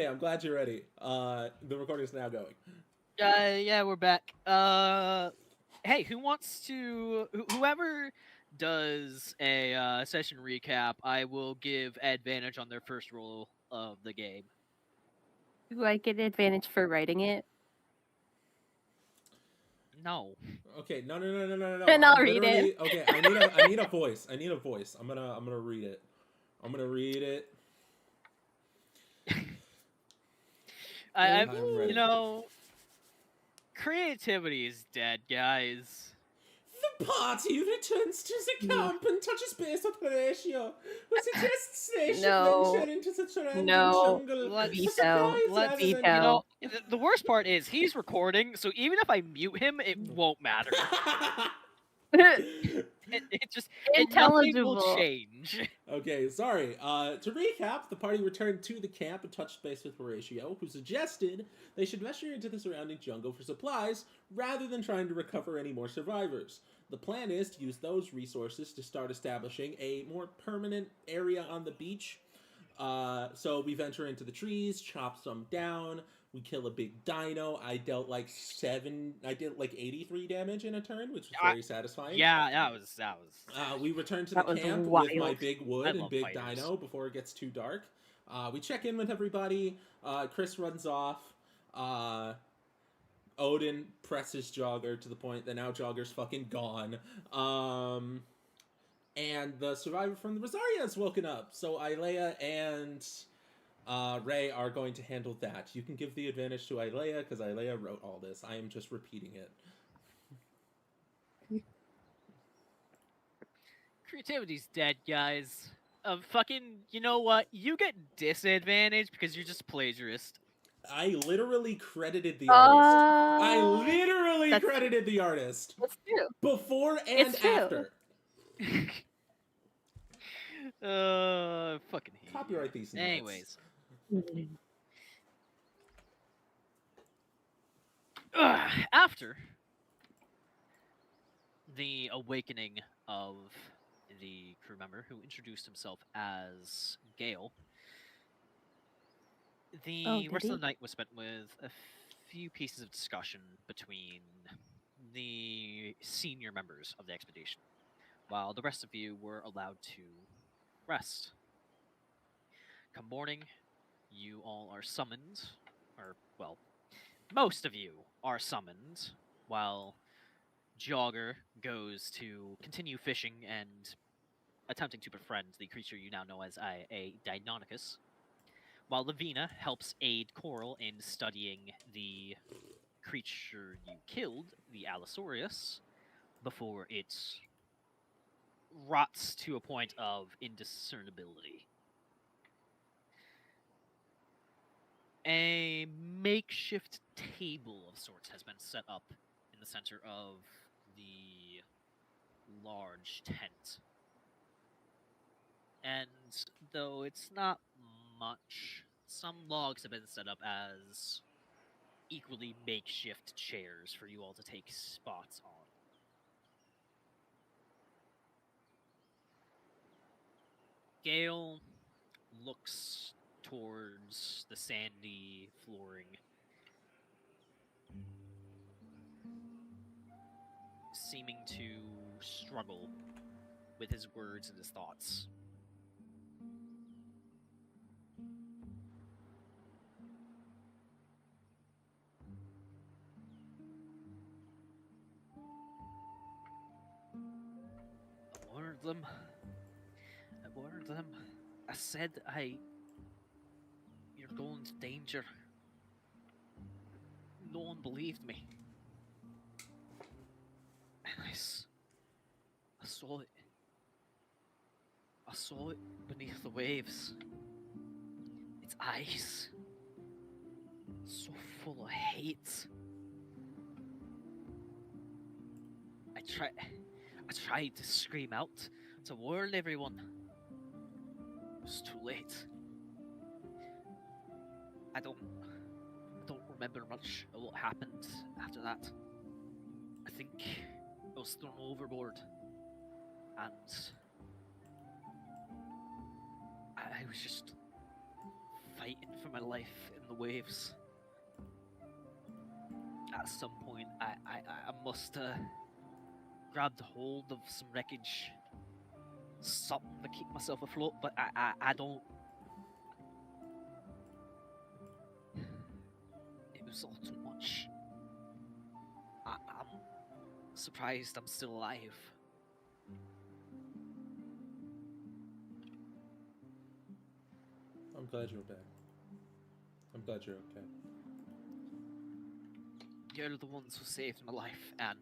Okay, I'm glad you're ready. The recording is now going. Yeah, we're back. Hey, who wants to? Whoever does a session recap, I will give advantage on their first roll of the game. Do I get advantage for writing it? No. Okay, no. And I'll read it. Okay, I need a voice. I need a voice. I'm gonna read it. I'm gonna read it. I'm ready. you know, creativity is dead, guys. The party returns to the camp and touches base with Horatio, who suggests they should venture into the surrounding jungle. Let's veto. The worst part is he's recording, so even if I mute him, it won't matter. It just nothing will change. Okay, sorry. To recap, the party returned to the camp and touched base with Horatio, who suggested they should venture into the surrounding jungle for supplies rather than trying to recover any more survivors. The plan is to use those resources to start establishing a more permanent area on the beach. So we venture into the trees, chop some down, we kill a big dino. I dealt like 83 damage in a turn, which was very satisfying. Yeah, that was. We return to the camp with my big wood and big dino before it gets too dark. We check in with everybody. Chris runs off. Odin presses Jogger to the point that now Jogger's fucking gone. And the survivor from the Rosaria has woken up. So Aelea and Rae are going to handle that. You can give the advantage to Aelea because Aelea wrote all this. I am just repeating it. Creativity's dead, guys. You know what? You get disadvantage because you're just plagiarist. I literally credited the artist. I literally credited the artist. That's true. Before and after. Fucking hate Copyright these notes. Anyways. After the awakening of the crew member who introduced himself as Gale, the rest of the night was spent with a few pieces of discussion between the senior members of the expedition, while the rest of you were allowed to rest. Come morning, you all are summoned, or, well, most of you are summoned, while Jogger goes to continue fishing and attempting to befriend the creature you now know as a Deinonychus, while Levina helps aid Coral in studying the creature you killed, the Allosaurus, before it rots to a point of indiscernibility. A makeshift table of sorts has been set up in the center of the large tent. And though it's not much, some logs have been set up as equally makeshift chairs for you all to take spots on. Gale looks towards the sandy flooring, seeming to struggle with his words and his thoughts. I warned them. I said you're going to danger. No one believed me. And I saw it. I saw it beneath the waves. Its eyes. So full of hate. I tried to scream out to warn everyone. It was too late. I don't remember much of what happened after that. I think I was thrown overboard, and I was just fighting for my life in the waves. At some point, I must have grabbed hold of some wreckage, something to keep myself afloat, but I don't. It was all too much. I'm surprised I'm still alive. I'm glad you're back. I'm glad you're okay. You're the ones who saved my life, and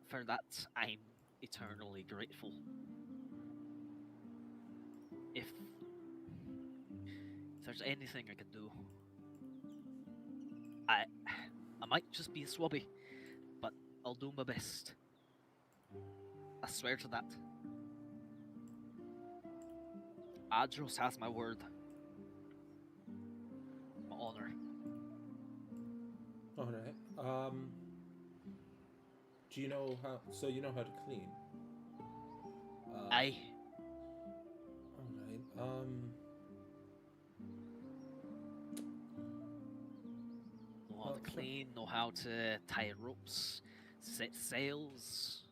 for that, I'm eternally grateful. If there's anything I can do, I might just be a swabby, but I'll do my best. I swear to that. Adros has my word. My honor. Alright. Do you know how... So you know how to clean? Aye. Alright, Know how to clean, know how to tie ropes, set sails.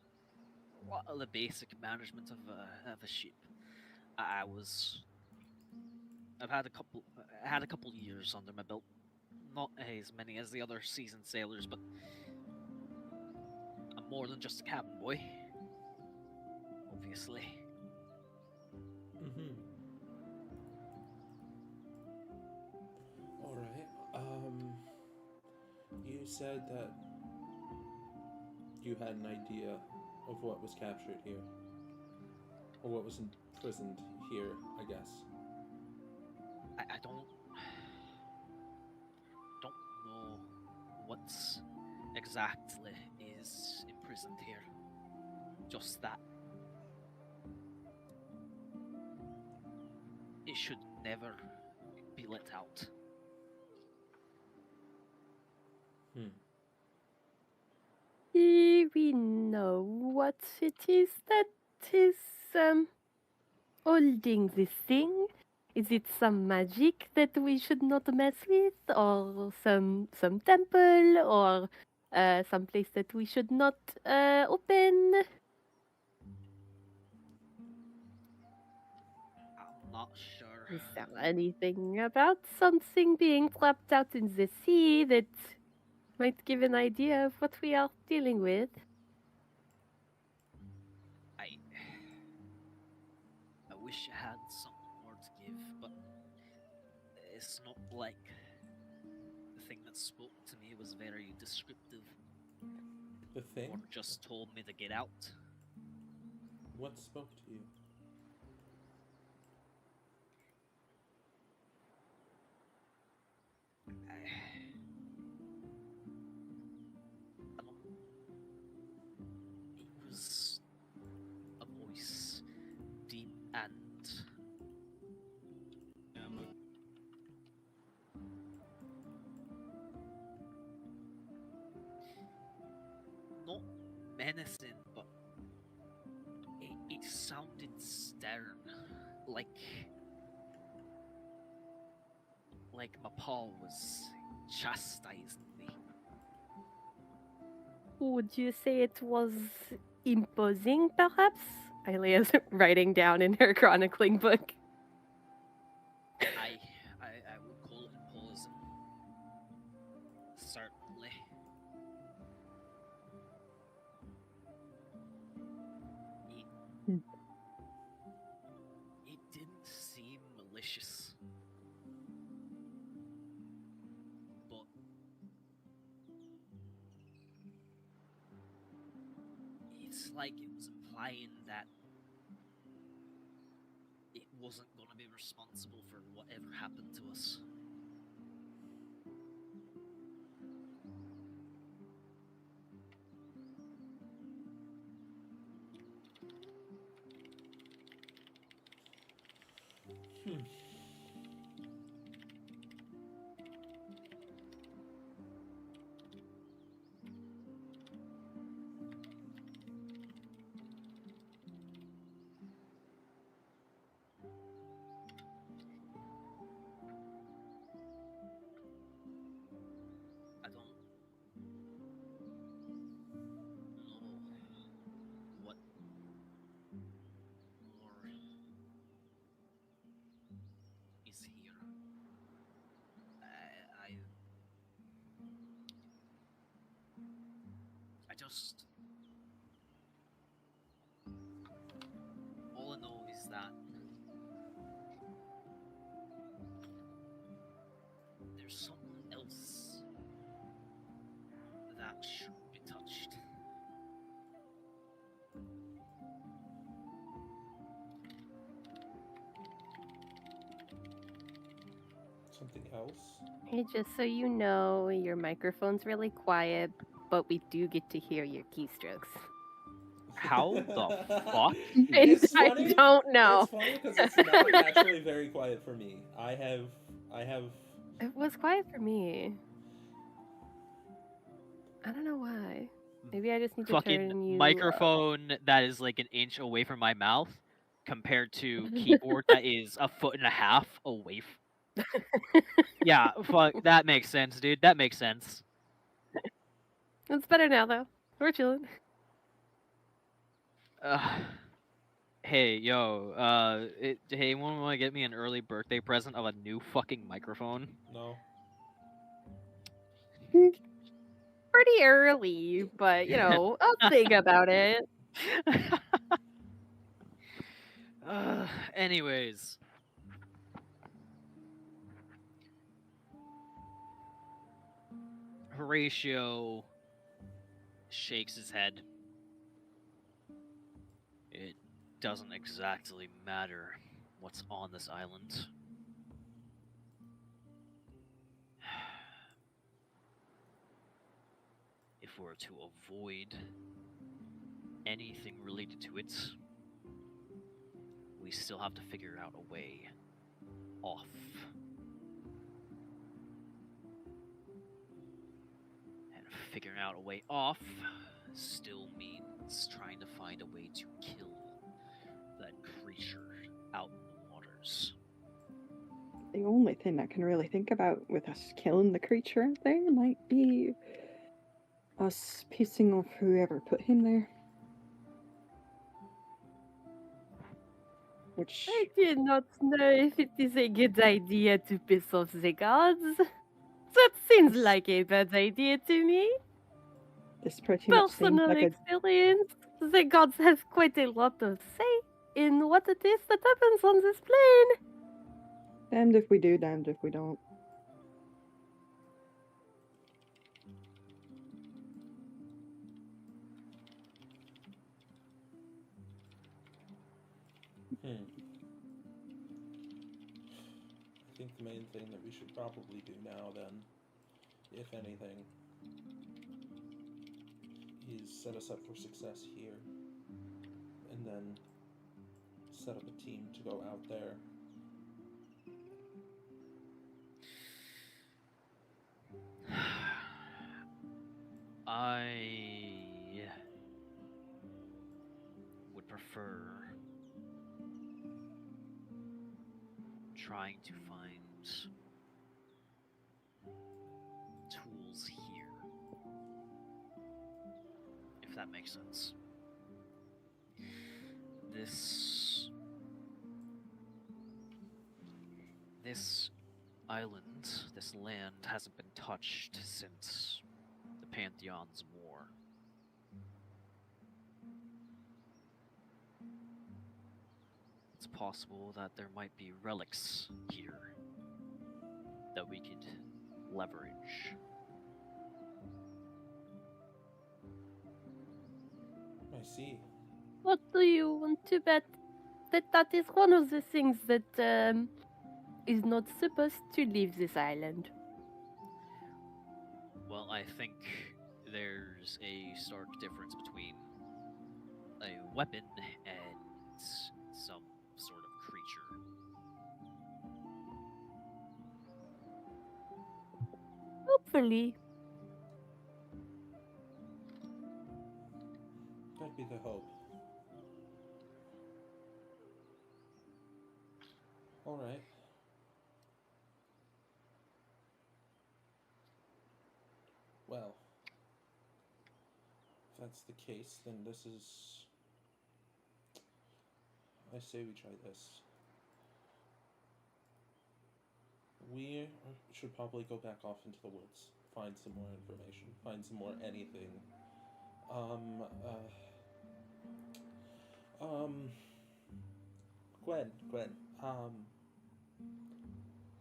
What are the basic management of a ship? I've had a couple years under my belt. Not as many as the other seasoned sailors, but I'm more than just a cabin boy. Obviously. Mm-hmm. Alright, you said that you had an idea of what was captured here. Or what was imprisoned here, I guess. I don't know what exactly is imprisoned here. Just that it should never be let out. Do we know what it is that is holding this thing? Is it some magic that we should not mess with, or some temple, or some place that we should not open? I'm not sure. Is there anything about something being trapped out in the sea that might give an idea of what we are dealing with? I wish I had something more to give, but it's not like the thing that spoke to me was very descriptive. The thing? Or just told me to get out. What spoke to you? It was a voice, deep and not menacing, but it sounded stern, like my pa was chastising me. Would you say it was imposing, perhaps? Aelea's writing down in her chronicling book. I would call it imposing. Certainly. It didn't seem malicious. But it's like it was implying that it wasn't going to be responsible for whatever happened to us. lost. All I know is that there's something else that shouldn't be touched. Something else? Hey, just so you know, your microphone's really quiet, but we do get to hear your keystrokes. How the fuck? It's I funny. don't know. It's funny because it's not actually very quiet for me. I have. It was quiet for me. I don't know why. Maybe I just need to Fucking turn you microphone that is like an inch away from my mouth compared to keyboard that is a foot and a half away. Yeah, fuck. That makes sense, dude. That makes sense. It's better now, though. We're chilling. Hey, yo. Hey, anyone want to get me an early birthday present of a new fucking microphone? No. Pretty early, but you know, I'll think about it. Anyways. Horatio shakes his head. It doesn't exactly matter what's on this island. If we're to avoid anything related to it, we still have to figure out a way off. And figuring out a way off still means trying to find a way to kill that creature out in the waters. The only thing I can really think about with us killing the creature out there might be us pissing off whoever put him there. Which, I do not know if it is a good idea to piss off the gods. That seems like a bad idea to me. this pretty much seems Personal like a... experience, the gods have quite a lot of say in what it is that happens on this plane. Damned if we do, damned if we don't. I think the main thing that we should probably do now, then, if anything, is set us up for success here, and then set up a team to go out there. I would prefer trying to find tools here, if that makes sense. This island, this land hasn't been touched since the Pantheon's war. It's possible that there might be relics here that we could leverage. I see. What do you want to bet? That is one of the things that is not supposed to leave this island. Well, I think there's a stark difference between a weapon and some sort of creature. Hopefully. That'd be the hope. Alright. Well, if that's the case, then this is... I say we try this. We should probably go back off into the woods, find some more information, find some more anything Um, Gwen,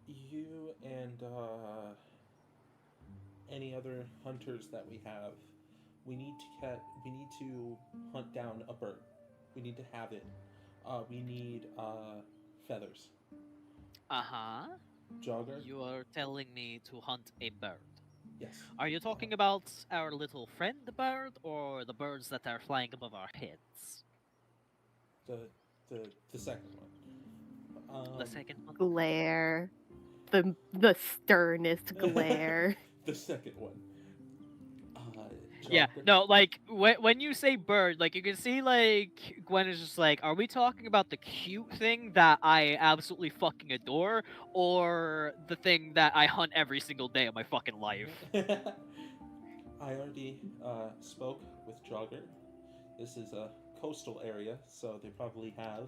you and, any other hunters that we have, we need to hunt down a bird. We need to have it. We need, feathers. Uh-huh. Jogger? You are telling me to hunt a bird. Yes. Are you talking about our little friend the bird, or the birds that are flying above our heads? The second one. The second one? Glare. The sternest glare. The second one. Yeah, Jogger? no, like, when you say bird, like, you can see, like, Gwen is just like, are we talking about the cute thing that I absolutely fucking adore, or the thing that I hunt every single day of my fucking life? I already spoke with Drauger. This is a coastal area, so they probably have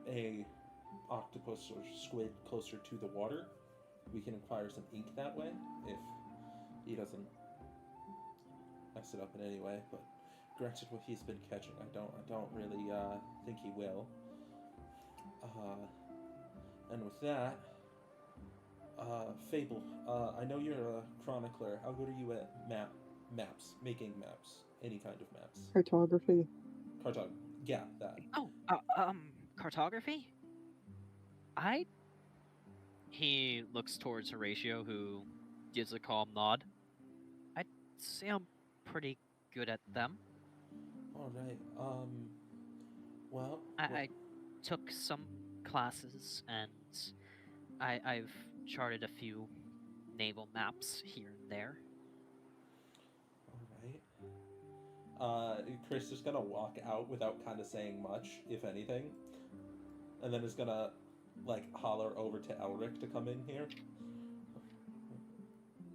a octopus or squid closer to the water. We can acquire some ink that way if he doesn't mess it up in any way. But granted, what he's been catching, I don't really think he will. And with that, Fable, I know you're a chronicler. How good are you at maps, making maps, any kind of maps? Cartography. Yeah, that. Oh, cartography? He looks towards Horatio, who gives a calm nod. I'd say I'm pretty good at them. All right. Well, I took some classes, and I've charted a few naval maps here and there. all right. Chris is gonna walk out without kind of saying much, if anything, and then is gonna like holler over to Elric to come in here.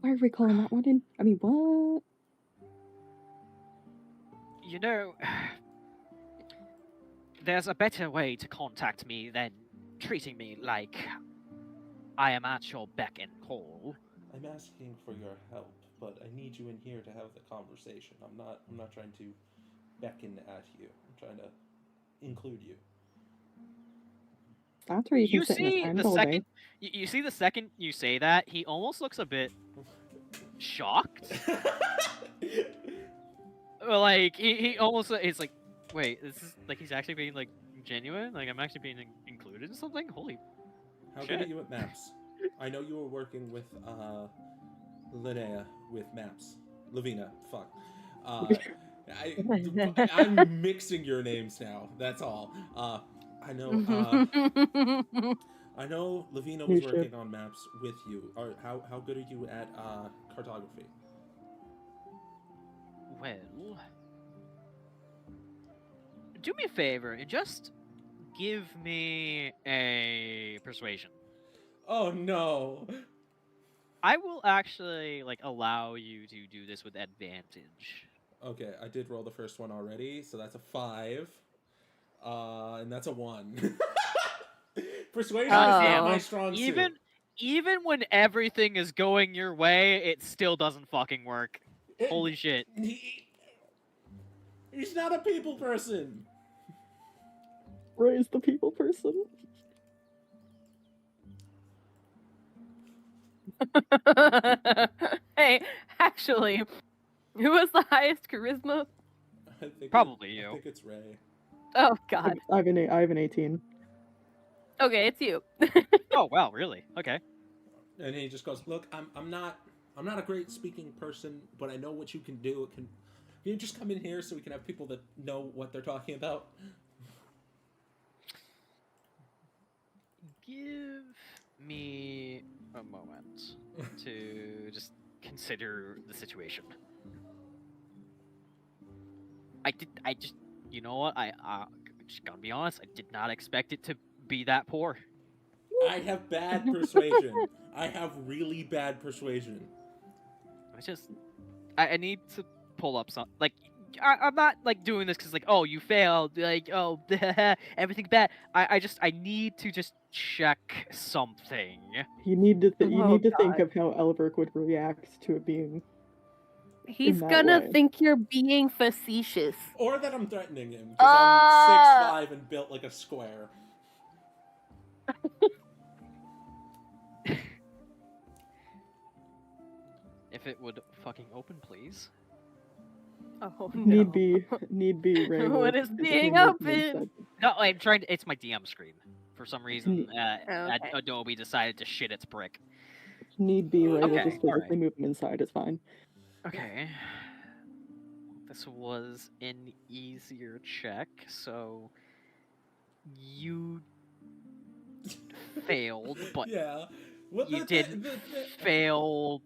Why are we calling that one in? I mean, what? You know, there's a better way to contact me than treating me like I am at your beck and call. I'm asking for your help, but I need you in here to have the conversation. I'm not trying to beckon at you. I'm trying to include you. That's where you You can sit in a see tent the all day. second you see the second you say that, he almost looks a bit shocked. Like he almost is like, wait, this is like he's actually being like genuine. Like I'm actually being included in something. Holy How shit. good are you at maps? I know you were working with Linnea with maps. Levina, fuck. I'm mixing your names now. That's all. I know. I know Levina was You working on maps with you. How good are you at cartography? Well, do me a favor and just give me a persuasion. Oh no. I will actually like allow you to do this with advantage. Okay, I did roll the first one already, so that's a 5. And that's a 1. Persuasion is not my strong suit. Even when everything is going your way, it still doesn't fucking work. Holy shit. He's not a people person. Rae is the people person. Hey, actually, who has the highest charisma? Probably I you. think it's Rae. Oh God. I have an 18. Okay, it's you. Oh wow, really? Okay. And he just goes, "Look, I'm not a great speaking person, but I know what you can do. Can you just come in here so we can have people that know what they're talking about?" Give me a moment to just consider the situation. I just, you know what? I just gotta be honest. I did not expect it to be that poor. I have bad persuasion. I have really bad persuasion. It's just, I need to pull up some, like, I'm not, like, doing this because, like, oh, you failed, like, oh, everything's bad. I need to just check something. You need to Oh, think God. of how Elric would react to it being He's that gonna way. think you're being facetious. Or that I'm threatening him, because I'm 6'5" and built like a square. If it would fucking open, please. Oh no. Need be, Ray. What will is physically being move open? inside. No, I'm trying to. It's my DM screen. For some reason, Okay. Adobe decided to shit its brick. Need be, Ray. We'll Okay, just physically move him inside. It's fine. Okay. This was an easier check, so you failed, but Yeah. Well, you didn't fail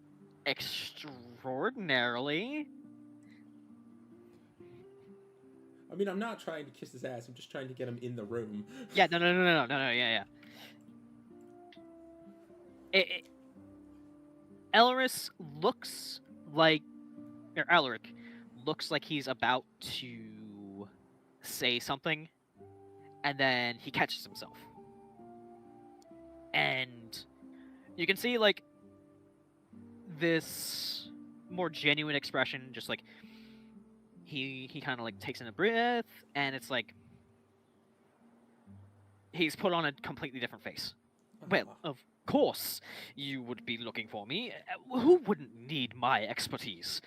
extraordinarily. I mean, I'm not trying to kiss his ass. I'm just trying to get him in the room. Yeah, no, yeah. Elris looks like, or Elric looks like he's about to say something, and then he catches himself. And you can see, like, this more genuine expression, just like, he kind of, like, takes in a breath, and it's like, he's put on a completely different face. Well, of course you would be looking for me. Who wouldn't need my expertise?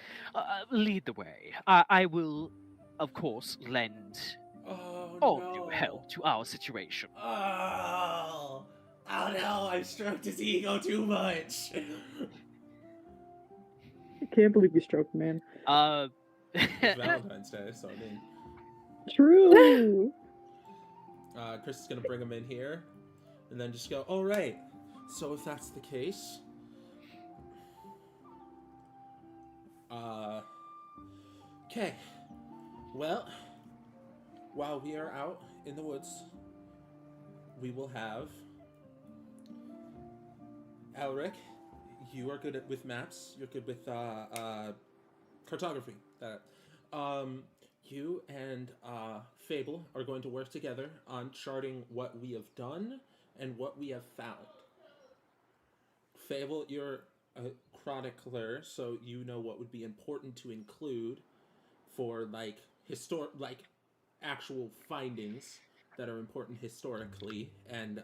Lead the way. I will, of course, lend all due help to our situation. Oh no, I've stroked his ego too much. I can't believe you stroked, man. It's Valentine's Day, so I mean. True. Chris is gonna bring him in here, and then just go, all right. So if that's the case, okay. Well, while we are out in the woods, we will have Elric. You are good with maps. You're good with cartography. You and Fable are going to work together on charting what we have done and what we have found. Fable, you're a chronicler, so you know what would be important to include for like actual findings that are important historically, and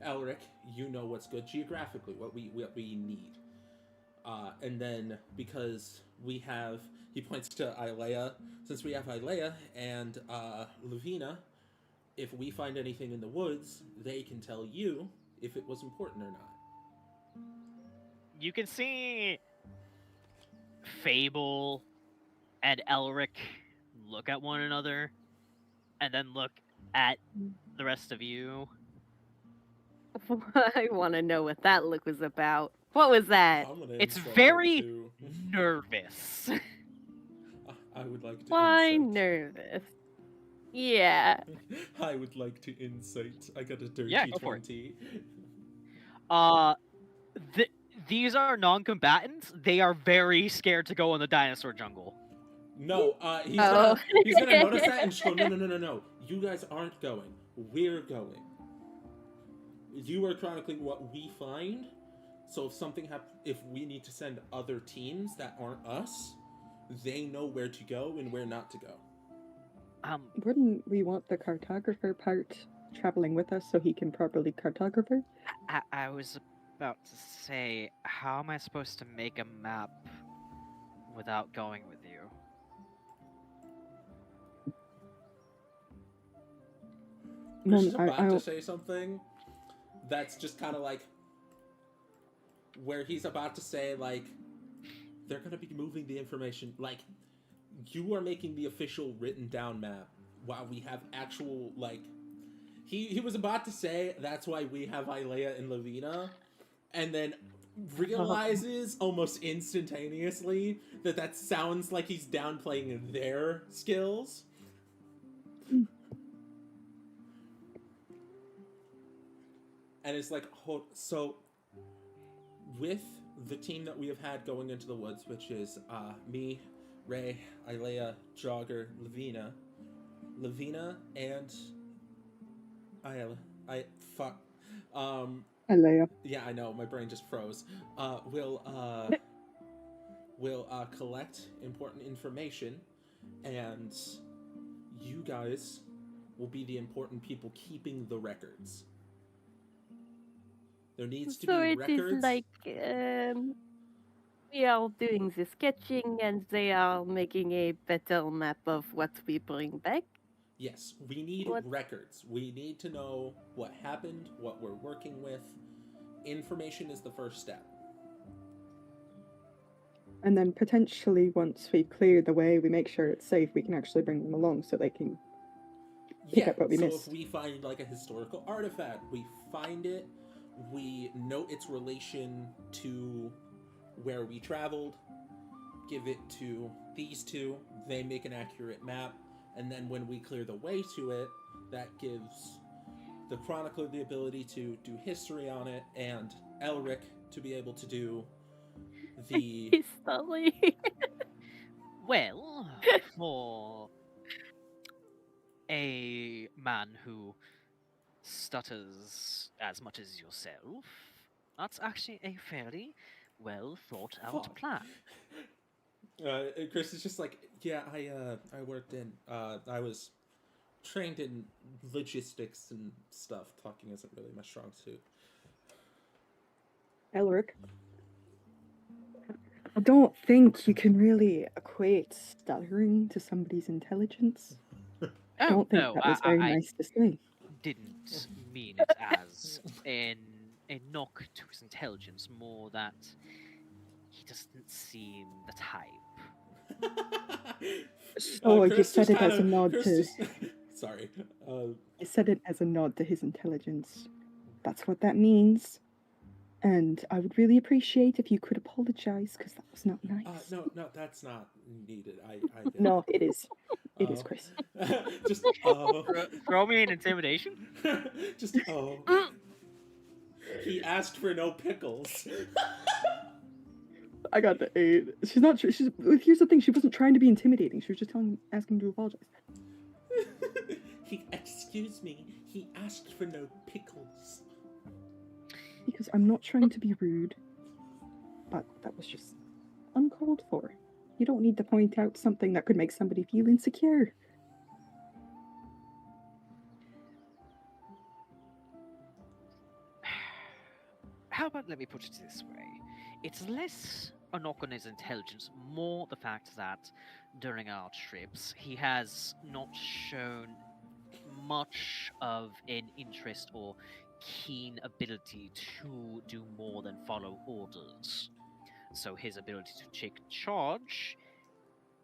Elric, you know what's good geographically, what we need. And then because we have, he points to Aelea, since we have Aelea and Levina, if we find anything in the woods, they can tell you if it was important or not. You can see Fable and Elric look at one another, and then look at the rest of you. I want to know what that look was about. What was that? It's very nervous. I would like to Why insight. nervous? Yeah. I would like to insight. I got a dirty Yeah, go for it. 20. These are non-combatants. They are very scared to go in the dinosaur jungle. No, he's gonna notice that and just go, no. You guys aren't going. We're going. You are chronicling what we find, so if something happens, if we need to send other teams that aren't us, they know where to go and where not to go. Wouldn't we want the cartographer part traveling with us so he can properly cartographer? I was about to say, how am I supposed to make a map without going with you? Chris is about to say something that's just kind of like, where he's about to say, like, they're going to be moving the information, like, you are making the official written down map while we have actual, like, he was about to say that's why we have Aelea and Levina, and then realizes almost instantaneously that sounds like he's downplaying their skills. And it's like, so with the team that we have had going into the woods, which is me, Rae, Aelea, Drauger, Levina, and Aelea. Yeah, I know, my brain just froze. Will will collect important information, and you guys will be the important people keeping the records. There needs to So be it records. is like we are doing the sketching and they are making a better map of what we bring back. Yes, we need What? records. We need to know what happened, what we're working with. Information is the first step. And then potentially, once we clear the way, we make sure it's safe, we can actually bring them along so they can pick up what we so missed. if we find like a historical artifact, we find it, we note its relation to where we traveled, give it to these two, they make an accurate map, and then when we clear the way to it, that gives the chronicler the ability to do history on it, and Elric to be able to do the History. Well, for a man who stutters as much as yourself, that's actually a fairly well thought out Fuck. plan. Chris is just like, yeah, I worked in, I was trained in logistics and stuff. Talking isn't really my strong suit. Elric, I don't think you can really equate stuttering to somebody's intelligence. I don't think that was very nice to say. Didn't mean it as a knock to his intelligence, more that he doesn't seem the type. So you Chris said just it as a kinda- nod Chris to... just- Sorry. I said it as a nod to his intelligence. That's what that means. And I would really appreciate if you could apologize, because that was not nice. No, that's not needed. I did. No, it is. It is, Oh. Chris. Just, Throw me an intimidation? just, He asked for no pickles. I got the 8. She's not. Here's the thing. She wasn't trying to be intimidating. She was just asking him to apologize. Excuse me. He asked for no pickles. Because I'm not trying to be rude, but that was just uncalled for. You don't need to point out something that could make somebody feel insecure. How about let me put it this way? It's less a knock on his intelligence, more the fact that during our trips he has not shown much of an interest or keen ability to do more than follow orders. So his ability to take charge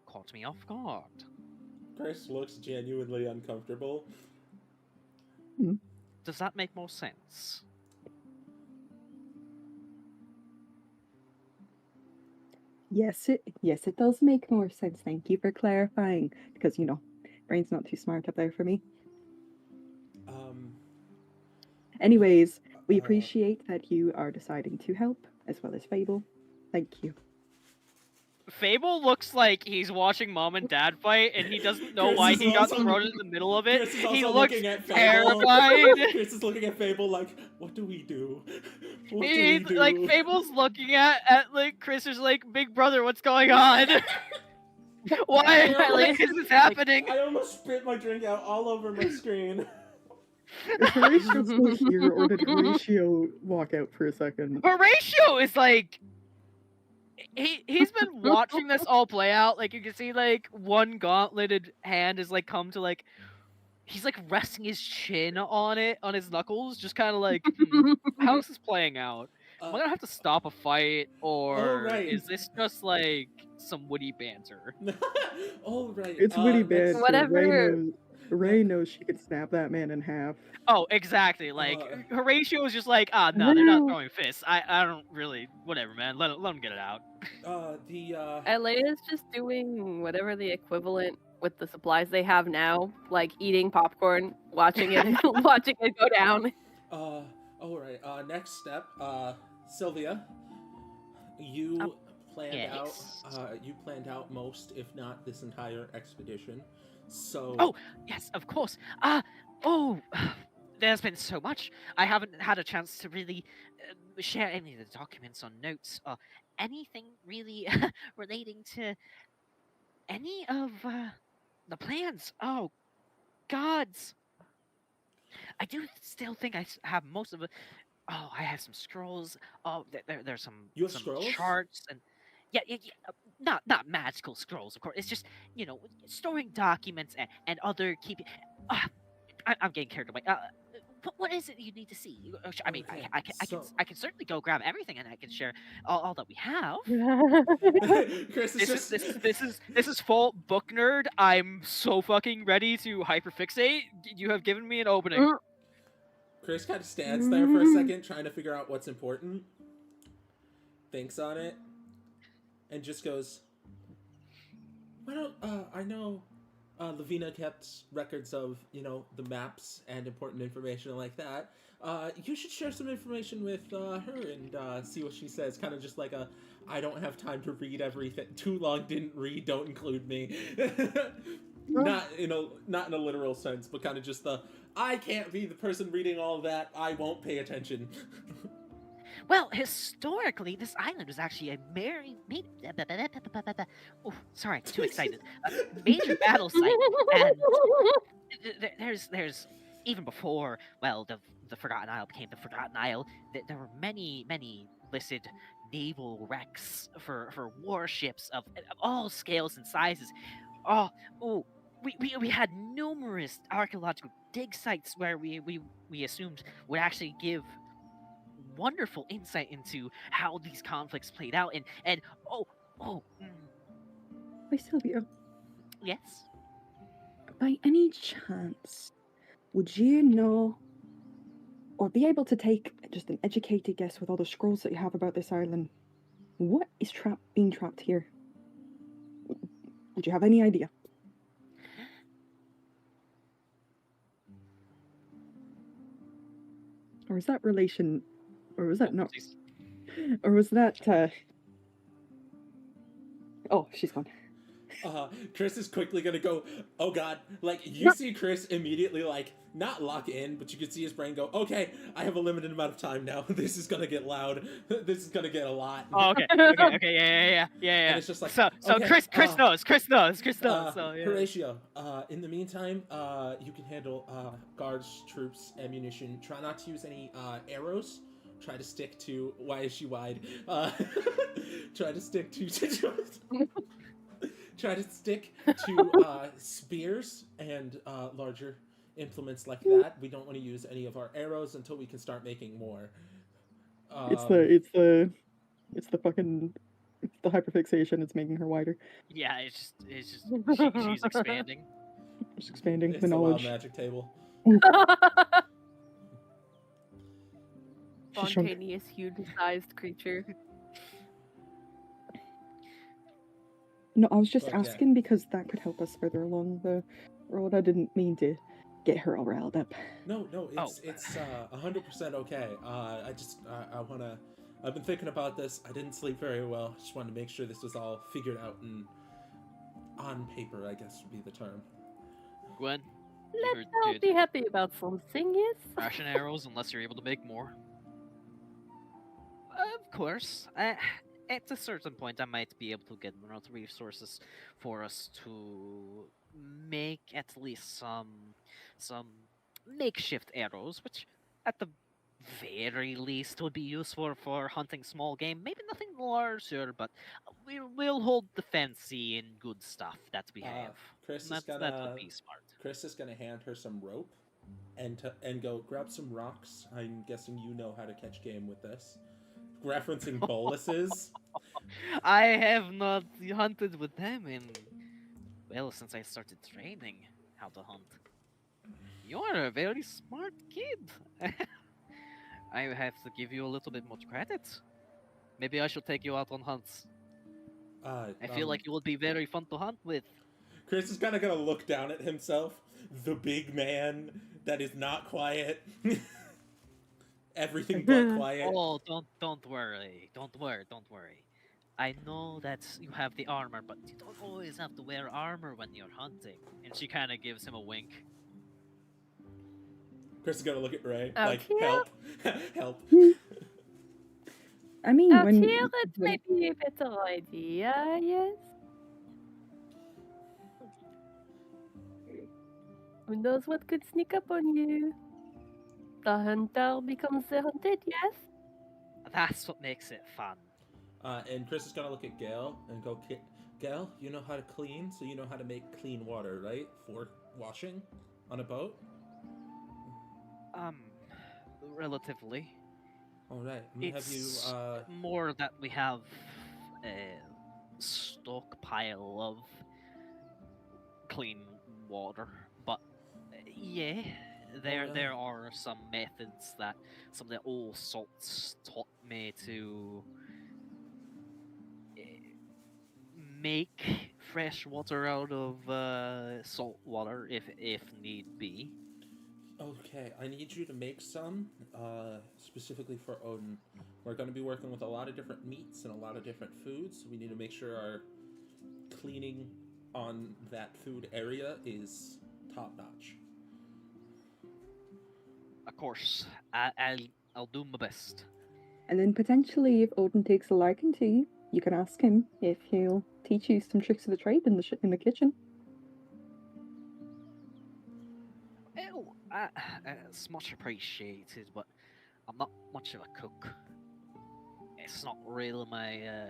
caught me off guard. Chris looks genuinely uncomfortable. Does that make more sense? Yes, it does make more sense. Thank you for clarifying. Because, brain's not too smart up there for me. Anyways, we appreciate that you are deciding to help, as well as Fable. Thank you. Fable looks like he's watching mom and dad fight, and he doesn't know Chris why is he got also- thrown in the middle of it. Chris is also He looks looking at Fable. terrified. Chris is looking at Fable like, what do we do? What do we He's do? like Fable's looking at like Chris is like, big brother, what's going on? Why I is this happening? I almost spit my drink out all over my screen. Is Horatio still here, or did Horatio walk out for a second? Horatio is like he's been watching this all play out. Like you can see like one gauntleted hand is like come to like he's like resting his chin on his knuckles, just kind of like how is this playing out? Am I gonna have to stop a fight, or right. is this just like some witty banter? All right. It's witty bad. Whatever. Ray knows she could snap that man in half. Oh, exactly. Like Horatio is just like, no, they're not throwing fists. I don't really, whatever, man. Let them get it out. Aelea's just doing whatever the equivalent with the supplies they have now, like eating popcorn, watching it go down. All right. Next step, Sylvia, you planned out most, if not this entire expedition. So. Oh yes, of course. there's been so much. I haven't had a chance to really share any of the documents or notes or anything really relating to any of the plans. Oh, gods. I do still think have most of it. Oh, I have some scrolls. Oh, there's You have some scrolls? charts and yeah, not magical scrolls, of course. It's just storing documents and other keeping. Uh, I'm getting carried away. What is it you need to see? I mean, Okay, I can certainly go grab everything and I can share all that we have. Chris is just. This is full book nerd. I'm so fucking ready to hyperfixate. You have given me an opening. Chris kind of stands there for a second, trying to figure out what's important. Thinks on it, and just goes, "Why don't I know Levina kept records of the maps and important information like that. You should share some information with her and see what she says. Kind of just like a, I don't have time to read everything. Too long, didn't read. Don't include me." Not in a literal sense, but kind of just the, I can't be the person reading all that. I won't pay attention. Well, historically, this island was actually a oh, sorry, too excited. A major battle site, and there's even before, well, the Forgotten Isle became the Forgotten Isle. There were many listed naval wrecks for warships of all scales and sizes. We had numerous archaeological dig sites where we assumed would actually give wonderful insight into how these conflicts played out and Hi, Sylvia. yes. By any chance, would you know or be able to take just an educated guess with all the scrolls that you have about this island? What is being trapped here? Would you have any idea? Or is that relation, or was that not? Or was that, Oh, she's gone. Chris is quickly gonna go, oh god. Like, you see Chris immediately, like, not lock in, but you can see his brain go, okay, I have a limited amount of time now. This is gonna get loud. This is gonna get a lot. Oh, okay, yeah. And it's just like, so okay, Chris knows. So yeah. Horatio, in the meantime, you can handle guards, troops, ammunition. Try not to use any arrows. Try to stick to, why is she wide? Try to stick to try to stick to spears and larger implements like that. We don't want to use any of our arrows until we can start making more. It's the hyperfixation. It's making her wider. Yeah, it's just she's expanding. She's expanding It's the the wild knowledge. magic table. Spontaneous human-sized creature. No, I was just But, yeah. asking because that could help us further along the road. I didn't mean to get her all riled up. No, it's 100% okay. I wanna. I've been thinking about this. I didn't sleep very well. Just wanted to make sure this was all figured out and on paper, I guess would be the term. Gwen, Let's all be happy about something, yes? ration arrows unless you're able to make more. Of course. At a certain point, I might be able to get enough resources for us to make at least some makeshift arrows, which at the very least would be useful for hunting small game. Maybe nothing larger, but we'll hold the fancy and good stuff that we have. That would be smart. Chris is gonna hand her some rope, and go grab some rocks. I'm guessing you know how to catch game with this. Referencing boluses. I have not hunted with them since I started training how to hunt. You're a very smart kid. I have to give you a little bit more credit. Maybe I should take you out on hunts. I feel like you would be very fun to hunt with. Chris is kind of gonna look down at himself, the big man that is not quiet. Everything but quiet. Oh, don't worry. I know that you have the armor, but you don't always have to wear armor when you're hunting. And she kind of gives him a wink. Chris is gonna look at Rae Out like, here? help, help. I mean, Out when, here, it when may be a better idea, yes? Who knows what could sneak up on you? The hunter becomes the hunted, yes? That's what makes it fun. And Chris is gonna look at Gale and go, Gale, you know how to clean, so you know how to make clean water, right? For washing on a boat? Relatively. Alright, have you, It's more that we have a stockpile of clean water, but yeah, there are some methods that some of the old salts taught me to make fresh water out of salt water if need be. Okay, I need you to make some, specifically for Odin. We're going to be working with a lot of different meats and a lot of different foods. We need to make sure our cleaning on that food area is top notch. Of course, I'll do my best. and then potentially, if Odin takes a liking to you, you can ask him if he'll teach you some tricks of the trade in the kitchen. Oh, it's much appreciated, but I'm not much of a cook. It's not really my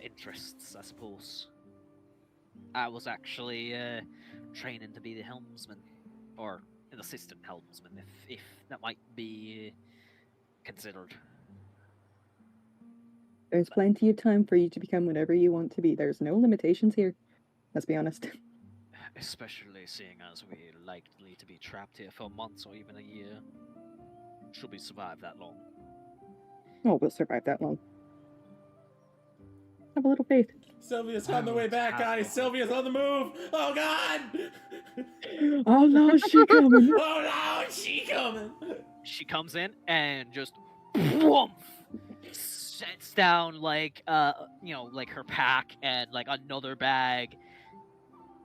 interests, I suppose. I was actually training to be the helmsman, or an assistant helmsman, if that might be considered. There's plenty of time for you to become whatever you want to be. There's no limitations here. Let's be honest. Especially seeing as we're likely to be trapped here for months or even a year. Should we survive that long? Oh, we'll survive that long. Have a little faith. Sylvia's on the way back, guys! Sylvia's on the move! Oh god! Oh no, she coming! Oh no, she coming! She comes in and just whoomph, sets down like like her pack and like another bag.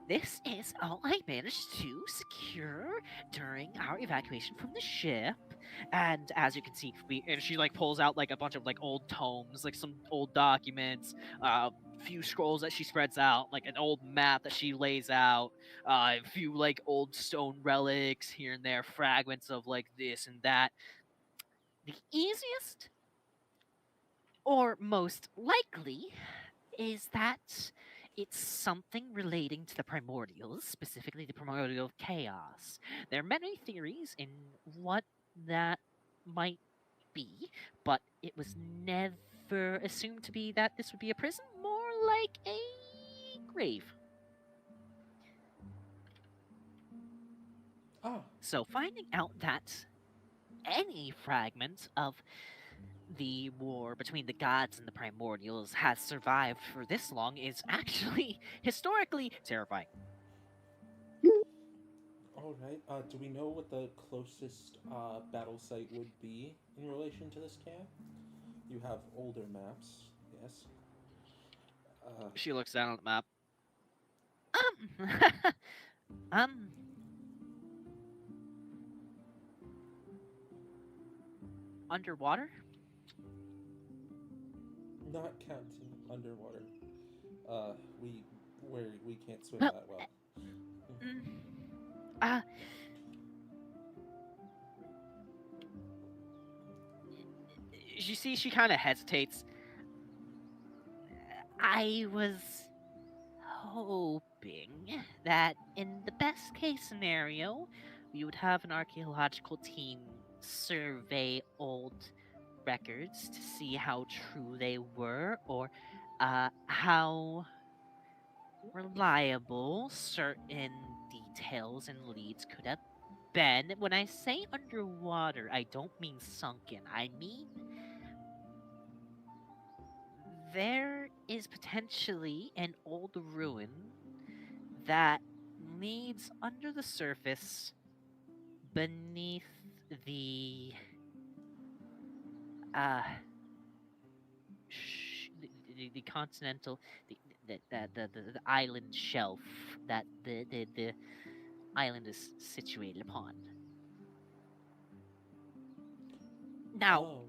This is all I managed to secure during our evacuation from the ship. And as you can see, and she like pulls out like a bunch of like old tomes, like some old documents, few scrolls that she spreads out, like an old map that she lays out, a few like old stone relics here and there, fragments of like this and that. The easiest or most likely is that it's something relating to the primordials, specifically the primordial chaos. There are many theories in what that might be, but it was never assumed to be that this would be a prison, more like a grave. Oh. So finding out that any fragment of the war between the gods and the primordials has survived for this long is actually historically terrifying. Alright, do we know what the closest battle site would be in relation to this camp? You have older maps, yes? She looks down at the map. Um, underwater? Not counting underwater. We can't swim that well. You see, she kind of hesitates. I was hoping that in the best case scenario, we would have an archaeological team survey old records to see how true they were or how reliable certain details and leads could have been. When I say underwater, I don't mean sunken. I mean there is potentially an old ruin that leads under the surface beneath the the continental the island shelf that the island is situated upon. Now, Oh.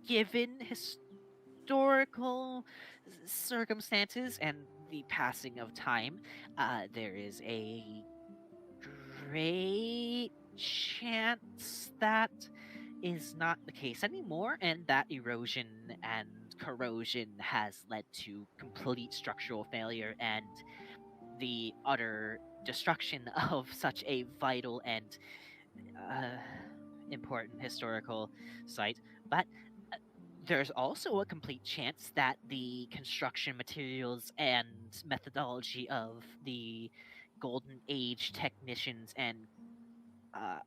given historical circumstances and the passing of time, there is a great chance that is not the case anymore, and that erosion and corrosion has led to complete structural failure and the utter destruction of such a vital and important historical site. But there's also a complete chance that the construction materials and methodology of the Golden Age technicians and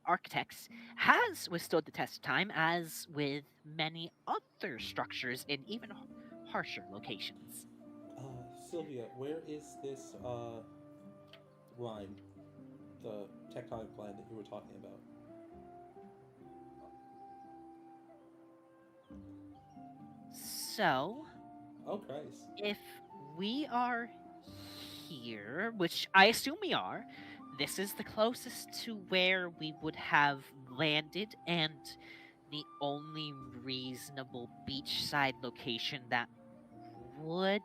architects has withstood the test of time, as with many other structures in even harsher locations. Sylvia, where is this line, the tectonic line that you were talking about? So, Oh, Christ. if we are here, which I assume we are, this is the closest to where we would have landed, and the only reasonable beachside location that would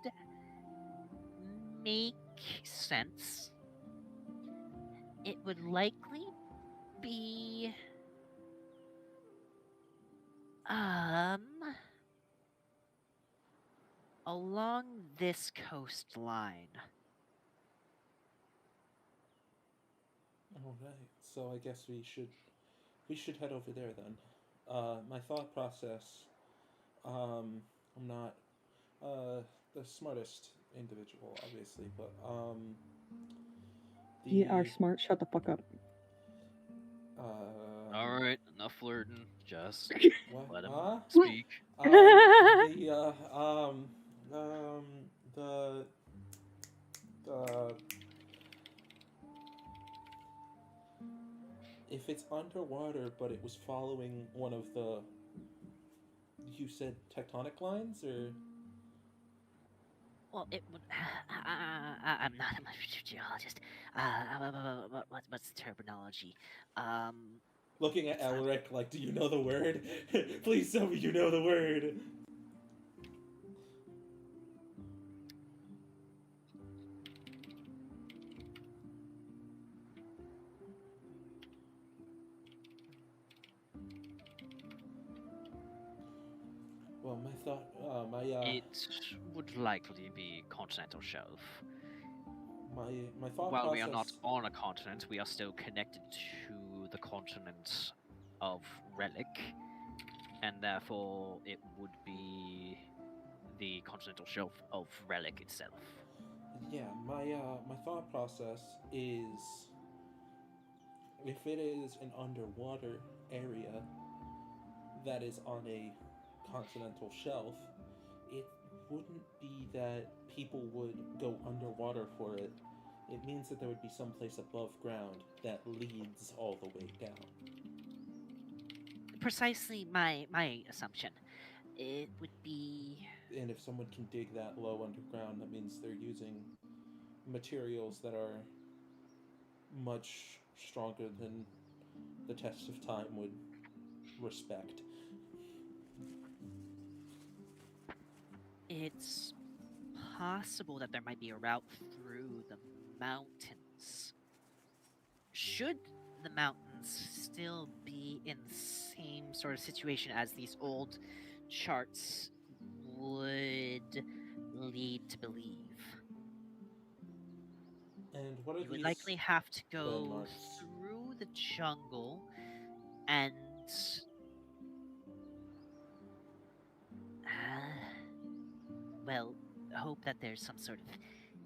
make sense. It would likely be along this coastline. All right. So I guess we should head over there then. My thought process. I'm not the smartest individual, obviously, but You are smart. Shut the fuck up. All right, enough flirting. Just What? let him Huh? speak. The if it's underwater, but it was following one of the, you said tectonic lines, or? Well, it would. I'm not a geologist. What's the terminology? Looking at Elric, like, do you know the word? Please tell me you know the word. Well, my thought, It would likely be continental shelf. my thought While process. we are not on a continent, we are still connected to the continent of Relic, and therefore it would be the continental shelf of Relic itself. Yeah, my thought process is, if it is an underwater area that is on a continental shelf, it wouldn't be that people would go underwater for it. It means that there would be some place above ground that leads all the way down. Precisely my assumption. It would be. And if someone can dig that low underground, that means they're using materials that are much stronger than the test of time would respect. It's possible that there might be a route through the mountains. Should the mountains still be in the same sort of situation as these old charts would lead to believe? And what are You would these likely have to go landmarks? through the jungle and well, hope that there's some sort of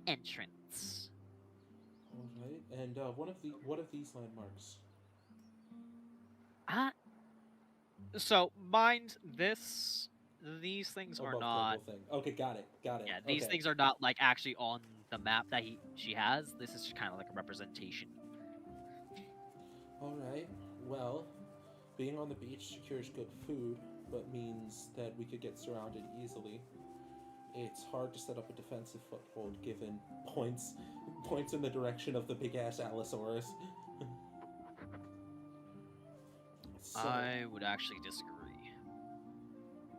entrance. All right. And what of these landmarks? So mind this, these things are Above not. table thing. Okay, got it. Yeah, Okay. these things are not like actually on the map that she has. This is just kind of like a representation. All right. Well, being on the beach secures good food, but means that we could get surrounded easily. It's hard to set up a defensive foothold given points in the direction of the big ass Allosaurus. So, I would actually disagree.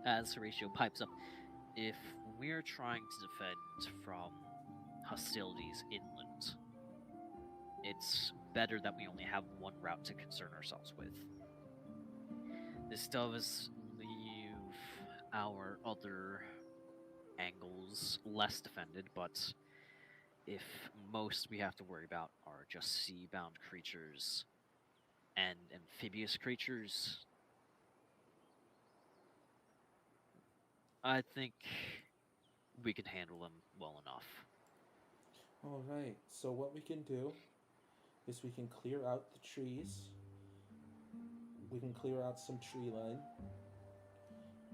as Horatio pipes up, if we're trying to defend from hostilities inland, it's better that we only have one route to concern ourselves with. This does leave our other angles less defended, but if most we have to worry about are just sea-bound creatures and amphibious creatures, I think we can handle them well enough. Alright, so what we can do is we can clear out the trees. We can clear out some tree line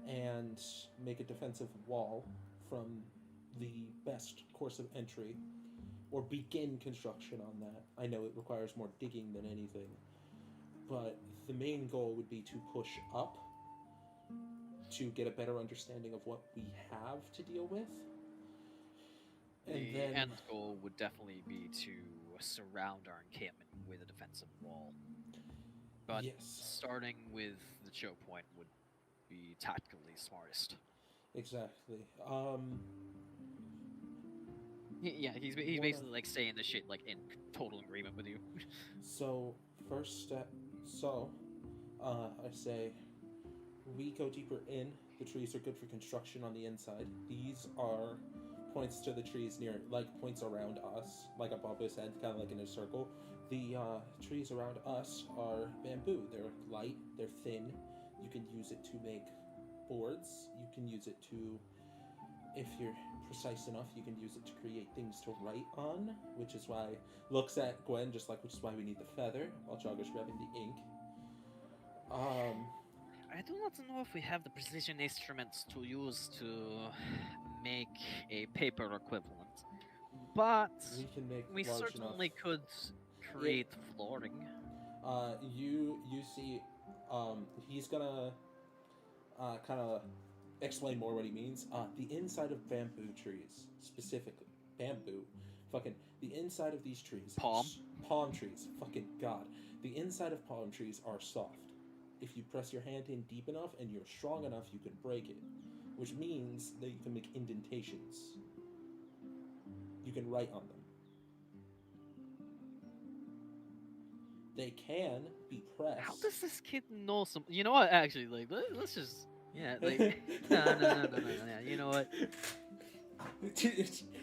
and make a defensive wall from the best course of entry, or begin construction on that. I know it requires more digging than anything, but the main goal would be to push up to get a better understanding of what we have to deal with. And The then end goal would definitely be to surround our encampment with a defensive wall. But yes, starting with the choke point would be tactically smartest. exactly. Yeah, he's Wanna- basically like saying this shit like in total agreement with you. So, first step, I say we go deeper in. The trees are good for construction on the inside. These are points to the trees near, like points around us, like above his head, kind of like in a circle. The trees around us are bamboo. They're light, they're thin. You can use it to make boards. You can use it to, if you're precise enough, you can use it to create things to write on, which is why, looks at Gwen, just like, which is why we need the feather, while Drauger's grabbing the ink. I do not know if we have the precision instruments to use to make a paper equivalent, but We can make we large certainly enough. could create flooring. You see, he's gonna kind of explain more what he means. The inside of bamboo trees, specifically bamboo, the inside of these trees, palm trees, god, the inside of palm trees are soft. If you press your hand in deep enough and you're strong enough, you can break it, which means that you can make indentations. You can write on them. They can be pressed. How does this kid know some? You know what? Actually, like let's just like no. You know what?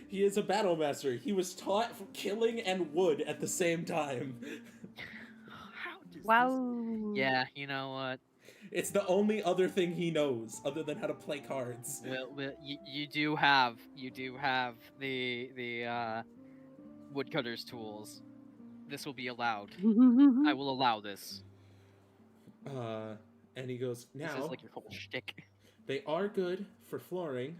He is a battle master. He was taught killing and wood at the same time. How does Wow. Yeah, you know what? It's the only other thing he knows, other than how to play cards. Well, you do have the woodcutter's tools. This will be allowed. I will allow this. And he goes, This now, is like your whole shtick. they are good for flooring,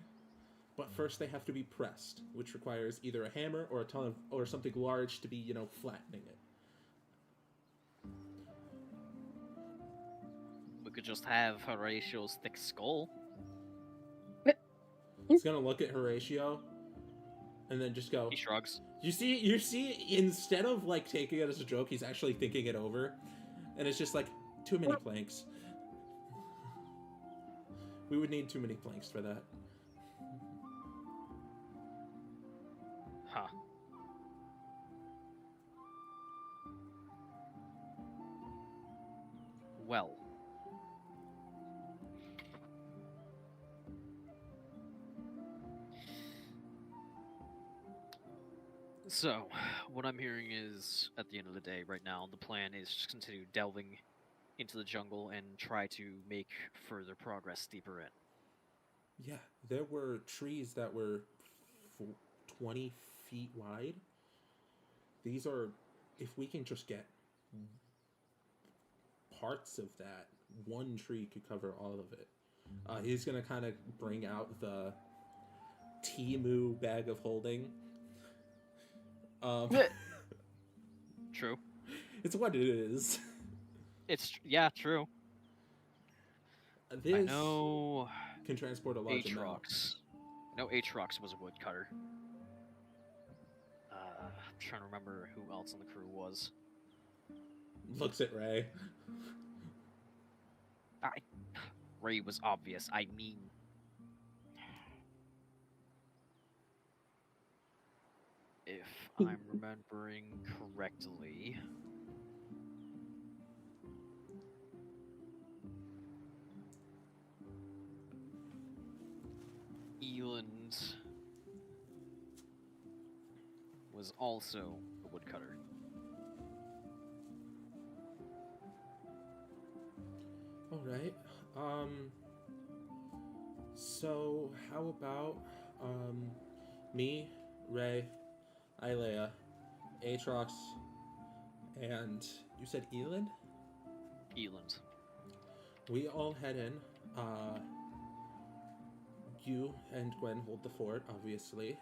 but first they have to be pressed, which requires either a hammer or a ton of, or something large to be, flattening it. We could just have Horatio's thick skull. He's gonna look at Horatio, and then just go. He shrugs. You see, instead of like taking it as a joke, he's actually thinking it over, and it's just like too many planks. We would need too many planks for that. Huh. Well. So, what I'm hearing is, at the end of the day, right now, the plan is just continue delving into the jungle and try to make further progress deeper in. Yeah, there were trees that were 20 feet wide. These are, if we can just get parts of that, one tree could cover all of it. He's gonna kind of bring out the Timu bag of holding. True. It's what it is. Yeah, true. This I know can transport a large amount. Aatrox. I know Aatrox was a woodcutter. I'm trying to remember who else on the crew was. Looks at Rae. Rae was obvious. I mean, if I'm remembering correctly, Eland was also a woodcutter. All right. So how about me, Rae, Aelea, Aatrox, and you said Eland? Eland. We all head in. You and Gwen hold the fort, obviously.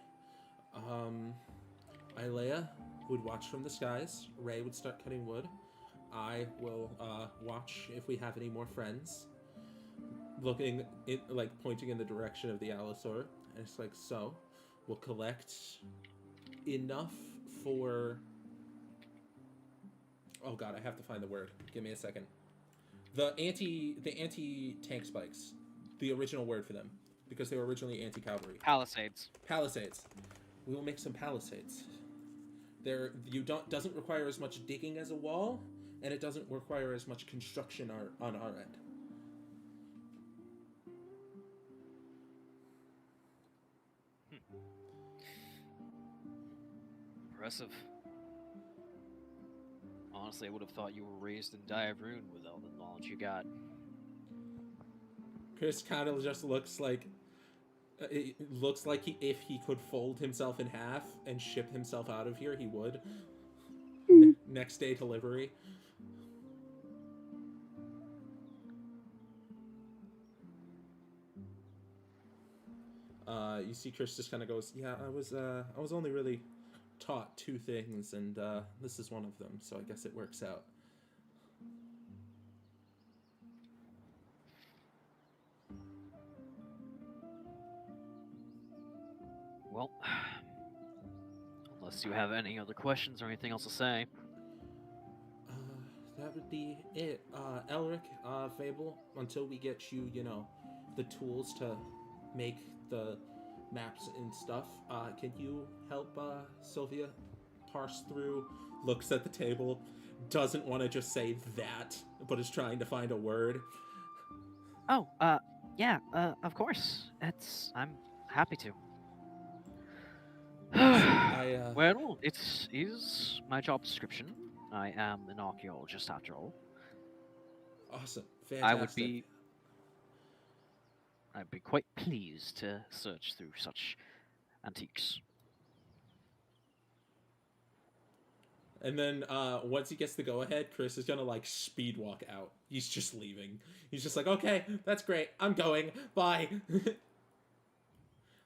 Aelea would watch from the skies. Rae would start cutting wood. I will watch if we have any more friends. Looking, pointing in the direction of the Allosaur. And it's like, so, we'll collect enough for... Oh god, I have to find the word. Give me a second. The anti-tank spikes. The original word for them. Because they were originally anti-cavalry. Palisades. Palisades. We will make some palisades. Doesn't require as much digging as a wall, and it doesn't require as much construction on our end. Impressive. Honestly, I would have thought you were raised in Diabrune with all the knowledge you got. Chris kind of just looks like... It looks like if he could fold himself in half and ship himself out of here, he would. Next day delivery. You see Chris just kind of goes, yeah, I was only really taught 2 things, and this is one of them, so I guess it works out. Well, unless you have any other questions or anything else to say. That would be it. Elric, Fable, until we get you, the tools to make the maps and stuff, can you help Sylvia parse through, looks at the table, doesn't want to just say that, but is trying to find a word? Oh, yeah, of course. I'm happy to. Well, it is my job description. I am an archaeologist after all. Awesome. Fantastic. I'd be quite pleased to search through such antiques. And then once he gets the go-ahead, Chris is gonna speed walk out. He's just leaving. He's just like, okay, that's great. I'm going. Bye.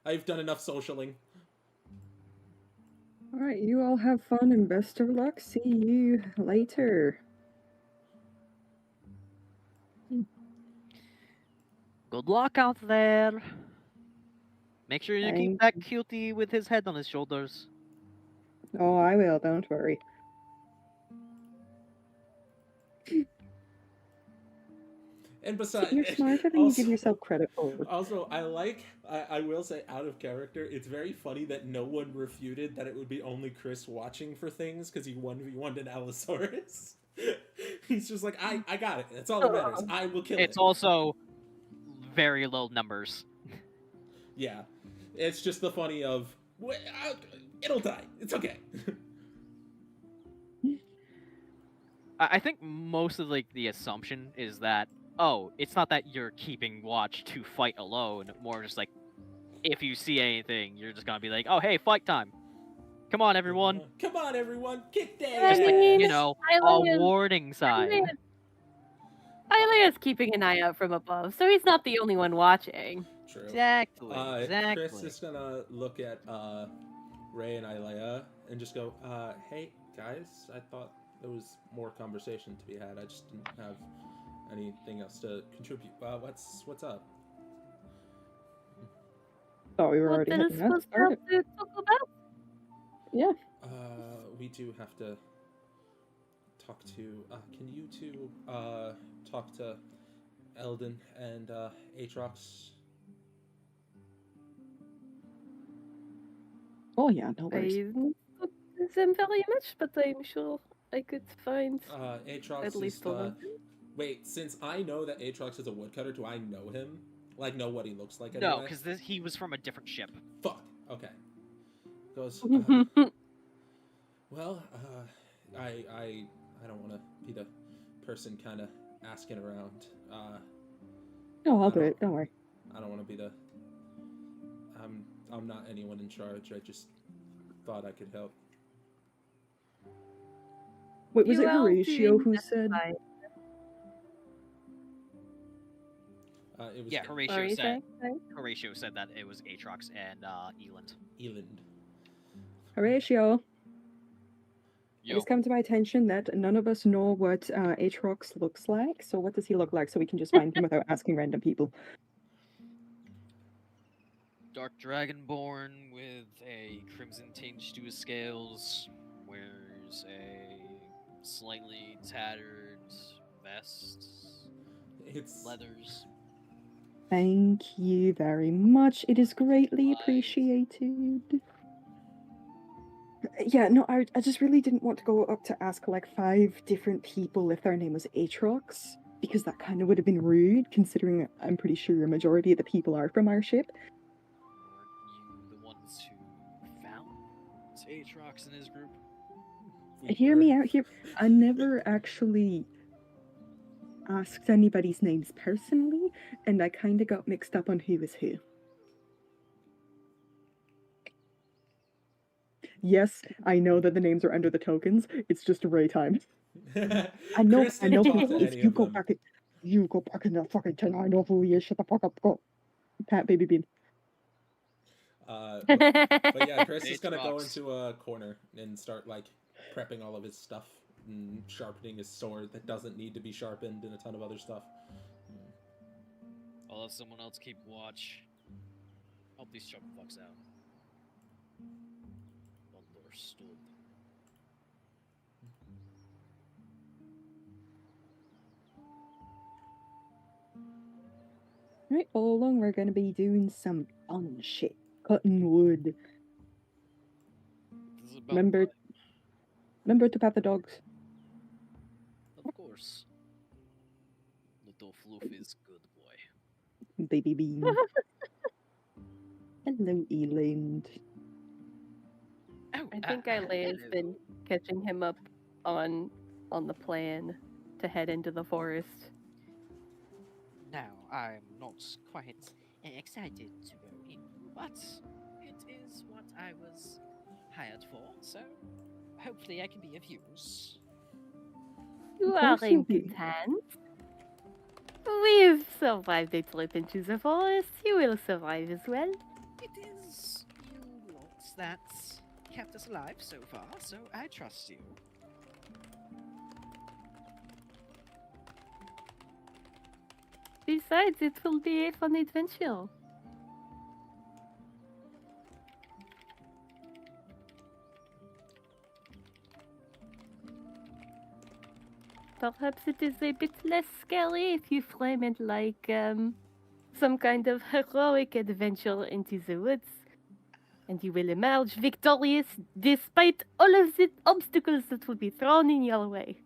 I've done enough socialing. Alright, you all have fun and best of luck. See you later. Good luck out there. Make sure you keep that Thank cutie with his head on his shoulders. Oh, I will, don't worry. And besides, You're smarter than you give yourself credit for. Also, I will say, out of character, it's very funny that no one refuted that it would be only Chris watching for things because he 1v1'd an Allosaurus. He's just like, I got it. That's all that matters. I will kill it. It's also very low numbers. Yeah. It's just the funny of, it'll die. It's okay. I think most of the assumption is that, oh, it's not that you're keeping watch to fight alone, more just if you see anything, you're just gonna be like, oh, hey, fight time. Come on, everyone. Come on, everyone. Kick Just down. a warning sign. Aelea's keeping an eye out from above, so he's not the only one watching. True. Exactly. Chris is gonna look at Rae and Aelea and just go, hey, guys, I thought there was more conversation to be had. I just didn't have anything else to contribute. What's up? Thought we were What already is heading out. supposed to have to talk about? Yeah. We do have to talk to. Can you two talk to Eldon and Aatrox. Oh yeah, no worries. I don't know them very much, but I'm sure I could find Aatrox at is least one of them. Wait, since I know that Aatrox is a woodcutter, do I know him? Like, know what he looks like No, anyway? because he was from a different ship. Fuck. Okay. Goes, well, I don't want to be the person kind of asking around. No, I'll I do don't- it. Don't worry. I don't want to be the... I'm not anyone in charge. I just thought I could help. Wait, was You it are Horatio doing who just said? fine. It was Yeah, What are you saying? Sorry? Horatio said that it was Aatrox and Eland. Eland. Horatio, it Yo, has come to my attention that none of us know what Aatrox looks like. So what does he look like so we can just find him without asking random people? dark dragonborn with a crimson tinge to his scales, wears a slightly tattered vest, It's... leathers. Thank you very much. It is greatly Right. appreciated. Yeah, no, I just really didn't want to go up to ask like 5 different people if their name was Aatrox, because that kind of would have been rude, considering I'm pretty sure a majority of the people are from our ship. Weren't you the ones who found Aatrox and his group? Hear me out here. I never actually asked anybody's names personally, and I kind of got mixed up on who was who. Yes, I know that the names are under the tokens. It's just Ray time. I know, Chris I know. didn't talk to If any you of go them. back, you go back in that fucking thing. I know who he is. Shut the fuck up. Go, Pat, baby bean. But yeah, Chris is gonna go Aatrox. into a corner and start like prepping all of his stuff and sharpening his sword that doesn't need to be sharpened and a ton of other stuff. I'll have someone else keep watch. Help these chump fucks out. Understood. Right, all along we're gonna be doing some fun shit. Cutting wood. This is about Remember, time. remember to pat the dogs. Of course. Little Floof is good boy. Baby bean. Hello, Eland. Oh, I think Aelea's hello. been catching him up on the plan to head into the forest. Now, I'm not quite excited to go in, but it is what I was hired for, so hopefully I can be of use. You Of are course in you'll good be. hands. We've survived a trip into the forest. You will survive as well. It is you lot that's kept us alive so far, so I trust you. Besides, it will be a fun adventure. Perhaps it is a bit less scary if you frame it like some kind of heroic adventure into the woods. And you will emerge victorious despite all of the obstacles that will be thrown in your way.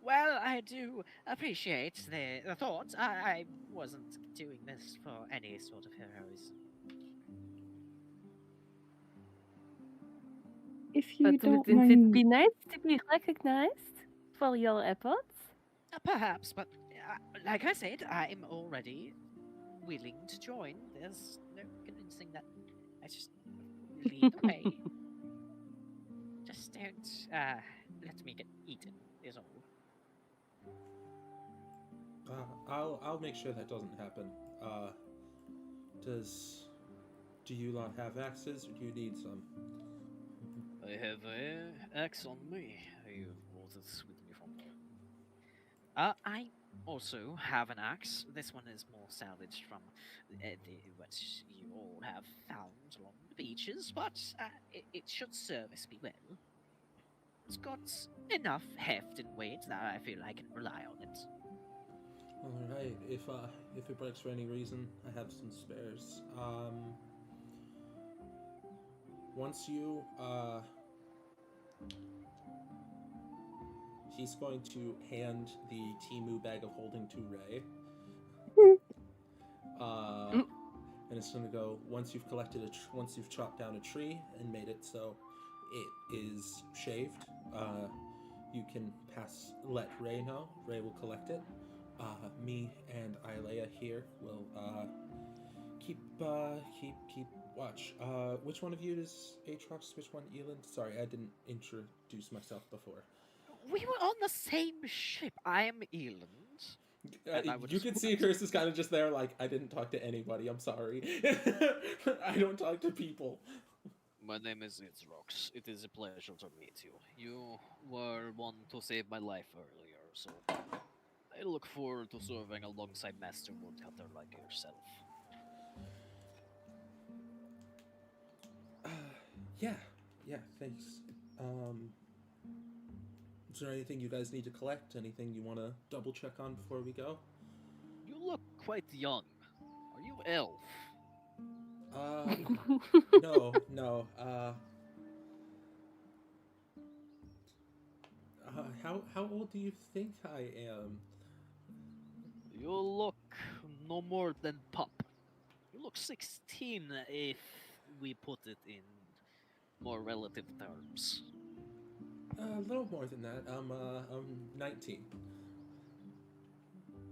Well, I do appreciate the thought. I wasn't doing this for any sort of heroism. If you But don't wouldn't it mind, be nice to be recognized for your efforts? Perhaps, but like I said, I am already willing to join. There's no convincing that. I just lead the way. Just don't let me get eaten. Is all. I'll make sure that doesn't happen. Do you lot have axes or do you need some? I have an axe on me. I brought this with me from home. I also have an axe. This one is more salvaged from what you all have found along the beaches, but it should service me well. It's got enough heft and weight that I feel I can rely on it. All right. If it breaks for any reason, I have some spares. Once you he's going to hand the Timu bag of holding to Rae. And it's going to go, once you've collected once you've chopped down a tree and made it so it is shaved, you can let Rae know. Rae will collect it. Me and Aelea here will keep watch. Which one of you is Aatrox? Which one Eland? Sorry, I didn't introduce myself before. We were on the same ship. I am Eland. You can see Chris is kind of just there, like, I didn't talk to anybody. I'm sorry. I don't talk to people. My name is Aatrox. It is a pleasure to meet you. You were one to save my life earlier, so I look forward to serving alongside Master Woodcutter like yourself. Yeah, thanks. Is there anything you guys need to collect? Anything you want to double check on before we go? You look quite young. Are you elf? No. How old do you think I am? You look no more than pup. You look 16 if we put it in more relative terms. A little more than that. I'm 19. Oh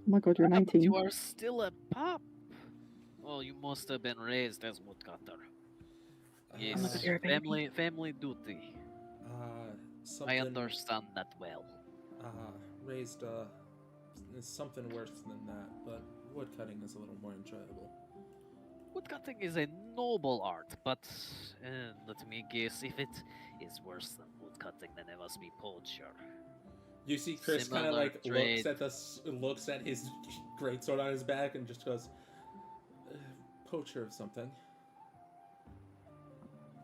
my god, you're Ah, but 19. you are still a pup. Oh, you must have been raised as woodcutter. Yes, my God, you're a baby. family duty. Something, I understand that well. Raised is something worse than that, but woodcutting is a little more enjoyable. Woodcutting is a noble art, but let me guess, if it is worse than woodcutting, then it must be poacher. You see Chris kind of Similar like trade. looks at his greatsword on his back and just goes, poacher of something.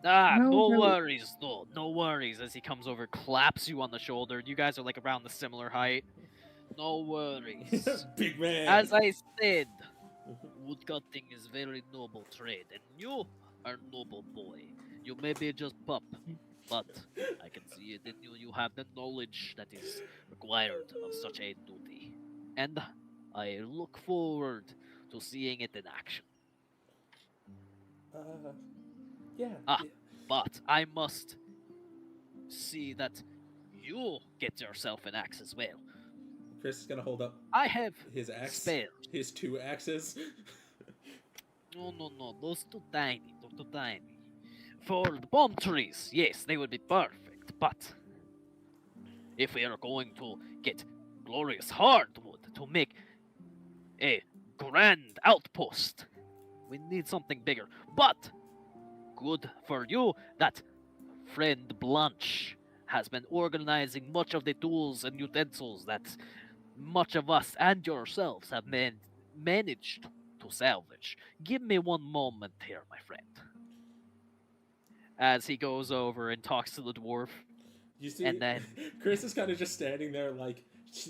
Ah, No, no no. worries, though. No worries. As he comes over, claps you on the shoulder. You guys are like around the similar height. No worries. Big man. As I said, woodcutting is very noble trade, and you are noble boy. You may be just pup, but I can see it in you. You have the knowledge that is required of such a duty, and I look forward to seeing it in action. Yeah. Ah, but I must see that you get yourself an axe as well. Chris is gonna hold up I have his axe. spares. His 2 axes. No, those too tiny, they're too tiny. For the palm trees, yes, they would be perfect, but if we are going to get glorious hardwood to make a grand outpost, we need something bigger. But good for you that friend Blanche has been organizing much of the tools and utensils that much of us and yourselves have managed to salvage. Give me one moment here, my friend. As he goes over and talks to the dwarf, You see, and then Chris is kind of just standing there like,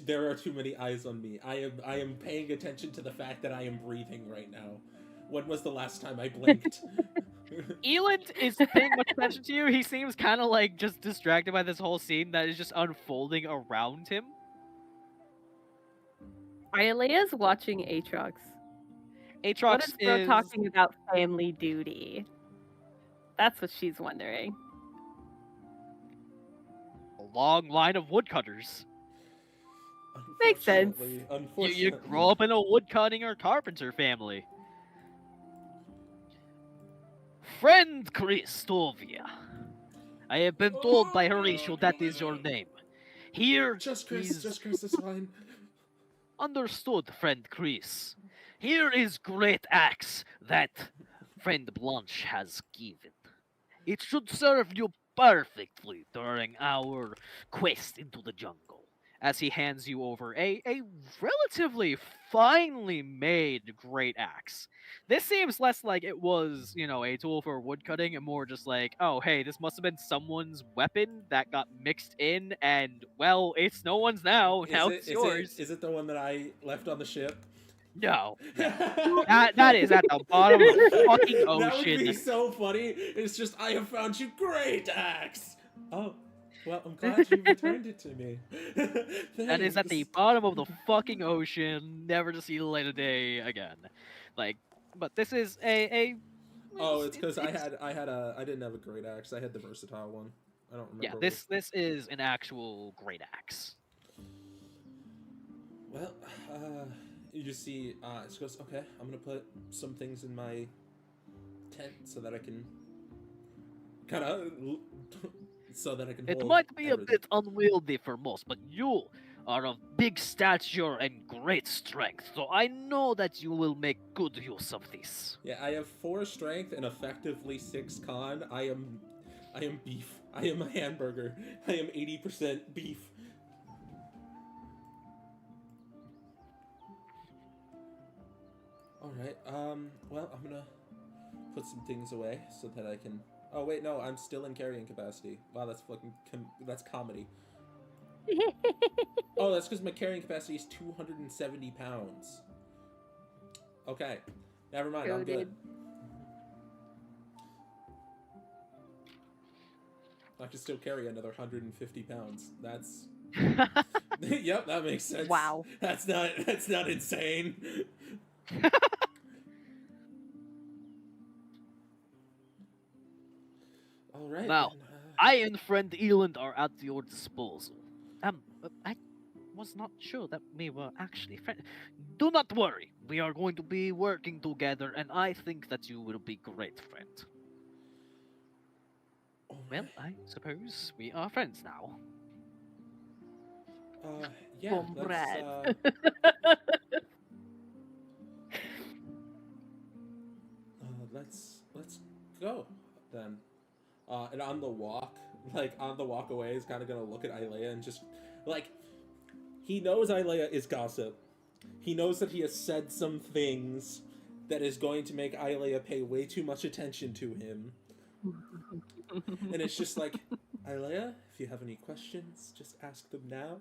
there are too many eyes on me. I am paying attention to the fact that I am breathing right now. When was the last time I blinked? Eland is paying much attention to you. He seems kind of like just distracted by this whole scene that is just unfolding around him. Aelea's watching Aatrox. What Aatrox is Bro is talking about family duty? That's what she's wondering. a long line of woodcutters. Makes sense. Unfortunately, You grow up in a woodcutting or carpenter family. Friend Christovia. I have been told by Horatio that is your name. Here Just Chris, is... just Chris is fine. Understood, friend Chris. Here is great axe that friend Blanche has given. It should serve you perfectly during our quest into the jungle. as he hands you over a relatively finely made great axe. This seems less like it was, a tool for woodcutting and more just like, oh, hey, this must have been someone's weapon that got mixed in, and, well, it's no one's now. Now it's yours. Is it the one that I left on the ship? No. That is at the bottom of the fucking That would be ocean. so funny. It's just, I have found you great axe. Oh, well, I'm glad you returned it to me. That is at the Thanks. bottom of the fucking ocean, never to see the light of day again. But this is a Oh, it's because I didn't have a great axe. I had the versatile one. I don't remember. yeah. This is an actual great axe. Well, you just see, it goes, okay, I'm gonna put some things in my tent so that I can It hold might be a everything. bit unwieldy for most, but you are of big stature and great strength, so I know that you will make good use of this. Yeah, I have 4 strength and effectively 6 con. I am beef. I am a hamburger. I am 80% beef. Alright, well, I'm gonna put some things away so that I can... Oh, wait, no, I'm still in carrying capacity. Wow, that's fucking... that's comedy. Oh, that's because my carrying capacity is 270 pounds. Okay, never mind, I'm good. I can still carry another 150 pounds. That's... Yep, that makes sense. Wow. That's not insane. All right. Now, then, I and friend Eland are at your disposal. I was not sure that we were actually friends. Do not worry, we are going to be working together, and I think that you will be great friend. Well, I suppose we are friends now. Yeah, Comrade. let's go then. And on the walk away, is kind of gonna look at Aelea and just he knows Aelea is gossip. He knows that he has said some things that is going to make Aelea pay way too much attention to him. And it's just like, Aelea, if you have any questions, just ask them now.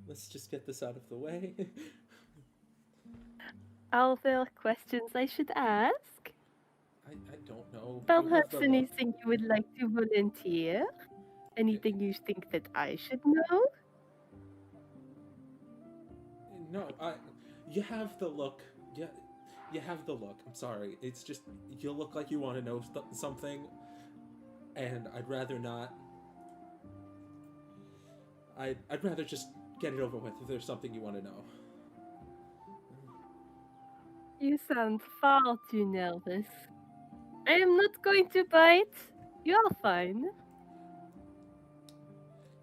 Let's just get this out of the way. Are there questions I should ask? I don't know. Perhaps anything you would like to volunteer? Anything you think that I should know? No, you have the look. Yeah, you have the look. I'm sorry. It's just, you look like you want to know something, and I'd rather not. I'd rather just get it over with if there's something you want to know. You sound far too nervous. I am not going to bite. You're fine.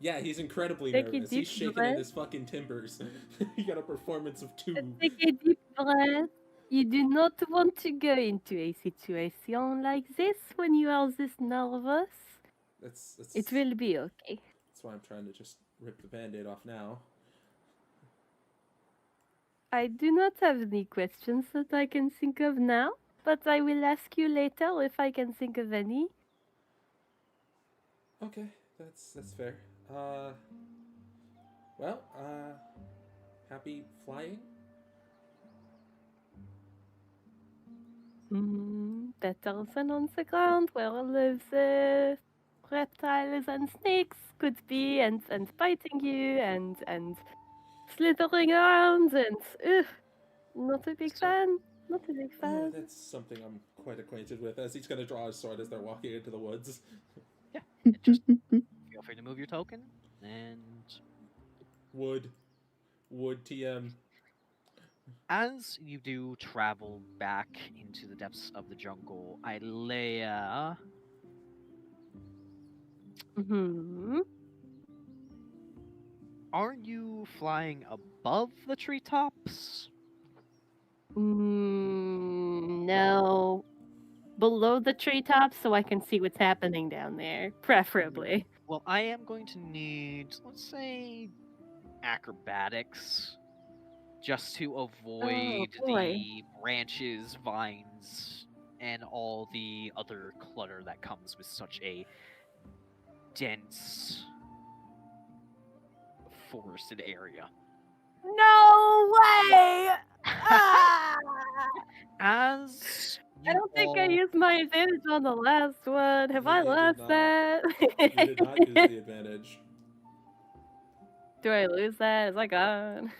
Yeah, he's incredibly Take a nervous. deep He's shaking in breath. his fucking timbers. He got a performance of 2. Take a deep breath. You do not want to go into a situation like this when you are this nervous. It will be okay. That's why I'm trying to just rip the band-aid off now. I do not have any questions that I can think of now, but I will ask you later if I can think of any. Okay, that's fair. Happy flying? Better than on the ground where lives reptiles and snakes could be and biting you and slithering around and not a big So- fan. Not a big Oh, fan. that's something I'm quite acquainted with, as he's gonna draw his sword as they're walking into the woods. Just feel free to move your token, and Wood TM. as you do travel back into the depths of the jungle, Aelea, Hmm. are you flying above the treetops? No. Below the treetops so I can see what's happening down there, preferably. Well, I am going to need, let's say, acrobatics just to avoid boy. the branches, vines, and all the other clutter that comes with such a dense forested area. No way! Ah! As I don't think I all- used my advantage on the last one. Have I You did lost not. that? You did not use the advantage. Do I lose that? Is that gone?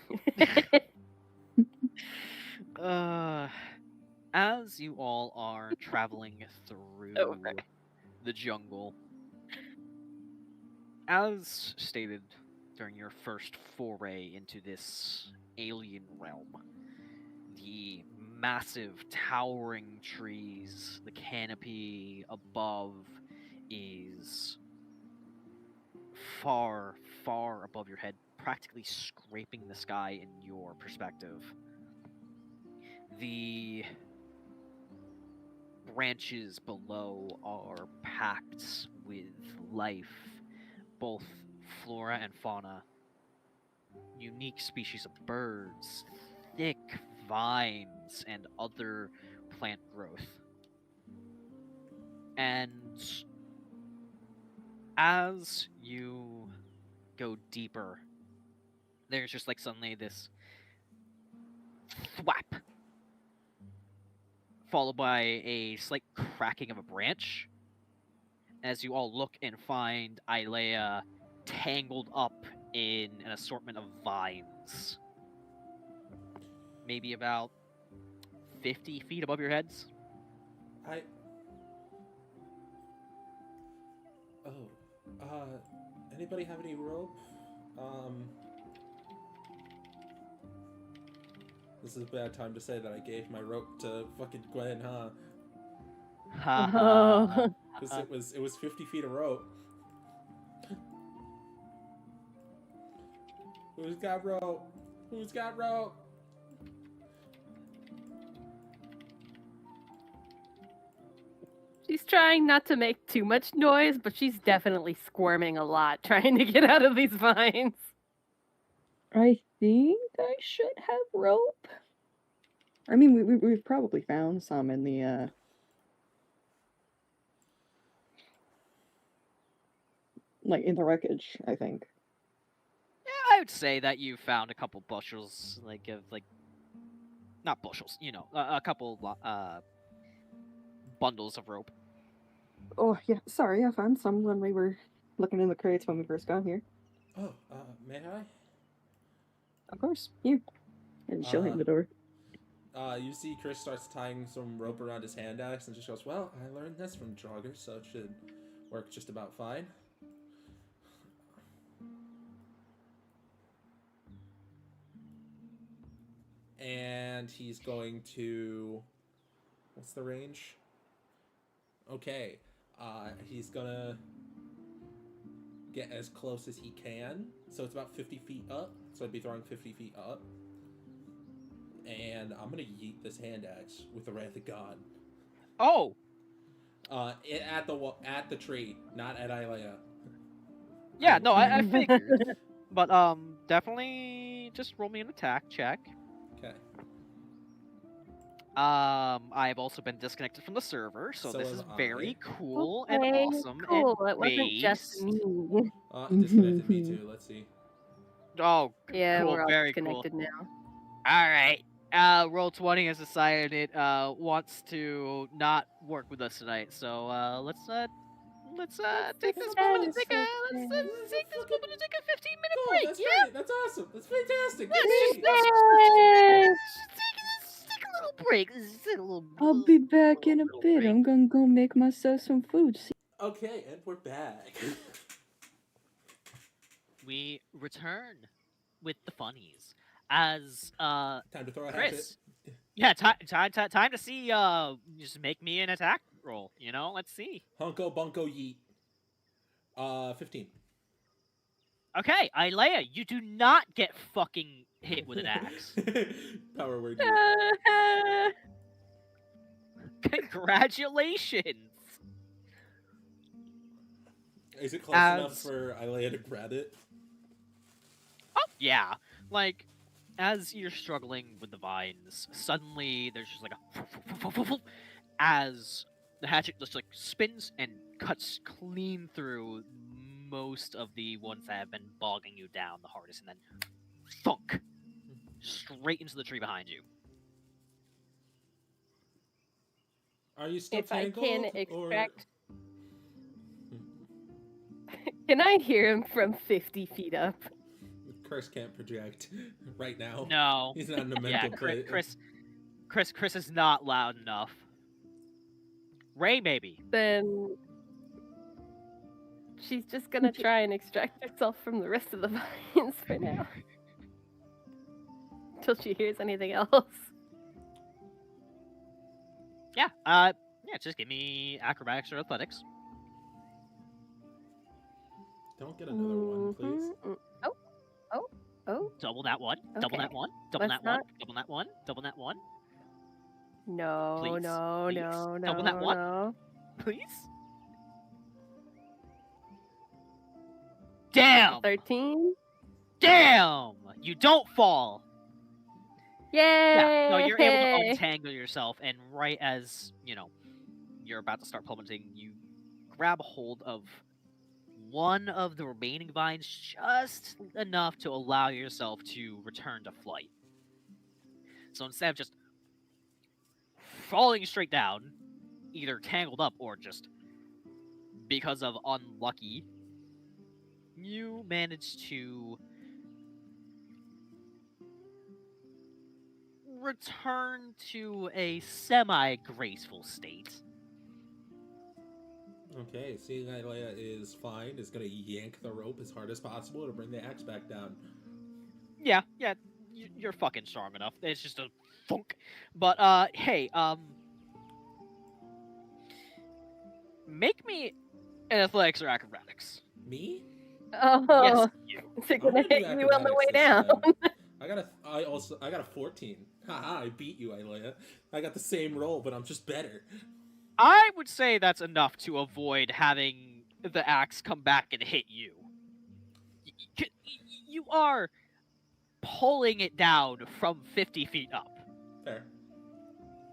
As you all are traveling through Oh, okay. the jungle, as stated during your first foray into this alien realm, the massive towering trees, the canopy above is far, far above your head, practically scraping the sky in your perspective. The branches below are packed with life, both flora and fauna, unique species of birds, thick vines, and other plant growth. And as you go deeper, there's just like suddenly this thwap, followed by a slight cracking of a branch, as you all look and find Aelea tangled up in an assortment of vines. Maybe about 50 feet above your heads. Anybody have any rope? This is a bad time to say that I gave my rope to fucking Gwen, huh? Oh. Because it was 50 feet of rope. Who's got rope? Who's got rope? She's trying not to make too much noise, but she's definitely squirming a lot trying to get out of these vines. I think I should have rope. I mean, we've probably found some in the, like, in the wreckage, I think. Yeah, I would say that you found a couple bushels, not bushels, a couple bundles of rope. Oh, yeah, sorry, I found some when we were looking in the crates when we first got here. Oh, may I? Of course, you. And she'll hand it over. You see Chris starts tying some rope around his hand axe and just goes, well, I learned this from Drauger, so it should work just about fine. And he's going to... What's the range? Okay. He's gonna get as close as he can. So it's about 50 feet up. So I'd be throwing 50 feet up. And I'm gonna yeet this hand axe with the Wrath of God. Oh! At the tree, not at Aelea. Yeah, no, I figured. But, definitely just roll me an attack check. Okay. I've also been disconnected from the server, so this is am very I. cool and Okay, awesome cool. and It wasn't just based. me. Disconnected me too. Let's see. Oh, Yeah, cool, we're all very cool. connected now. Alright. Roll20 has decided it wants to not work with us tonight, so let's take this moment to take a 15-minute Cool, break. that's Yeah, great. That's awesome. That's fantastic. let's Yay! just take a little break. Just take a little. I'll be back in a little bit. break. I'm gonna go make myself some food. Okay, and we're back. We return with the funnies as Time to throw a Chris. hatchet. Yeah, time to see. Just make me an attack roll. Let's see. Hunko bunko yeet. 15. Okay, Aelea, you do not get fucking hit with an axe. Power word. Yeet. Congratulations. Is it close enough for Aelea to grab it? Oh, Yeah, like, as you're struggling with the vines, suddenly there's just like a as the hatchet just like spins and cuts clean through most of the ones that have been bogging you down the hardest, and then thunk straight into the tree behind you. Are you still If I tangled? can Or... extract, can I hear him from 50 feet up? Chris can't project right now. No. He's not in a Yeah, mental place. Chris is not loud enough. Rae, maybe. Then she's just gonna try and extract herself from the rest of the vines for now. Till she hears anything else. Yeah, just give me acrobatics or athletics. Don't get another one, please. Oh. Double that one. Double Okay. that one. Double Let's that one. not- Double that one. Double that one. No, Please, no, please. no, no, Double that one. no. Please. Damn! 13? Damn! You don't fall. Yay! Yeah, no, you're able to untangle yourself, and right as you're about to start plummeting, you grab hold of one of the remaining vines just enough to allow yourself to return to flight. So instead of just falling straight down, either tangled up or just because of unlucky, you manage to return to a semi-graceful state. Okay, seeing Aelea is fine, is gonna yank the rope as hard as possible to bring the axe back down. Yeah, you're fucking strong enough. It's just a thunk. But, hey, make me an athletics or acrobatics. Me? Oh, Yes, you. is it I'm gonna gonna do hit you on the way acrobatics down? this time. I got a 14. Haha, I beat you, Aelea. I got the same roll, but I'm just better. I would say that's enough to avoid having the axe come back and hit you. You are pulling it down from 50 feet up. Fair.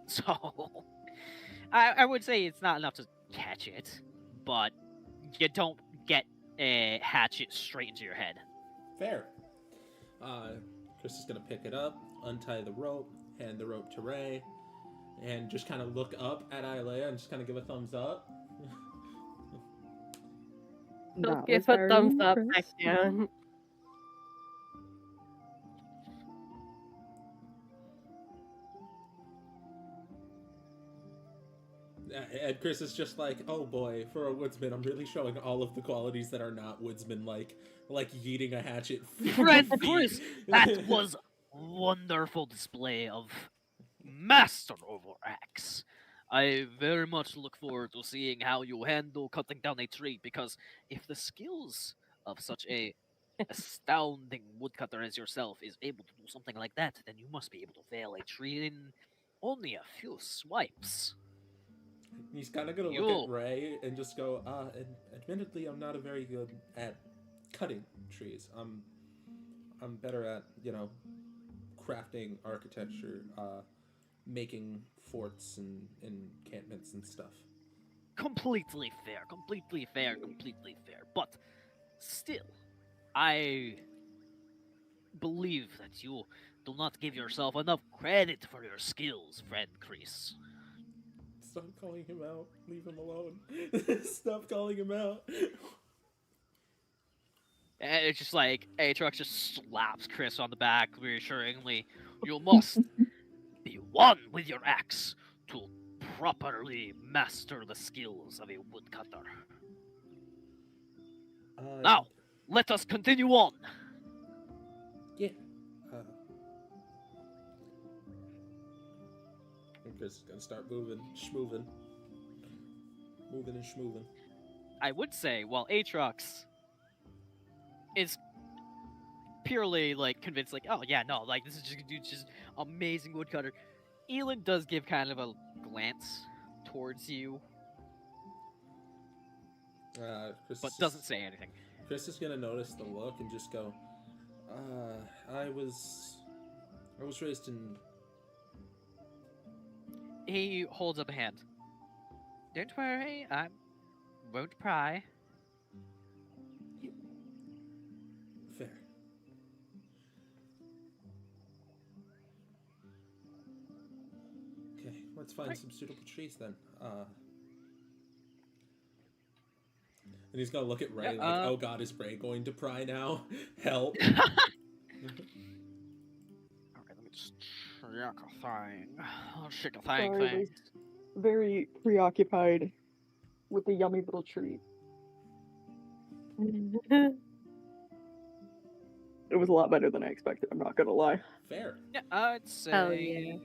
So, I would say it's not enough to catch it, but you don't get a hatchet straight into your head. Fair. Chris is gonna pick it up, untie the rope, hand the rope to Rae, and just kind of look up at Aelea and just kind of give a thumbs up. Don't That give was a very thumbs up back impressive. down. And Chris is just like, oh boy, for a woodsman, I'm really showing all of the qualities that are not woodsman-like, like yeeting a hatchet. 50 Friend feet. Chris, that was wonderful display of master over axe. I very much look forward to seeing how you handle cutting down a tree, because if the skills of such a astounding woodcutter as yourself is able to do something like that, then you must be able to fell a tree in only a few swipes. He's kind of gonna look at Rae and just go, admittedly, I'm not a very good at cutting trees. I'm better at, crafting architecture, making forts and encampments and stuff. Completely fair, completely fair, completely fair. But still, I believe that you do not give yourself enough credit for your skills, friend Chris. Stop calling him out. Leave him alone. Stop calling him out. And it's just like, Aatrox just slaps Chris on the back reassuringly. You must be one with your axe to properly master the skills of a woodcutter. Now, let us continue on. Yeah. Chris is gonna start moving and schmoving. I would say, while Aatrox is purely convinced, oh yeah, no, this is just amazing woodcutter, Elin does give kind of a glance towards you, Chris but doesn't say anything. Chris is gonna notice the look and just go, I was raised in. He holds up a hand. Don't worry, I won't pry. Fair. Okay, let's find Right. some suitable trees then. And he's gonna look at Rae like, oh god, is Rae going to pry now? Help. Alright, let me just check a thing. Oh, shit, a thing. Sorry, very preoccupied with the yummy little treat. It was a lot better than I expected, I'm not gonna lie. Fair. Yeah, I'd say. Hell yeah.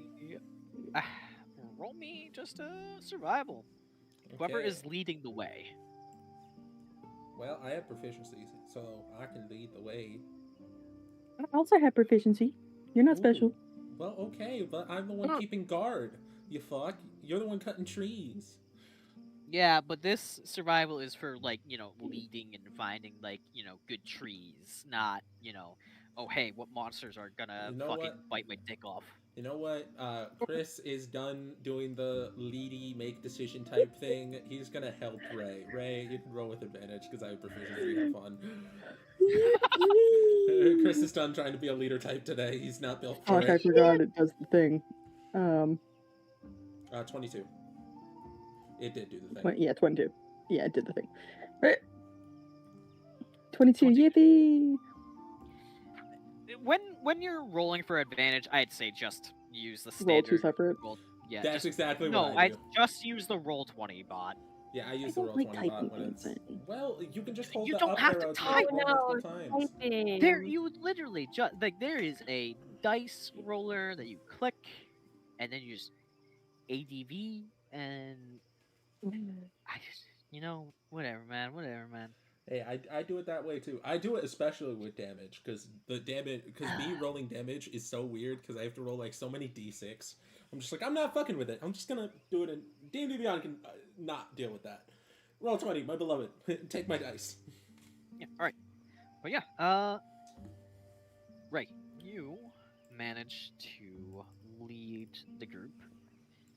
Roll me just a survival. Whoever Okay. is leading the way. Well, I have proficiency, so I can lead the way. I also have proficiency. You're not Ooh. special. Well, okay, but I'm the one keeping guard. You fuck. You're the one cutting trees. Yeah, but this survival is for, like, leading and finding, like, good trees, not, oh, hey, what monsters are gonna You know fucking what? bite my dick off. You know what? Chris is done doing the leady make decision type thing. He's gonna help Rae. Rae, you can roll with advantage because I have proficiency. Have fun. Chris is done trying to be a leader type today. He's not built for Fuck, I it. forgot it does the thing. 22. It did do the thing. 20, yeah, 22. Yeah, it did the thing. Right. 22, 20. yippee! When you're rolling for advantage, I'd say just use the Roll standard two separate. roll. Yeah, That's just, exactly no, what I do. just use the roll 20 bot. Yeah, I use I the don't roll like 20 bot typing when it's... things in. Well, you can just hold You the don't up have to arrow to type. roll Oh, multiple times. Typing. There, you literally just there is a dice roller that you click, and then you just ADV, and I just whatever, man. Hey, I do it that way too. I do it especially with damage because me rolling damage is so weird because I have to roll like so many d6. I'm just like, I'm not fucking with it. I'm just gonna do it in D&D Beyond can not deal with that. Roll 20, my beloved. Take my dice. Yeah, all right, but yeah, Rae, you managed to lead the group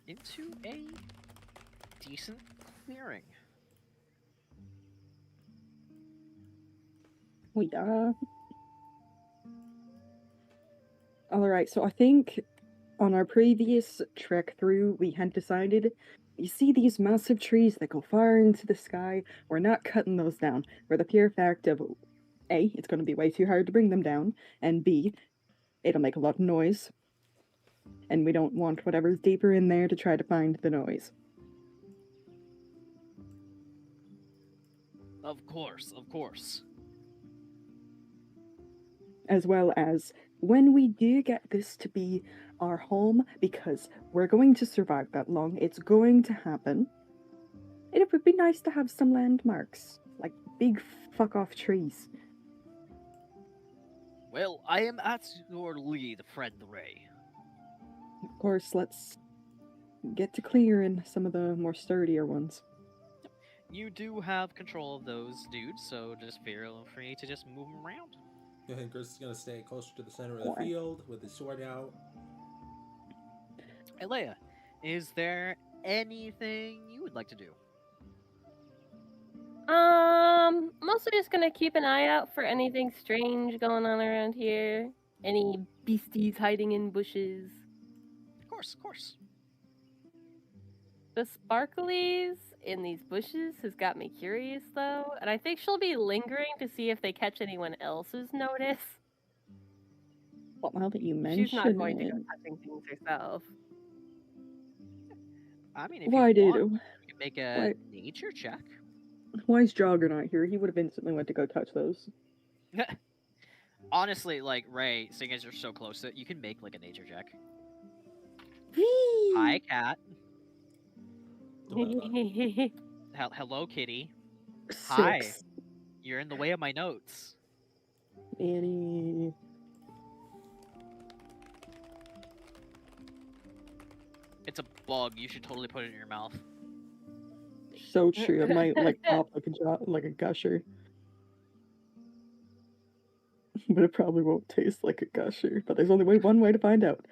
into a decent clearing. Wait, Alright, so I think on our previous trek through, we had decided, you see these massive trees that go far into the sky, we're not cutting those down, for the pure fact of, A, it's going to be way too hard to bring them down, and B, it'll make a lot of noise, and we don't want whatever's deeper in there to try to find the noise. Of course. As well as when we do get this to be our home, because we're going to survive that long, it's going to happen. It would be nice to have some landmarks, like big fuck off trees. Well, I am at your lead, friend Rae. Of course, let's get to clearing some of the more sturdier ones. You do have control of those dudes, so just feel free to just move them around. I think Chris is gonna stay closer to the center of the Alright. field with his sword out. Aelea, is there anything you would like to do? Mostly just gonna keep an eye out for anything strange going on around here. Any beasties hiding in bushes. Of course. The sparklies in these bushes has got me curious though, and I think she'll be lingering to see if they catch anyone else's notice. Well, now that you mention She's not going to it, go touching things herself. I mean, if why you did want, you can make a nature check. why is Drauger not here? He would have instantly went to go touch those. Honestly, like, Rae, seeing as you're so close to it, you can make, like, a nature check. Whee! Hi, cat. The Hello, kitty. 6. Hi. You're in the way of my notes. Annie. It's a bug. You should totally put it in your mouth. So true. It might like pop like a gusher. but it probably won't taste like a gusher. But there's only one way to find out.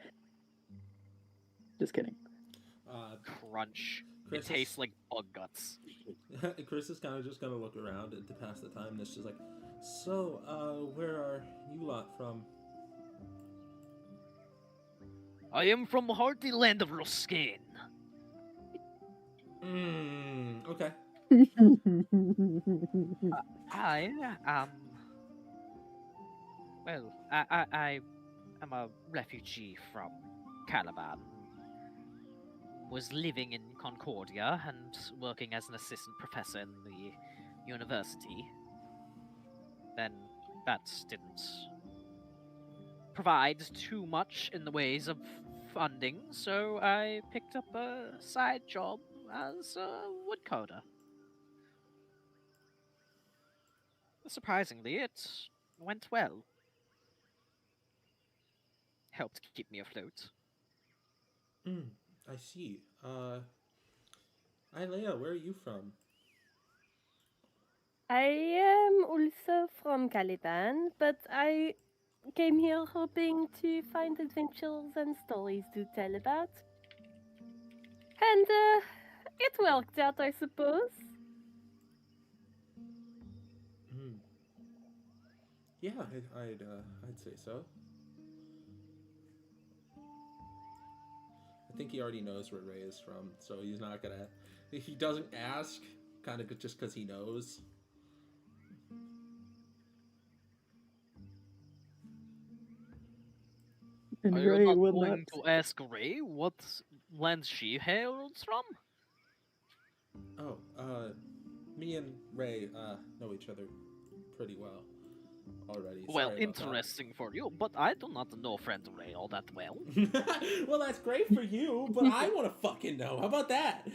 Just kidding. Crunch. Chris It tastes like bug guts. Chris is kind of just gonna look around to pass the time. And it's just like, so, where are you lot from? I am from the hearty land of Ruskin. Okay. I well, I am a refugee from Caliban. Was living in Concordia and working as an assistant professor in the university. Then that didn't provide too much in the ways of funding, so I picked up a side job as a woodcarver. Surprisingly, it went well. Helped keep me afloat. I see. Aelea, where are you from? I am also from Caliban, but I came here hoping to find adventures and stories to tell about. And it worked out, I suppose. Yeah, I'd say so. I think he already knows where Rae is from, so he's not gonna. He doesn't ask, kind of just because he knows. And Are you Rae not will going not. to ask Rae what land she hails from? Oh, me and Rae, know each other pretty well already. Well, Sorry about that. interesting for you, but I do not know friend Rae all that well. Well, that's great for you, but I want to fucking know. How about that?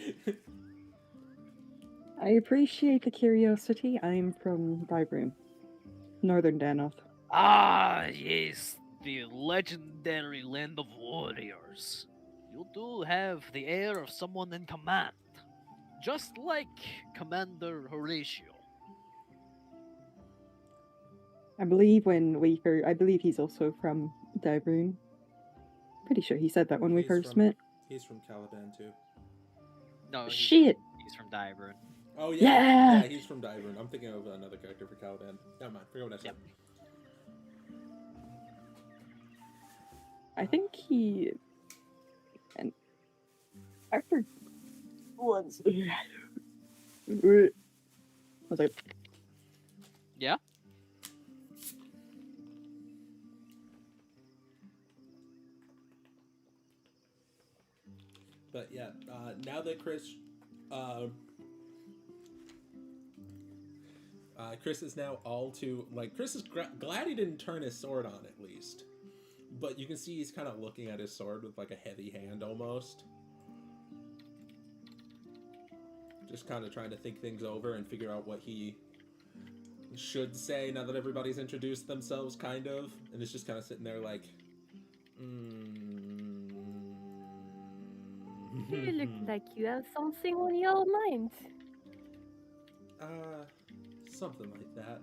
I appreciate the curiosity. I'm from Vibroom, Northern Danoth. Ah, yes, the legendary land of warriors. You do have the air of someone in command, just like Commander Horatio. I believe I believe he's also from Vibroom. Pretty sure he said that when we He's first from- met. He's from Caliban too. No, Shit! he's from Dybern. Oh Yeah! yeah, he's from Divern. I'm thinking of another character for Caliban. Never mind. Forget what I said. Yep. I think he. And after once. Was like, Yeah? But yeah, now that Chris is now all too like Chris is glad he didn't turn his sword on at least, but you can see he's kind of looking at his sword with like a heavy hand almost, just kind of trying to think things over and figure out what he should say now that everybody's introduced themselves, kind of, and it's just kind of sitting there like, You look like you have something on your mind. Something like that.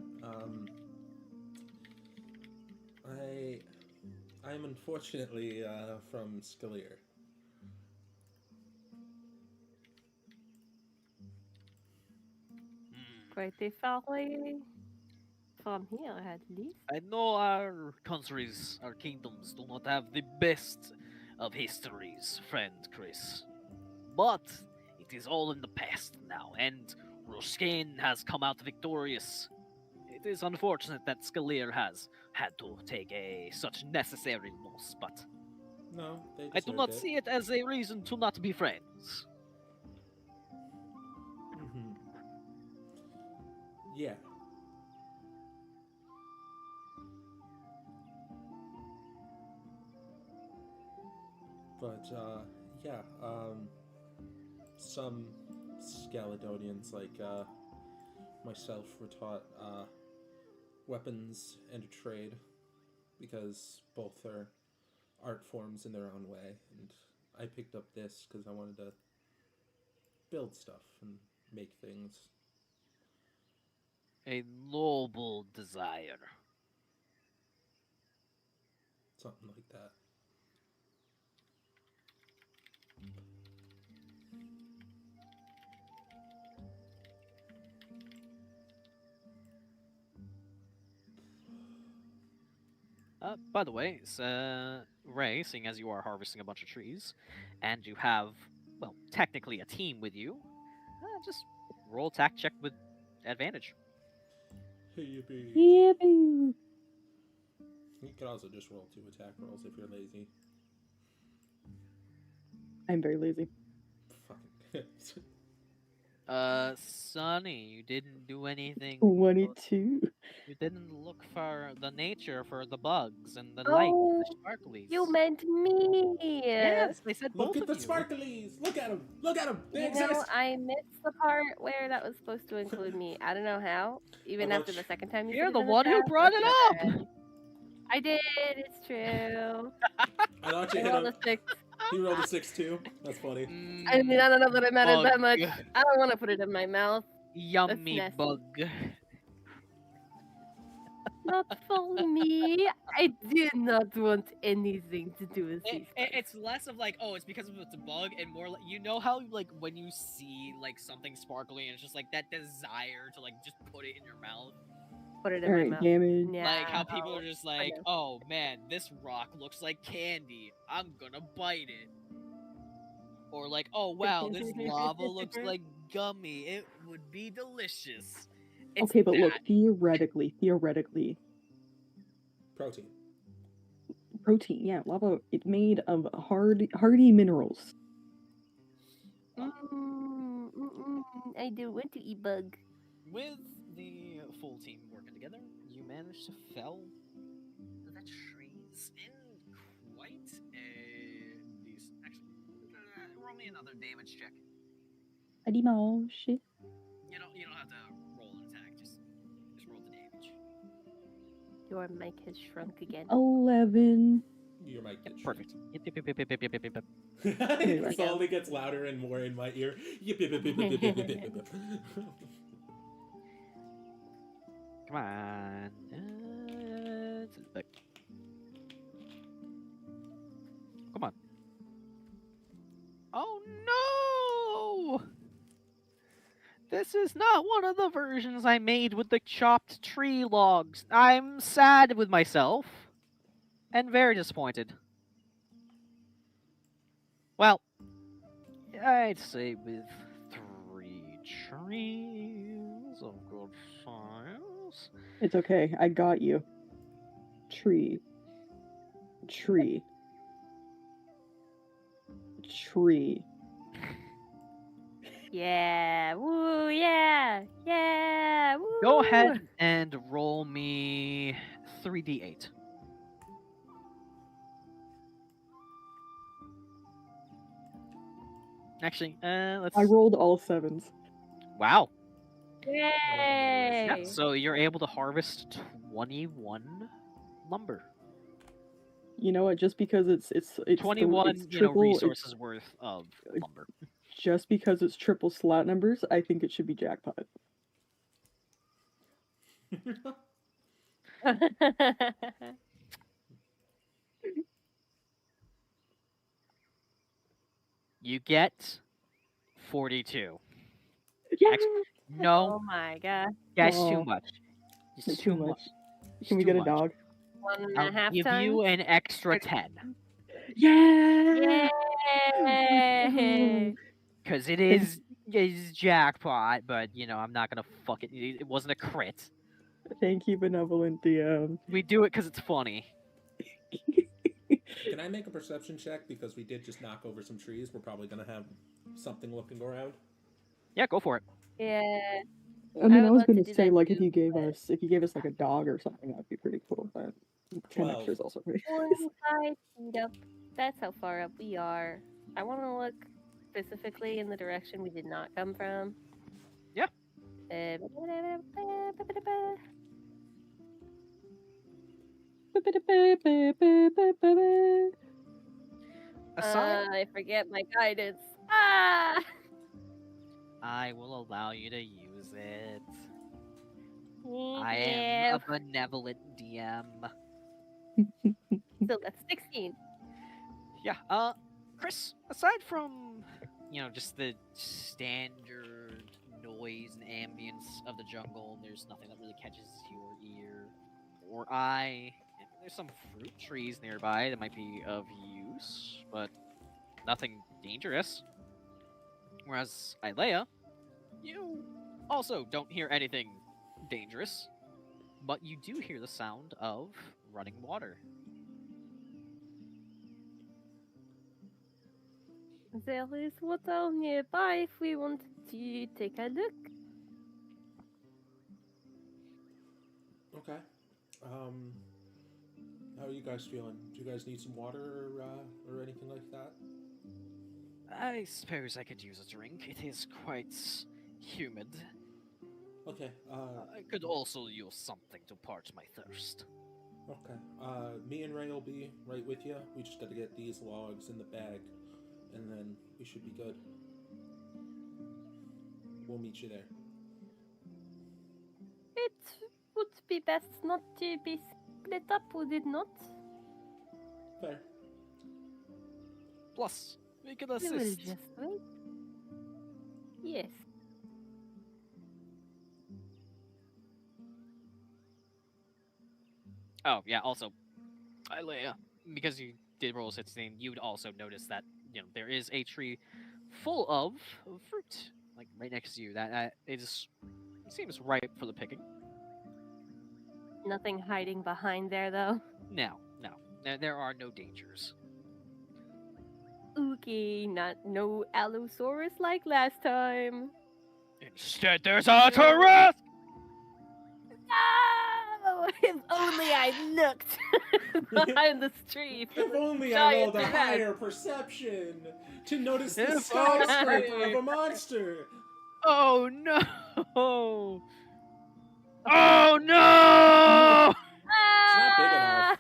I'm unfortunately from Skillier. Quite a far way from here, at least. I know our countries, our kingdoms do not have the best of histories, friend Chris. But it is all in the past now, and Ruskin has come out victorious. It is unfortunate that Skalier has had to take such necessary loss, but No, they I do deserved not it. see it as a reason to not be friends. Yeah. But, yeah, some Scaladonians, like, myself, were taught, weapons and a trade, because both are art forms in their own way, and I picked up this because I wanted to build stuff and make things. A noble desire. Something like that. By the way, Rae, seeing as you are harvesting a bunch of trees, and you have, well, technically a team with you, just roll attack check with advantage. Yippee. Yippee! You could also just roll 2 attack rolls if you're lazy. I'm very lazy. Fucking. Sunny, you didn't do anything. 22. You didn't look for the nature for the bugs and the light, Oh, the sparklies. you meant me. Yes, they said Look both at the of you. sparklies! Look at them! Look at them! They You exist! know, I missed the part where that was supposed to include me. I don't know how. Even How after about the second time you You're said the it in one who chat, brought it but, up. I did. It's true. I thought you I hit rolled him. a 6. He rolled a 6 too. That's funny. I mean, I don't know that it mattered that much. Bug. I don't want to put it in my mouth. Yummy nasty. bug. Not for me. I do not want anything to do with these. It's less of like, oh, it's because of it's a bug, and more like, you know how like when you see like something sparkly and it's just like that desire to like just put it in your mouth. Put it in my Alright, mouth. damage. Yeah. Like how people are just like, know. oh man, this rock looks like candy. I'm gonna bite it. Or like, oh wow, this lava looks like gummy. It would be delicious. It's Okay, but look, that. theoretically, Protein. protein, yeah, lava, it's made of hardy minerals. I do want to eat bug. With the full team working together, you managed to fell the trees in quite a decent. Actually, roll me another damage check. Adimo, shit. You don't have to roll an attack. Just roll the damage. Your mic has shrunk again. 11. Your mic gets Perfect. It slowly gets louder and more in my ear. Yip, yip, yip, yip, yip, yip, yip, yip, yip. Come on. Come on. Oh no! This is not one of the versions I made with the chopped tree logs. I'm sad with myself. And very disappointed. Well, I'd say with 3 trees of good size. It's okay, I got you. Tree. Tree. Tree. Yeah. Woo. Yeah. Yeah. Woo. Go ahead and roll me 3d8. Actually, let's. I rolled all 7s. Wow. Yay. Yeah, so you're able to harvest 21 lumber. You know what? Just because it's 21, it's triple, resources worth of lumber. Just because it's triple slot numbers, I think it should be jackpot. You get 42. Yeah. No, Oh my god. that's Oh, too much. It's too much. It's Can we too get a much. dog? 1.5 I'll give times. you an extra 10. Yeah. Yay. Because it is jackpot, but, I'm not going to fuck it. It wasn't a crit. Thank you, benevolent DM. We do it because it's funny. Can I make a perception check? Because we did just knock over some trees. We're probably going to have something looking around. Yeah, go for it. Yeah. I mean, would I was love to gonna do say, that like, too, if you gave us like a dog or something, that'd be pretty cool. But 10 12. extra is also pretty. 45 feet up. That's how far up we are. I want to look specifically in the direction we did not come from. Yeah. Aside, I forget my guidance. Ah! I will allow you to use it. I Yeah. am a benevolent DM. So that's 16. Yeah. Chris, aside from just the standard noise and ambience of the jungle, there's nothing that really catches your ear or eye. And there's some fruit trees nearby that might be of use, but nothing dangerous. Whereas Aelea, you also don't hear anything dangerous, but you do hear the sound of running water. There is water nearby if we want to take a look. Okay. How are you guys feeling? Do you guys need some water or anything like that? I suppose I could use a drink. It is quite humid. Okay. I could also use something to parch my thirst. Okay. Me and Rae will be right with you. We just got to get these logs in the bag, and then we should be good. We'll meet you there. It would be best not to be split up, would it not? Fair. Plus, we could We will assist. just wait. Yes. Oh, yeah, also, Aelea, because you did roll 16, you would also notice that, there is a tree full of fruit, like, right next to you, that seems ripe for the picking. Nothing hiding behind there, though. No. There are no dangers. Okay, no Allosaurus like last time. Instead, there's a Taurus! No! If only I looked behind this tree. For If the only I rolled a giant higher perception to notice the If skyscraper only. of a monster. Oh, no! Oh, no! It's not big enough.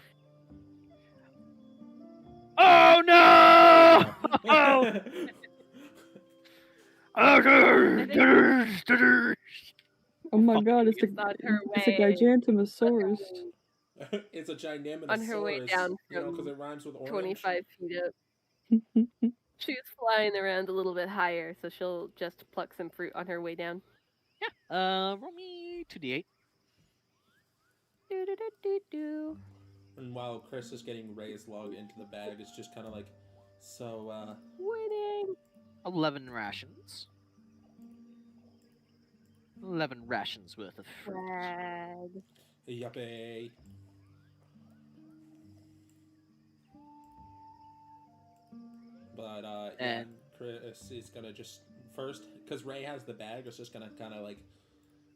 Oh, no! Oh! Oh my Fuck god, it's on her it's a way. Gigantosaurus. It's a ginormous On her way down because from it rhymes with orange. 25 feet up. She was flying around a little bit higher, so she'll just pluck some fruit on her way down. Roll me 2d8. Do. And while Chris is getting Ray's log into the bag, it's just kind of like, so, Winning. 11 rations. 11 rations worth of fruit. Brag. yuppie. But, yeah, And- Chris is gonna just, first, because Rae has the bag, is just gonna kind of, like,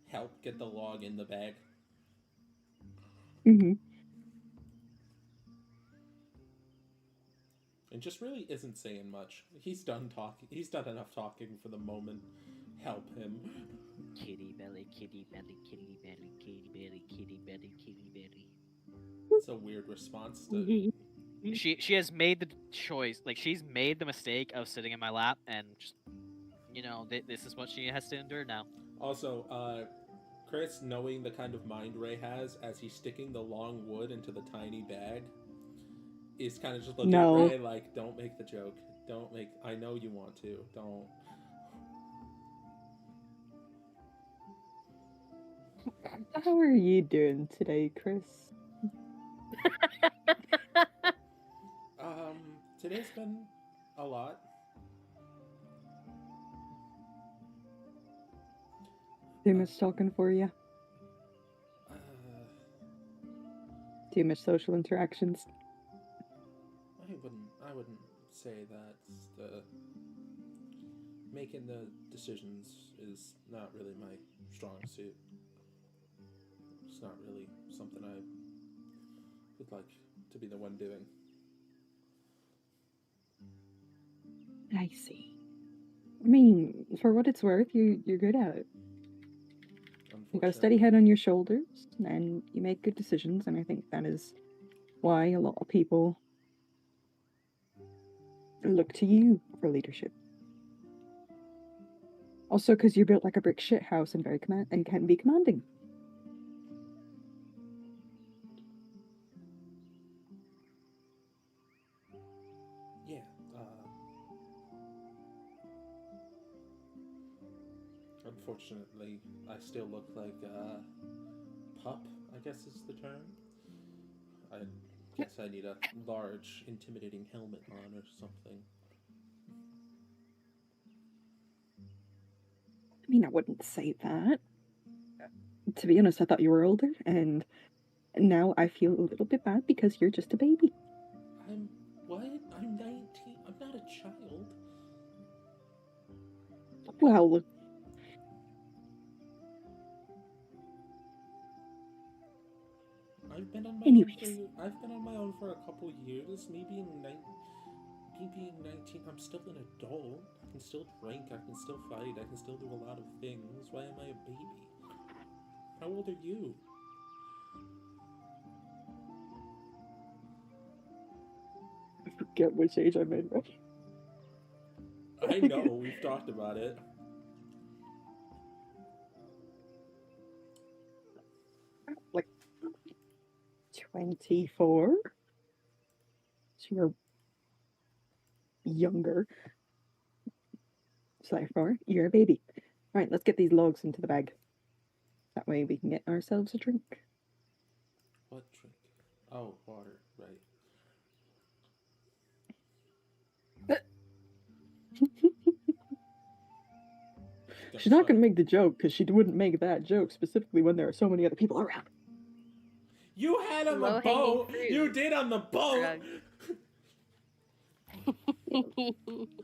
help get the log in the bag. Mm-hmm. And just really isn't saying much. He's done talking. He's done enough talking for the moment. Help him. Kitty belly, kitty belly, kitty belly, kitty belly, kitty belly, kitty belly. It's a weird response to. She has made the choice, like she's made the mistake of sitting in my lap, and just this is what she has to endure now. Also, Chris, knowing the kind of mind Rae has as he's sticking the long wood into the tiny bag, is kind of just looking No. at Rae like, "Don't make the joke. Don't make. I know you want to. Don't." How are you doing today, Chris? Today's been a lot. Too much talking for you? Uh, Too much social interactions? I wouldn't say that's the making the decisions is not really my strong suit. It's not really something I would like to be the one doing. I see. I mean, for what it's worth, you're good at it. You got a steady head on your shoulders, and you make good decisions, and I think that is why a lot of people look to you for leadership. Also, because you're built like a brick shit house and very and can be commanding. unfortunately, I still look like a pup, I guess is the term. I guess I need a large, intimidating helmet on or something. I mean, I wouldn't say that. To be honest, I thought you were older, and now I feel a little bit bad because you're just a baby. I'm... what? I'm 19. I'm not a child. Well, I've been on my anyways. I've been on my own for a couple years. Me being 19, I'm still an adult. I can still drink, I can still fight, I can still do a lot of things. Why am I a baby? How old are you? I forget which age I'm in, right? I know, we've talked about it. Like 24? So you're younger. So therefore, you're a baby. Alright, let's get these logs into the bag. That way we can get ourselves a drink. What drink? Oh, water, right. She's not gonna make the joke, because she wouldn't make that joke, specifically when there are so many other people around. You had on the Low-hanging boat! fruit. You did on the boat!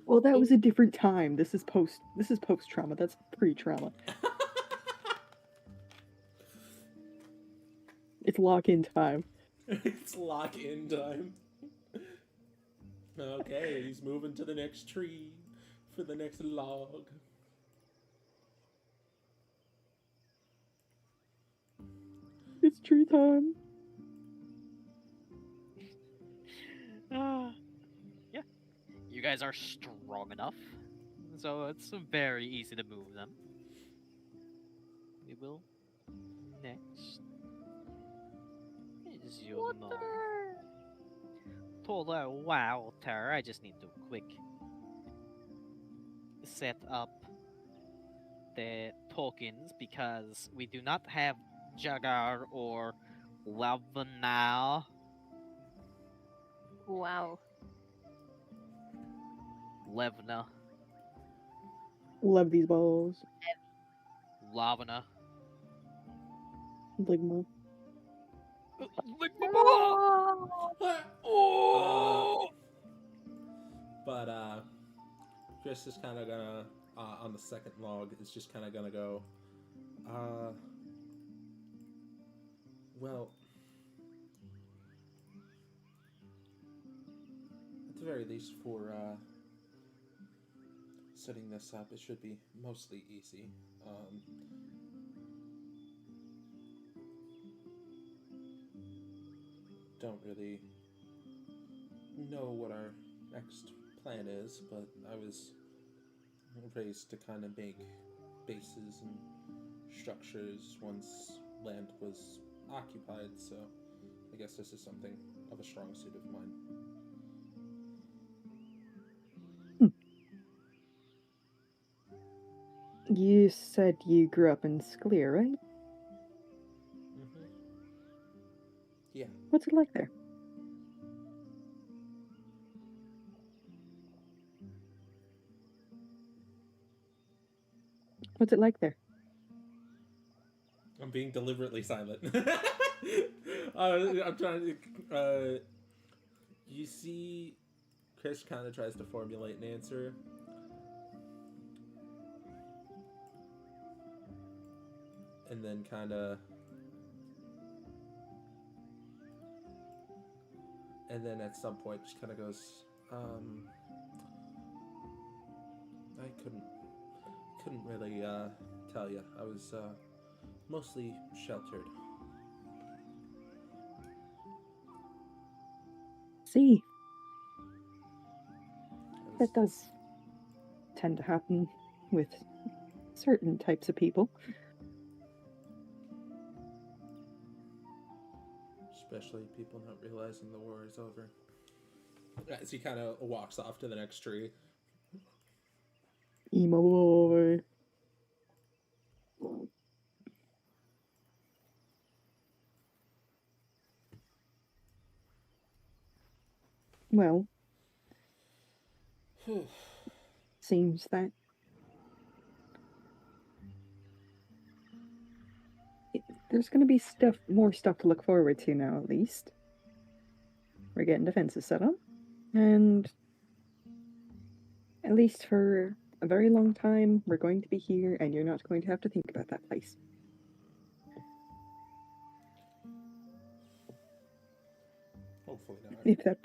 Well, that was a different time. This is post-trauma. That's pre-trauma. It's lock-in time. It's lock-in time. Okay, he's moving to the next tree for the next log. It's tree time. Yeah. You guys are strong enough, so it's very easy to move them. We will next. Is your mom? Total water. I just need to quick set up the tokens because we do not have Drauger or Levina. Wow. Levina. Love these balls. Lavina. Ligma. But Chris is kind of gonna on the second log is just kind of gonna go well, at the very least for setting this up it should be mostly easy. Don't really know what our next plan is, but I was raised to kind of make bases and structures once land was occupied, so I guess this is something of a strong suit of mine. You said you grew up in Skleer, right? Mm-hmm. Yeah. What's it like there? What's it like there? I'm being deliberately silent. I'm trying to. You see, Chris kind of tries to formulate an answer. And then kind of. And then at some point just kind of goes, I couldn't really tell you. I was mostly sheltered. See, that does tend to happen with certain types of people. Especially people not realizing the war is over. As he kind of walks off to the next tree. Emo boy. Well, seems that there's going to be more stuff to look forward to now, at least. We're getting defenses set up, and at least for a very long time, we're going to be here, and you're not going to have to think about that place. Hopefully not. If that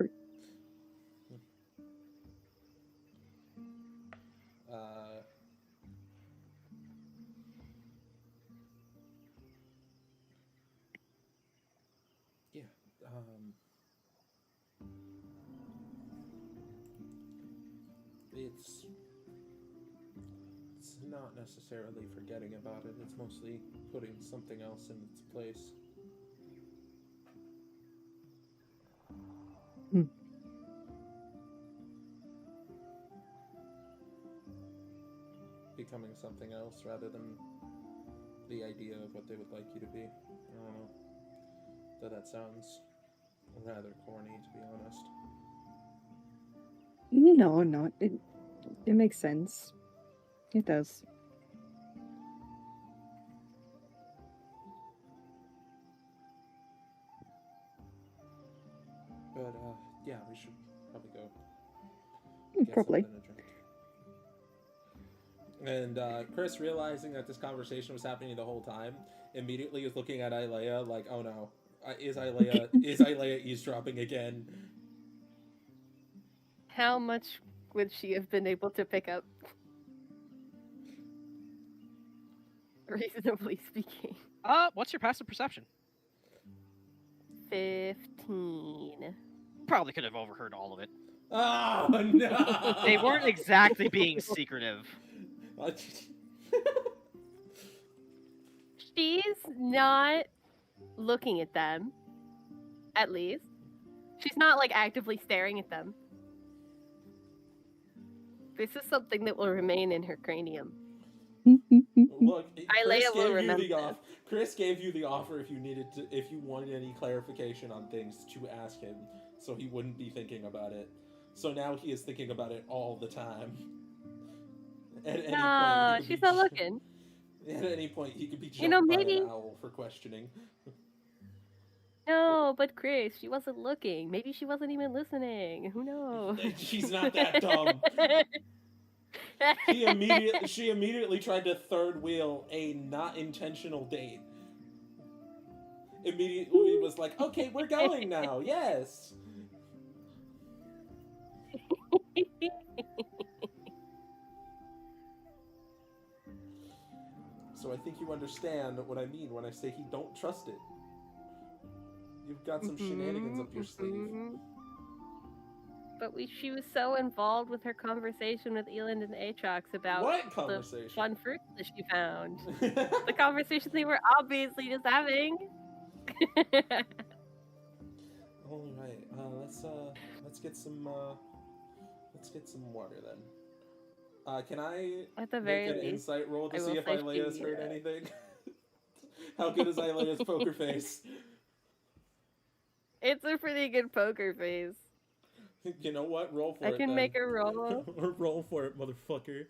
Yeah. It's not necessarily forgetting about it. It's mostly putting something else in its place. Becoming something else rather than the idea of what they would like you to be. I don't know. Though that sounds rather corny, to be honest. No, not. It makes sense. It does. But, yeah, we should probably go. Get Probably. something to drink. And Chris, realizing that this conversation was happening the whole time, immediately is looking at Aelea like, oh no, is Aelea eavesdropping again? How much would she have been able to pick up? Reasonably speaking. What's your passive perception? 15. Probably could have overheard all of it. Oh no! They weren't exactly being secretive. She's not looking at them, at least. She's not, like, actively staring at them. This is something that will remain in her cranium. Look, Aelea will remember. Chris gave you the offer if you wanted any clarification on things to ask him, so he wouldn't be thinking about it. So now he is thinking about it all the time. At any No, point, she's not looking. At any point, he could be jumped You know, by maybe- an owl for questioning. No, but Chris, she wasn't looking. Maybe she wasn't even listening. Who knows? She's not that dumb. She immediately tried to third wheel a not intentional date. Immediately was like, okay, we're going now. Yes. So I think you understand what I mean when I say he don't trust it. You've got some shenanigans up your sleeve. But she was so involved with her conversation with Eland and Aatrox about What the conversation? fun fruit that she found. The conversation they were obviously just having. All right, let's get some water then. Can I At the make very an least, insight roll to I see will if say Ailea's she- heard anything? How good is Ailea's poker face? It's a pretty good poker face. You know what? Roll for I it. can then. make a roll. Roll for it, motherfucker.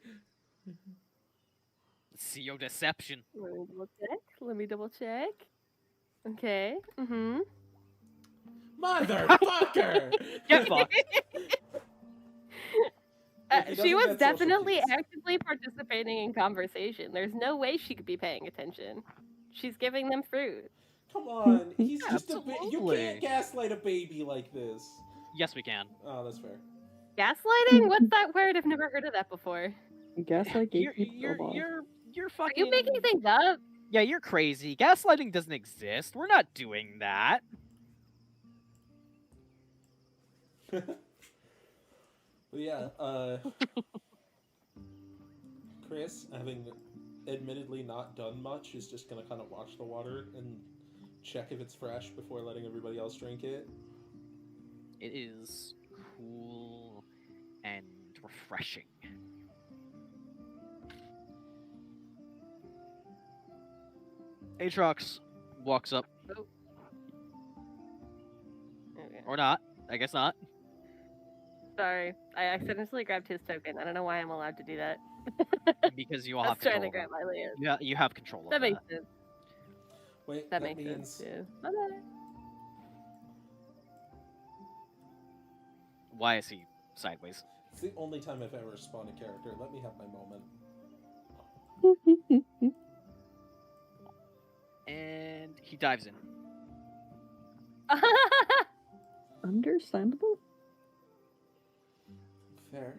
See your deception. Let me double check. Okay. Motherfucker! Get fucked. If he She doesn't was get social definitely cues. actively participating in conversation. There's no way she could be paying attention. She's giving them fruit. Come on, he's just a baby. You Absolutely. can't gaslight a baby like this. Yes, we can. Oh, that's fair. Gaslighting? What's that word? I've never heard of that before. Gaslight You're gatekeeper you're snowball. you're Are fucking. you making things up? Yeah, you're crazy. Gaslighting doesn't exist. We're not doing that. But yeah, Chris, having admittedly not done much, is just gonna kind of watch the water and check if it's fresh before letting everybody else drink it. It is cool and refreshing. Aatrox walks up, Okay. or not. I guess not. Sorry, I accidentally grabbed his token. I don't know why I'm allowed to do that. Because you all I was have trying control to of grab that. Aelea. Yeah, you have control of That that. makes sense. Wait, That that makes means sense too. Bye-bye. Why is he sideways? it's the only time I've ever spawned a character. Let me have my moment. And he dives in. Understandable. Fair.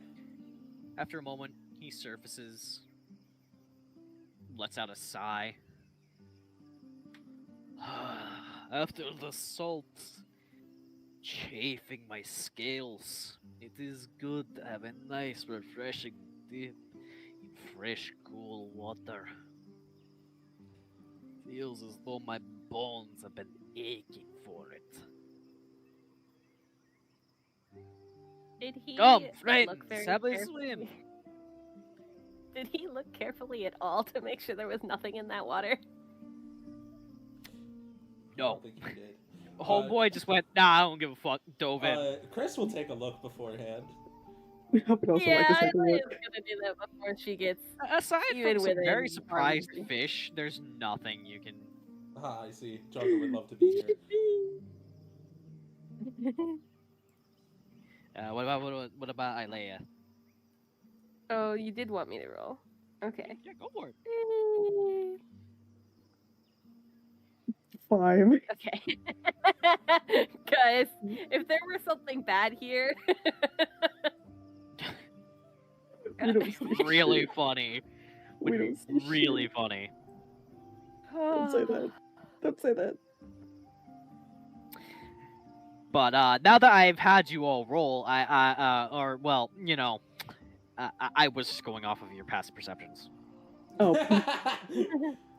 After a moment, he surfaces, lets out a sigh. After the salt chafing my scales, it is good to have a nice, refreshing dip in fresh, cool water. Feels as though my bones have been aching for it. Did he Come, look friends, very have a carefully? swim. Did he look carefully at all to make sure there was nothing in that water? I No. don't think he did. Homeboy just went, nah, I don't give a fuck, dove in. Chris will take a look beforehand. I would also Yeah, like to take a Aelea look. is gonna do that before she gets. Aside even from some within very arm's surprised reach. fish, there's nothing you can... Ah, I see. Drauger would love to be here. What about Aelea? Oh, you did want me to roll. Okay. Yeah, go for it. Five. Okay. Guys, if there were something bad here. We don't see Really shit. funny. We Would be don't see really shit. funny. Don't say that. Don't say that. But now that I've had you all roll, I was just going off of your passive perceptions. Oh,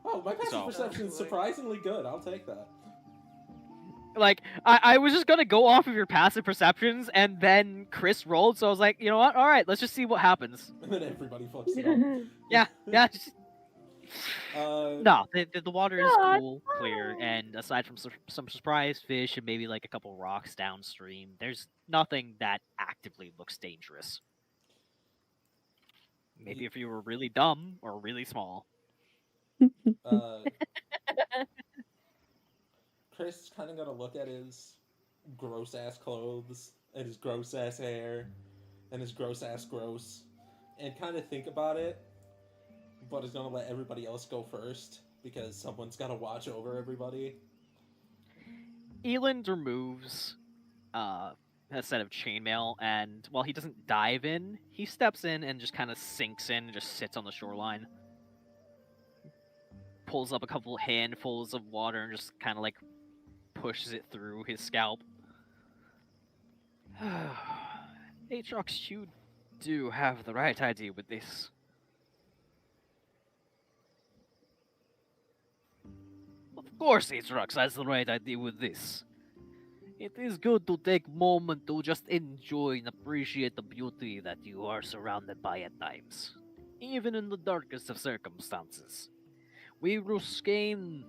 Oh, my passive So- perception is surprisingly good. I'll take that. Like, I was just gonna go off of your passive perceptions, and then Chris rolled, so I was like, you know what? All right, let's just see what happens. And then everybody fucks it up. Yeah. Uh, No, the water is No, it's cool, clear, and aside from some surprise fish and maybe like a couple rocks downstream, there's nothing that actively looks dangerous. Maybe if you were really dumb or really small. uh, Chris kind of got to look at his gross ass clothes and his gross ass hair and his gross ass gross and kind of think about it, but is gonna let everybody else go first because someone's got to watch over everybody. Eland removes a set of chainmail, and while he doesn't dive in, he steps in and just kind of sinks in and just sits on the shoreline. Pulls up a couple handfuls of water and just kind of like pushes it through his scalp. Aatrox, you do have the right idea with this. Of course Aatrox has the right idea with this. It is good to take a moment to just enjoy and appreciate the beauty that you are surrounded by at times, even in the darkest of circumstances. We Ruskane,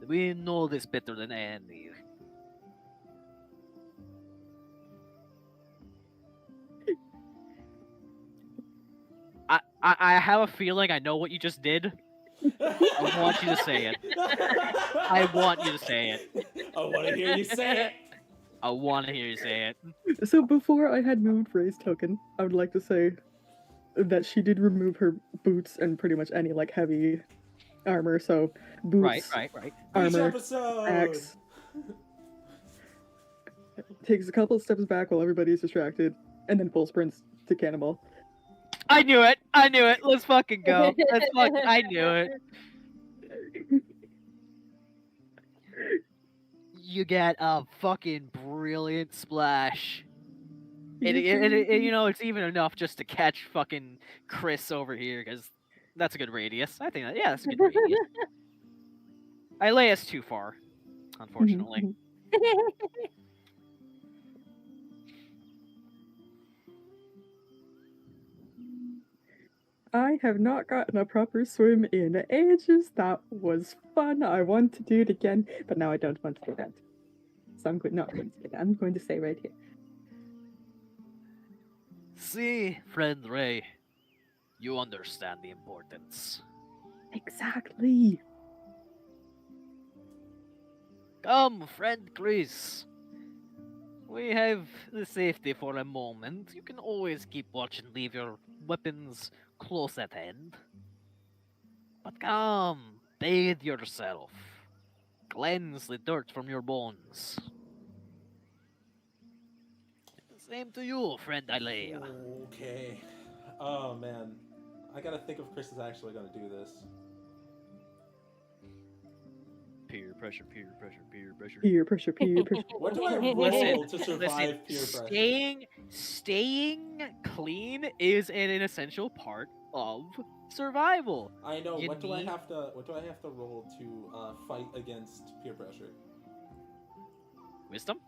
we know this better than any. I have a feeling I know what you just did. I want you to say it. I want you to say it. I want to hear you say it. I want to hear you say it. So before I had moved Ray's token, I would like to say that she did remove her boots and pretty much any like heavy armor. So boots, Right. Each armor, episode. axe. Takes a couple of steps back while everybody's distracted, and then full sprints to Cannonball. I knew it. Let's fucking go. I knew it. You get a fucking brilliant splash. And you know, it's even enough just to catch fucking Chris over here, because that's a good radius. I think that's a good radius. Aelea's too far, unfortunately. I have not gotten a proper swim in ages. That was fun. I want to do it again, but now I don't want to do that. So I'm not going to do that. I'm going to stay right here. See, friend Rae, you understand the importance. Exactly. Come, friend Chris. We have the safety for a moment. You can always keep watch and leave your weapons close at hand. But come, bathe yourself. Cleanse the dirt from your bones. Same to you, friend Aelea. Okay. Oh man, I gotta think if Chris is actually gonna do this. Peer pressure, peer pressure, peer pressure. Peer pressure, peer pressure. What do I roll Listen, to survive peer pressure? staying clean is an essential part of survival. I know. You What do I need- have to roll to fight against peer pressure? Wisdom?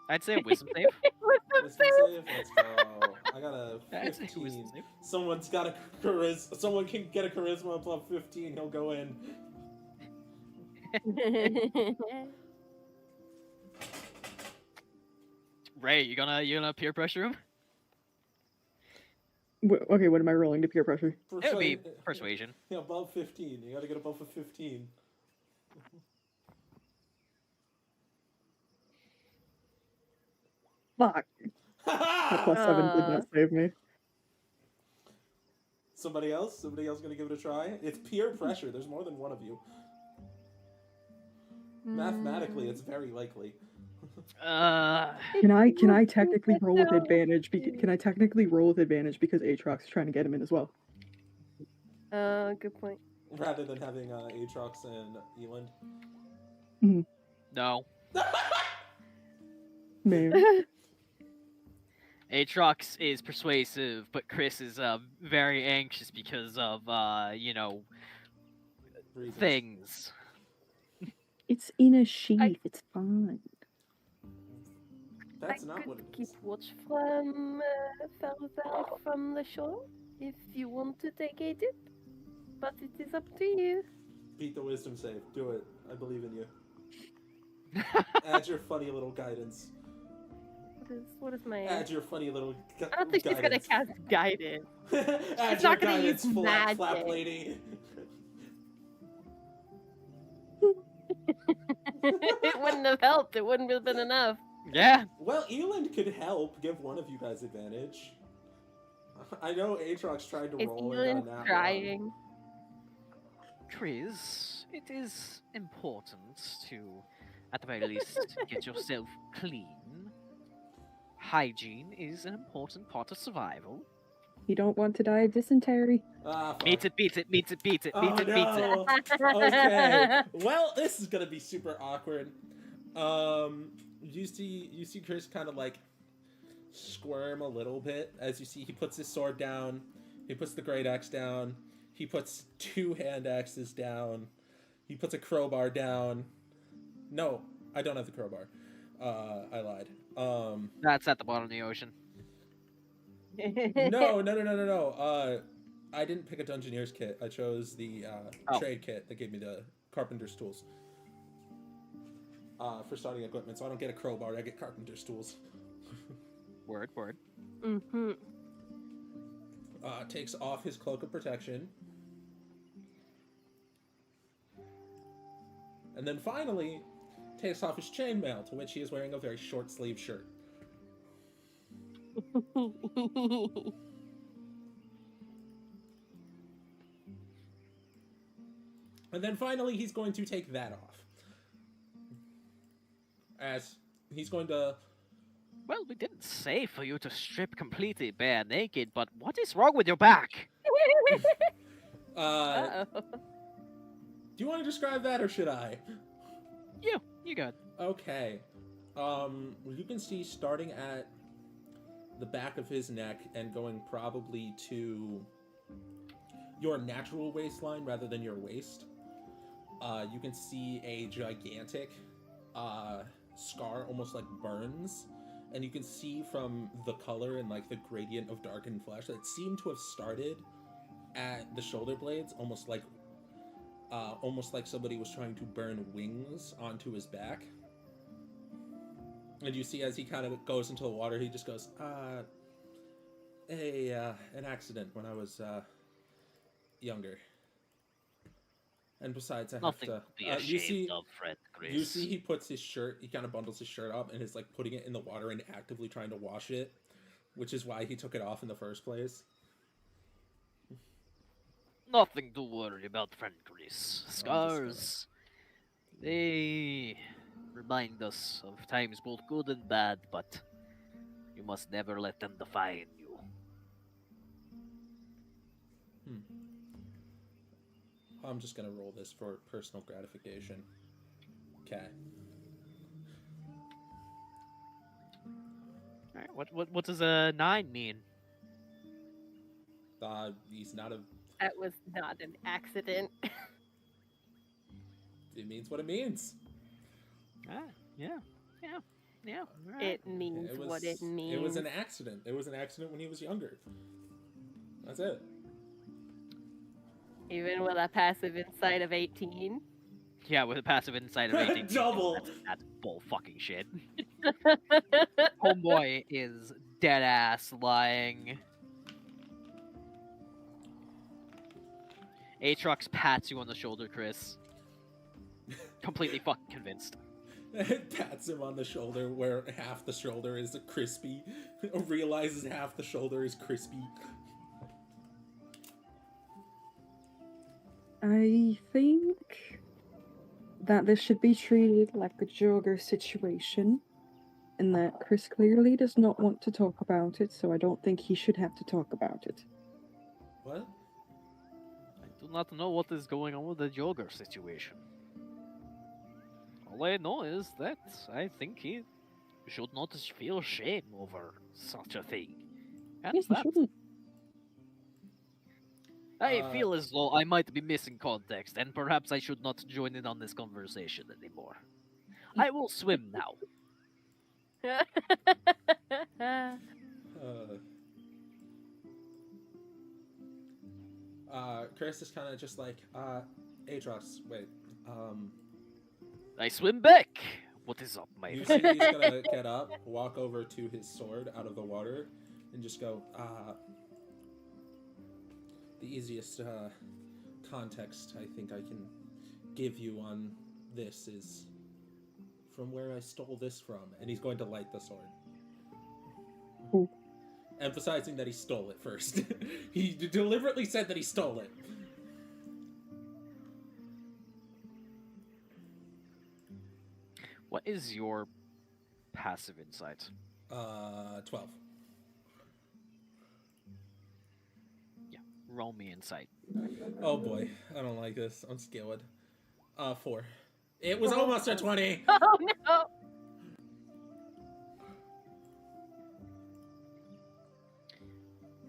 I'd say a wisdom save. Wisdom save. Let's go. I got a I'd say a wisdom 15. save. Someone's got a charisma. Someone can get a charisma above 15. He'll go in. Rae, you gonna peer pressure him? Okay, what am I rolling to peer pressure? It would be persuasion. Yeah, above 15. You gotta get above a 15. Fuck. A plus 7 did not save me. Somebody else? Somebody else gonna give it a try? It's peer pressure. There's more than one of you. Mathematically, it's very likely. Can I technically roll with advantage? Can I technically roll with advantage because Aatrox is trying to get him in as well? Good point. Rather than having Aatrox and Eland. No. Maybe. Aatrox is persuasive, but Chris is very anxious because of Reasons. things. It's in a sheath. It's fine. That's I not could what it keep is. watch from further from the shore if you want to take a dip, but it is up to you. Beat the wisdom save. Do it. I believe in you. Add your funny little guidance. What is my? Add your funny little I don't think she's gonna cast guidance. Add She's your not gonna use guidance, flap magic. lady. It wouldn't have helped. It wouldn't have been enough. Yeah. Well, Eland could help. Give one of you guys advantage. I know Aatrox tried to Is roll Ewan and got that trying? Chris, it is important to, at the very least, get yourself clean. Hygiene is an important part of survival. You don't want to die of dysentery? Fuck. Beats it, beats it, beats it, beats it, Oh, beats it, beats it. no. Okay. Well, this is gonna be super awkward. You see Chris kind of like squirm a little bit as you see he puts his sword down, he puts the great axe down, he puts 2 hand axes down, he puts a crowbar down. No, I don't have the crowbar. I lied. That's at the bottom of the ocean. No. I didn't pick a Dungeoneer's kit. I chose the Oh. trade kit that gave me the carpenter's tools. For starting equipment, so I don't get a crowbar, I get carpenter's tools. Word, word. Mm-hmm. Takes off his cloak of protection. And then finally, takes off his chainmail, to which he is wearing a very short sleeve shirt. And then finally, he's going to take that off. As he's going to... Well, we didn't say for you to strip completely bare naked, but what is wrong with your back? Uh-oh. Do you want to describe that, or should I? You got. Okay. You can see starting at the back of his neck and going probably to your natural waistline rather than your waist. You can see a gigantic scar, almost like burns. And you can see from the color and like the gradient of darkened flesh that it seemed to have started at the shoulder blades, almost like somebody was trying to burn wings onto his back. And you see as he kind of goes into the water, he just goes, an accident when I was younger. And besides, I Nothing have to be to. You ashamed see, of, friend Chris. you see, he puts his shirt. He kind of bundles his shirt up and is like putting it in the water and actively trying to wash it, which is why he took it off in the first place. Nothing to worry about, friend Chris. just Scars, they remind us of times both good and bad, but you must never let them define you. I'm just gonna roll this for personal gratification. Okay. Alright, what does a 9 mean? He's not a. That was not an accident. It means what it means. Yeah. Alright. It means what it means. It was an accident. It was an accident when he was younger. That's it. Even with a passive insight of 18. Yeah, with a passive insight of 18. Double. That's bull fucking shit. Homeboy is dead ass lying. Aatrox pats you on the shoulder, Chris. Completely fucking convinced. Pats him on the shoulder where half the shoulder is crispy. Realizes half the shoulder is crispy. I think that this should be treated like a Drauger situation, and that Chris clearly does not want to talk about it, so I don't think he should have to talk about it. What? I do not know what is going on with the Drauger situation. All I know is that I think he should not feel shame over such a thing. And Yes, he that. shouldn't. I feel as though I might be missing context, and perhaps I should not join in on this conversation anymore. I will swim now. Chris is kind of just like, Aatrox, wait, I swim back! What is up, you mate? see he's gonna get up, walk over to his sword out of the water, and just go, the easiest context I think I can give you on this is from where I stole this from. And he's going to light the sword. Ooh. Emphasizing that he stole it first. He deliberately said that he stole it. What is your passive insight? 12. Roll me insight. Oh boy, I don't like this. I'm scared. 4. It was almost a 20! Oh no!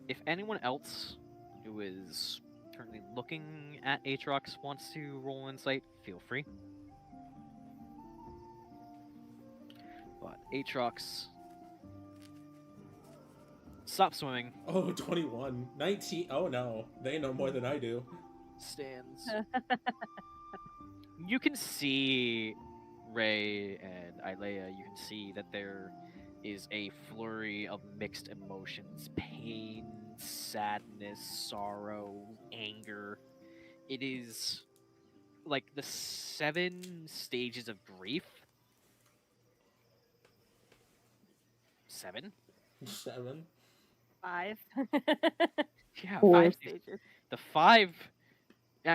If anyone else who is currently looking at Aatrox wants to roll insight, feel free. But Aatrox, stop swimming. Oh, 21. 19. Oh no, they know more than I do. Stands. You can see Rae and Aelea. You can see that there is a flurry of mixed emotions: pain, sadness, sorrow, anger. It is like the 7 stages of grief. 7? 7. 5. Yeah, Four. 5 stages. The 5.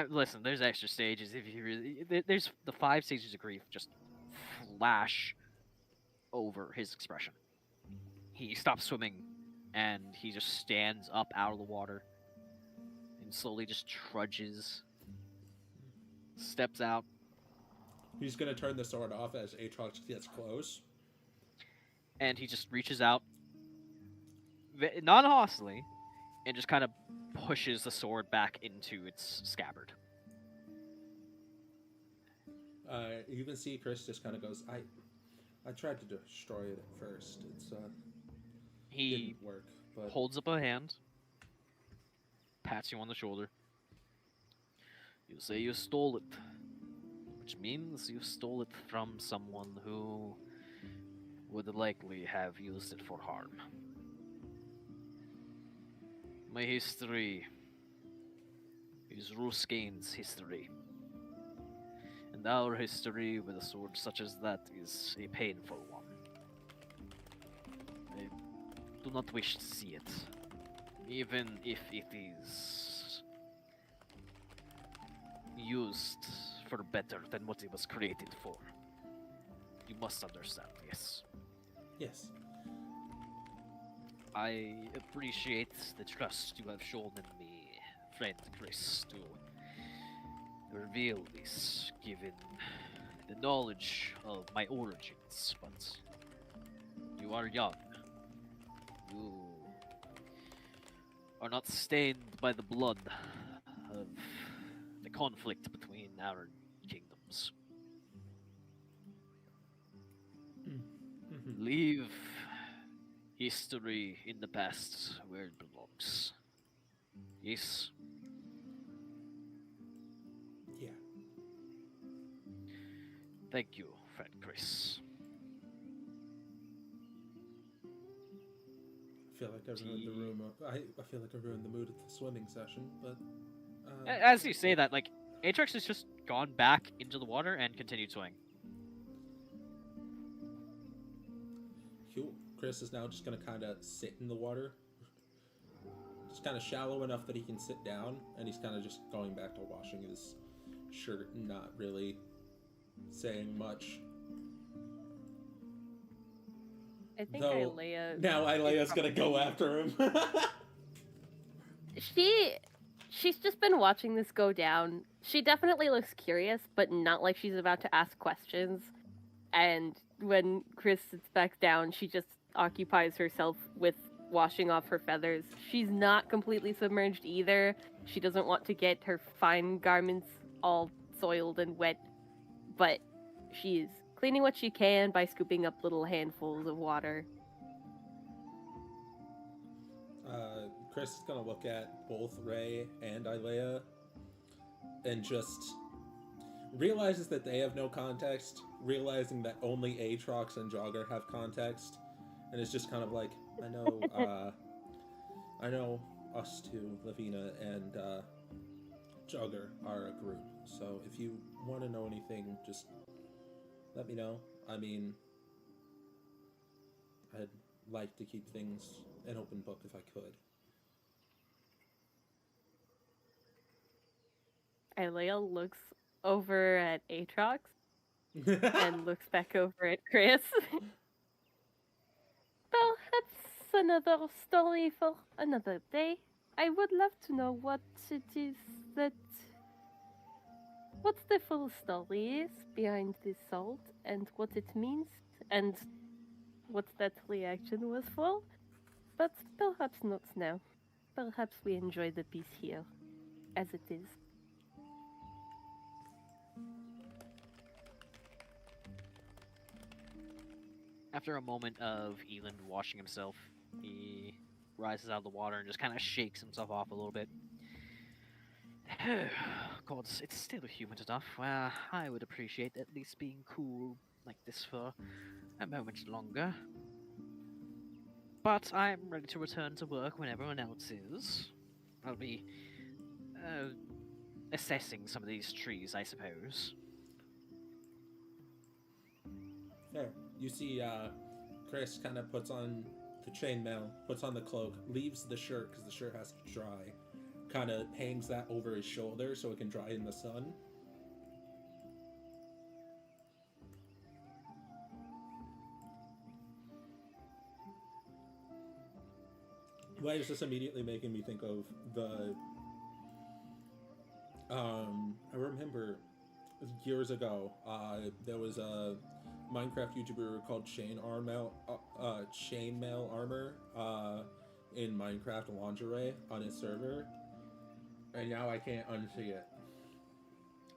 Listen, there's extra stages if you really. There's the 5 stages of grief just flash over his expression. He stops swimming, and he just stands up out of the water, and slowly just trudges, steps out. He's gonna turn the sword off as Aatrox gets close. And he just reaches out, non-hostily, and just kind of pushes the sword back into its scabbard. You can see Chris just kind of goes, I tried to destroy it at first. It's He didn't work, but holds up a hand, pats you on the shoulder. You say you stole it, which means you stole it from someone who would likely have used it for harm. My history is Ruskane's history. And our history with a sword such as that is a painful one. I do not wish to see it, even if it is used for better than what it was created for. You must understand, yes. Yes. I appreciate the trust you have shown in me, friend Chris, to reveal this, given the knowledge of my origins, but you are young. You are not stained by the blood of the conflict between our kingdoms. Mm-hmm. Leave history in the past where it belongs. Yes. Yeah. Thank you, friend Chris. I feel like I ruined the room. I feel like I ruined the mood at the swimming session, but As you say that, like, Atrax has just gone back into the water and continued swimming. cool. Chris is now just gonna kind of sit in the water, just kind of shallow enough that he can sit down, and he's kind of just going back to washing his shirt and not really saying much. I think Though, Aelea. Now Aelea's gonna go after him. She's just been watching this go down. She definitely looks curious, but not like she's about to ask questions. And when Chris sits back down, she just occupies herself with washing off her feathers. She's not completely submerged either. She doesn't want to get her fine garments all soiled and wet, but she's cleaning what she can by scooping up little handfuls of water. Chris is gonna look at both Rae and Aelea and just realizes that they have no context, realizing that only Aatrox and Drauger have context, and it's just kind of like, I know us two, Levina and Drauger, are a group, so if you want to know anything, just let me know. I mean, I'd like to keep things an open book if I could. Aelea looks over at Aatrox and looks back over at Chris. Perhaps another story for another day. I would love to know what it is that... what the full story is behind this salt, and what it means, and what that reaction was for. But perhaps not now. Perhaps we enjoy the piece here, as it is. After a moment of Eland washing himself, he rises out of the water and just kind of shakes himself off a little bit. God, it's still humid enough where I would appreciate at least being cool like this for a moment longer. But I'm ready to return to work when everyone else is. I'll be assessing some of these trees, I suppose. Fair. You see, Chris kind of puts on the chainmail, puts on the cloak, leaves the shirt because the shirt has to dry, kind of hangs that over his shoulder so it can dry in the sun. Why is this immediately making me think of the... I remember years ago, there was a Minecraft YouTuber called Chainmail Armor in Minecraft Lingerie on his server, and now I can't unsee it.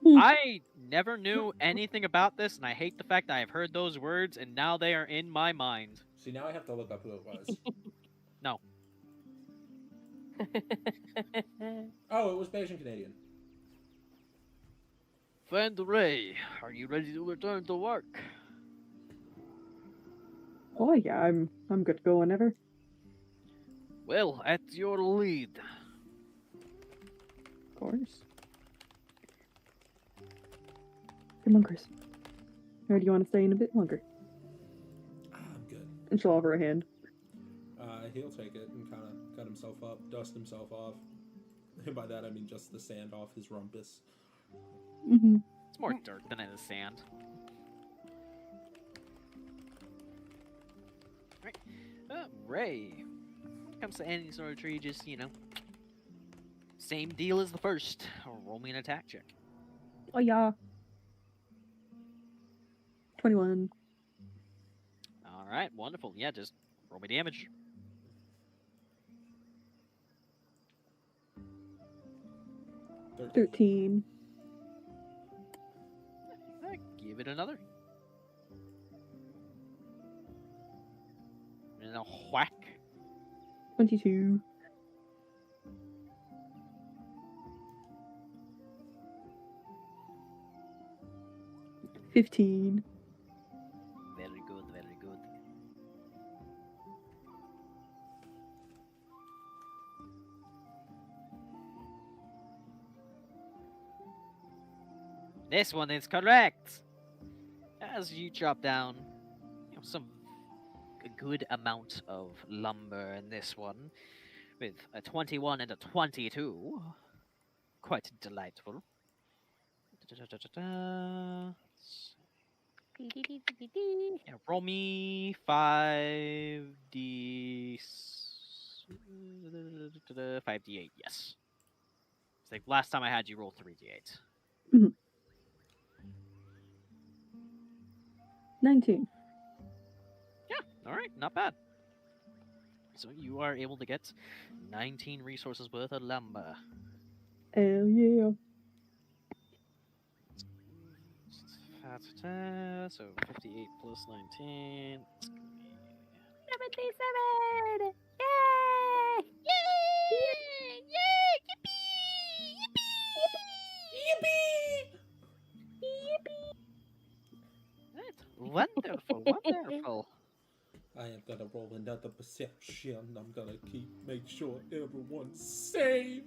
I never knew anything about this, and I hate the fact that I've heard those words, and now they are in my mind. See, now I have to look up who it was. No. Oh, it was Bayesian Canadian. Friend Rae, are you ready to return to work? Oh yeah, I'm good to go whenever. Well, at your lead. Of course. Come on, Chris. Or do you want to stay in a bit longer? I'm good. And she'll offer a hand. He'll take it and kind of cut himself up, dust himself off. And by that I mean just the sand off his rumpus. Mm-hmm. It's more dirt than it is sand. Right. Rae. When it comes to any sort of tree, just, same deal as the first. Roll me an attack check. Oh, yeah. 21. Alright, wonderful. Yeah, just roll me damage. 13. Give it another. And a whack. 22. $15. Very good, very good. This one is correct. As you chop down, a good amount of lumber in this one, with a 21 and a 22. Quite delightful. Yeah, roll me 5d 5d8. Yes. It's like last time I had you roll 3d8. 19. Yeah, alright, not bad. So you are able to get 19 resources worth of lumber. Hell yeah. So 58 plus 19. It's gonna be 77! Yay! Yay! Yay! Yippee! Right. Wonderful, wonderful. I am gonna roll another perception. I'm gonna make sure everyone's safe.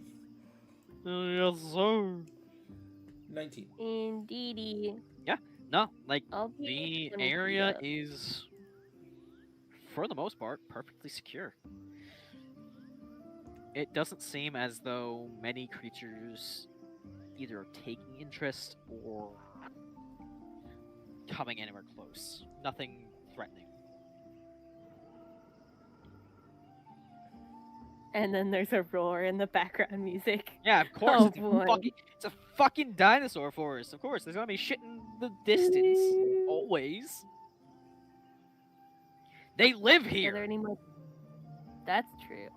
Yes, sir. 19. Indeedy. No, like, I'll be the let me area see is, for the most part, perfectly secure. It doesn't seem as though many creatures either are taking interest or coming anywhere close. Nothing threatening. And then there's a roar in the background music. Yeah, of course. Oh, it's, it's a fucking dinosaur forest. Of course, there's gonna be shit in the distance. Always. They live Are there here. any more? That's true.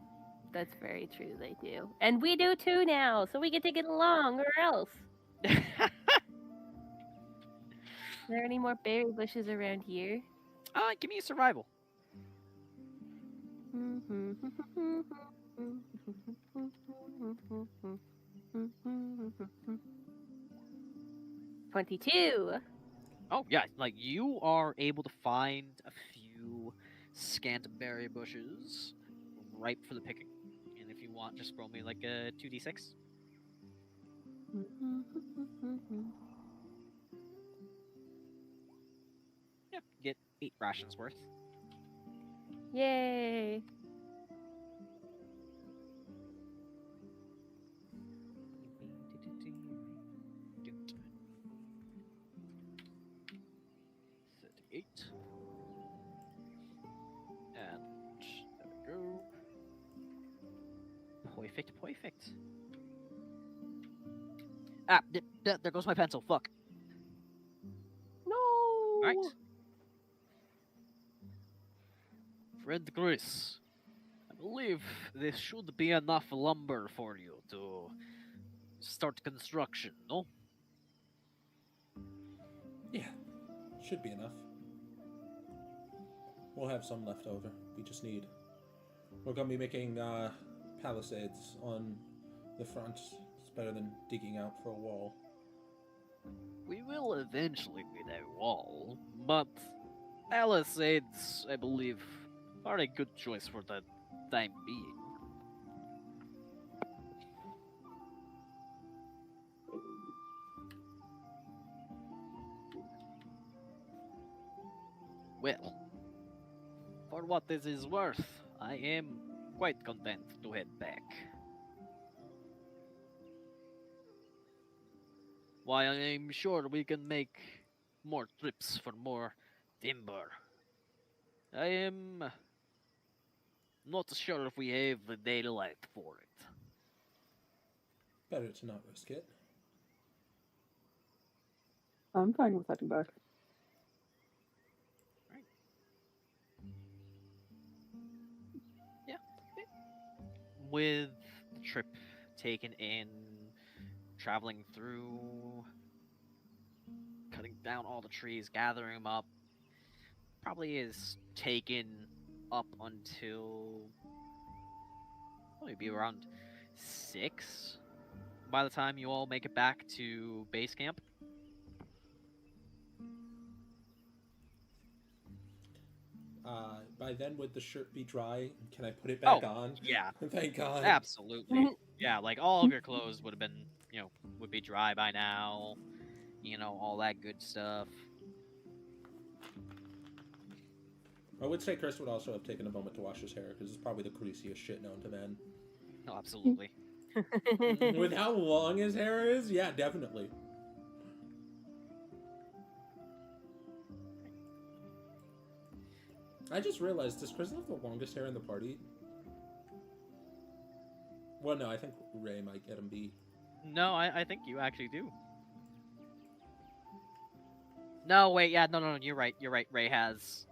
That's very true. They do, and we do too now. So we get to get along, or else. Are there any more berry bushes around here? Give me a survival. 22. Oh yeah, like you are able to find a few scant berry bushes ripe for the picking. And if you want, just roll me like a 2d6. Yeah, get 8 rations worth. Yay! And there we go. Perfect, perfect. Ah, there goes my pencil. Fuck. No. Right. Friend Chris, I believe this should be enough lumber for you to start construction, no? Yeah, should be enough. We'll have some left over. We're gonna be making palisades on the front. It's better than digging out for a wall. We will eventually need a wall, but palisades, I believe, are a good choice for the time being. Well, for what this is worth, I am quite content to head back. Why, I'm sure we can make more trips for more timber. I am not sure if we have the daylight for it. Better to not risk it. I'm fine with heading back. Yeah. With the trip taken in, traveling through, cutting down all the trees, gathering them up, probably is taken up until maybe around 6 by the time you all make it back to base camp. By then, would the shirt be dry? Can I put it back on? Yeah, Thank God. absolutely. Yeah, like all of your clothes would have been, would be dry by now. All that good stuff. I would say Chris would also have taken a moment to wash his hair, because it's probably the greasiest shit known to man. No, absolutely. With how long his hair is? Yeah, definitely. I just realized, does Chris have the longest hair in the party? Well, no, I think Rae might get him beat. No, I think you actually do. No, wait, yeah, no, you're right, Rae has...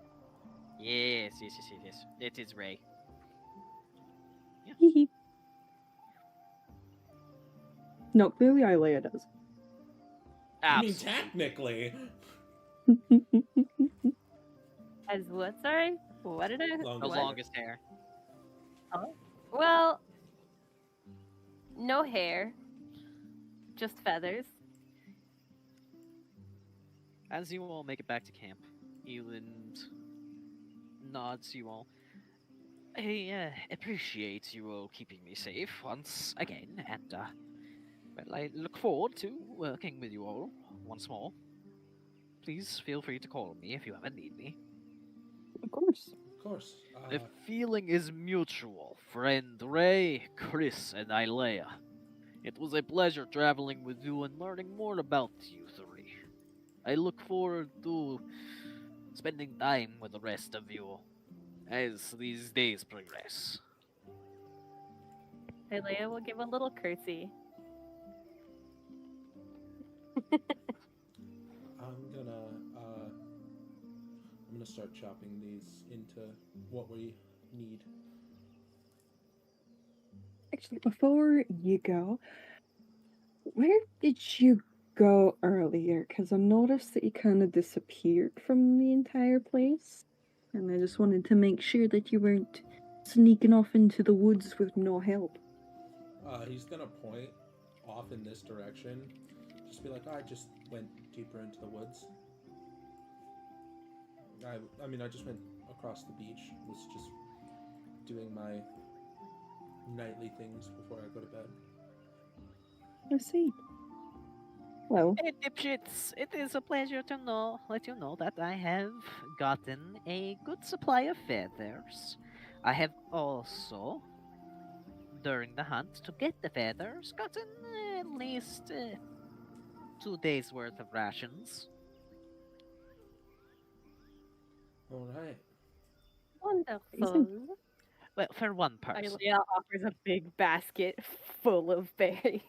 Yes. It is Rae. Yeah. No, clearly Aelea does. I mean, technically. As what? Sorry? What did I... The Longest what? longest hair. Oh. Well, no hair. Just feathers. As you all make it back to camp, Eland nods to you all. I appreciate you all keeping me safe once again, and well, I look forward to working with you all once more. Please feel free to call me if you ever need me. Of course. Of course. The feeling is mutual, friend Rae, Chris, and Aelea. It was a pleasure traveling with you and learning more about you three. I look forward to spending time with the rest of you as these days progress. Aelea will give a little curtsy. I'm gonna start chopping these into what we need. Actually, before you go, where did you go earlier? Because I noticed that you kind of disappeared from the entire place. And I just wanted to make sure that you weren't sneaking off into the woods with no help. He's gonna point off in this direction. Just be like, I just went deeper into the woods. I mean, I just went across the beach. Was just doing my nightly things before I go to bed. I see. Well, Hey, dipshits! It is a pleasure to let you know that I have gotten a good supply of feathers. I have also, during the hunt to get the feathers, gotten at least 2 days worth of rations. Alright. Wonderful. Well, for one person. Aelea offers a big basket full of berries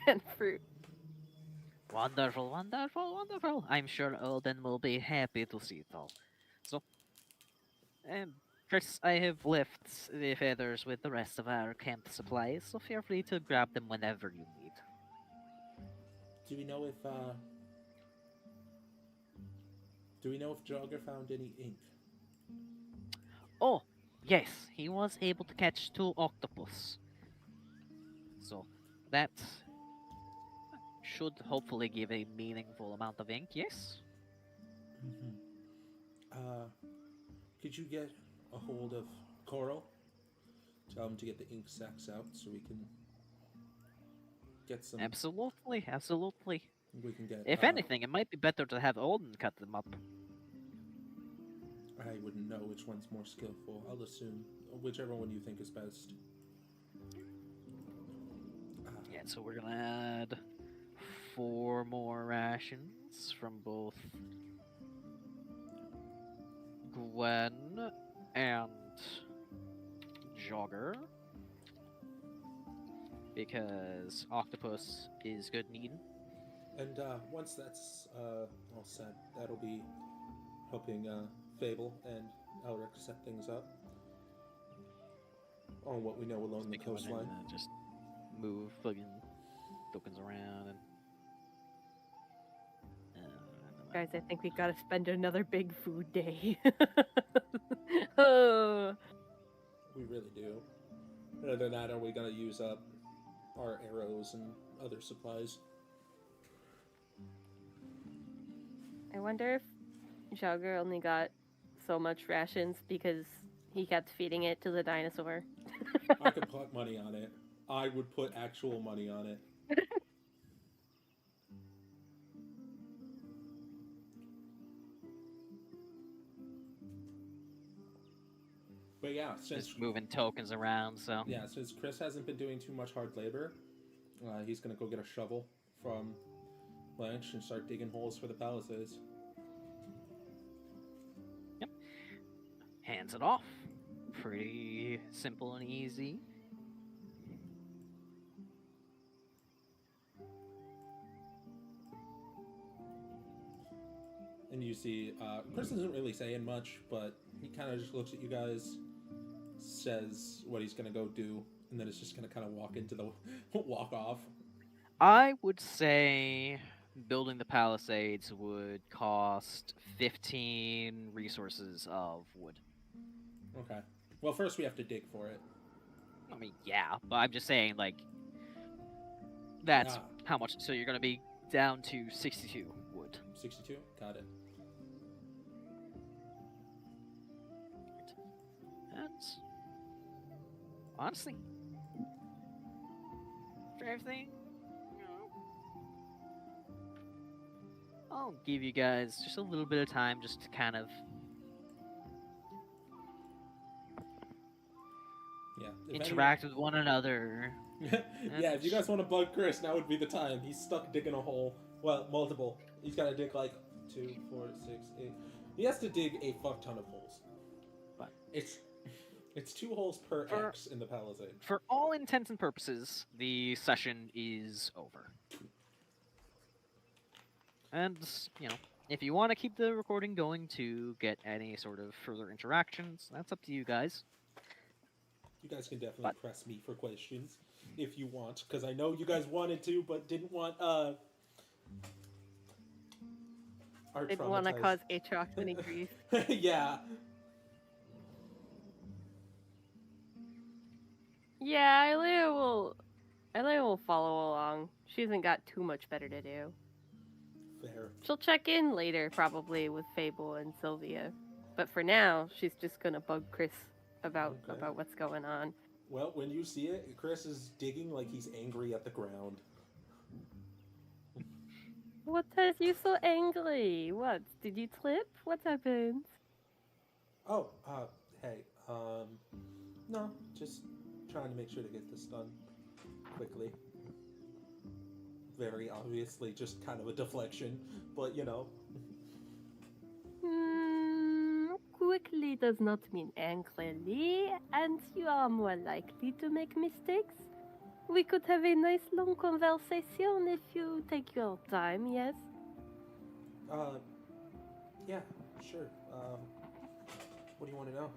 and fruit. Wonderful, wonderful, wonderful. I'm sure Odin will be happy to see it all. So, Chris, I have left the feathers with the rest of our camp supplies, so feel free to grab them whenever you need. Do we know if Drauger found any ink? Oh, yes, he was able to catch 2 octopus. So, that should hopefully give a meaningful amount of ink, yes? Could you get a hold of Coral? Tell him to get the ink sacks out so we can get some. Absolutely, absolutely. We can get. If anything, it might be better to have Odin cut them up. I wouldn't know which one's more skillful. I'll assume whichever one you think is best. Yeah, so we're gonna add 4 more rations from both Gwen and Jogger. Because octopus is good and eaten. And once that's all set, that'll be helping Fable and Elric set things up on what we know along the coastline. Just move fucking tokens around and. Guys, I think we gotta spend another big food day. Oh. We really do. Other than that, are we gonna use up our arrows and other supplies? I wonder if Jogger only got so much rations because he kept feeding it to the dinosaur. I could put money on it. I would put actual money on it. But yeah, since Just moving tokens around, so. yeah, since Chris hasn't been doing too much hard labor, he's gonna go get a shovel from Blanche and start digging holes for the palisades. Yep. Hands it off. Pretty simple and easy. And you see, Chris isn't really saying much, but he kind of just looks at you guys, says what he's gonna go do, and then it's just gonna kind of walk off. I would say building the palisades would cost 15 resources of wood. Okay. Well, first we have to dig for it. I mean, yeah, but I'm just saying, like, that's Ah. how much. So you're going to be down to 62 wood. 62? Got it. And honestly, for everything, you know, I'll give you guys just a little bit of time just to kind of Yeah. interact with one another. Yeah, if you guys want to bug Chris, now would be the time. He's stuck digging a hole. Well, multiple. He's got to dig like 2, 4, 6, 8. He has to dig a fuck ton of holes. But it's 2 holes per X in the palisade. For all intents and purposes, the session is over. And, you know, if you want to keep the recording going to get any sort of further interactions, that's up to you guys. You guys can definitely press me for questions if you want, because I know you guys wanted to, but didn't want our Didn't want to cause Aatrox any grief. Yeah. Yeah, Aelea will follow along. She hasn't got too much better to do. Fair. She'll check in later, probably, with Fable and Sylvia. But for now, she's just gonna bug Chris about what's going on. Well, when you see it, Chris is digging like he's angry at the ground. What has you so angry? What? Did you trip? What happened? Oh, hey, no, just trying to make sure to get this done quickly. Very obviously just kind of a deflection, but you know. Quickly does not mean angrily, and you are more likely to make mistakes. We could have a nice long conversation if you take your time, yes? Yeah, sure. What do you want to know?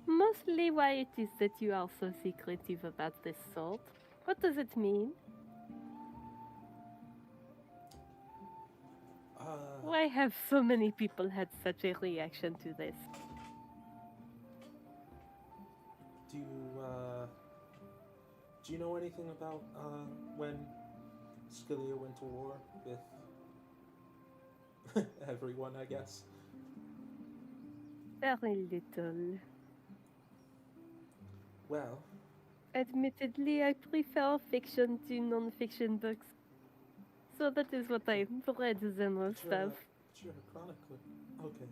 Mostly why it is that you are so secretive about this salt. What does it mean? Why have so many people had such a reaction to this? Do you know anything about, when Scalia went to war with everyone, I guess? Very little. Well, Admittedly, I prefer fiction to non-fiction books. So that is what I read the most of. Sure, chronically. Okay.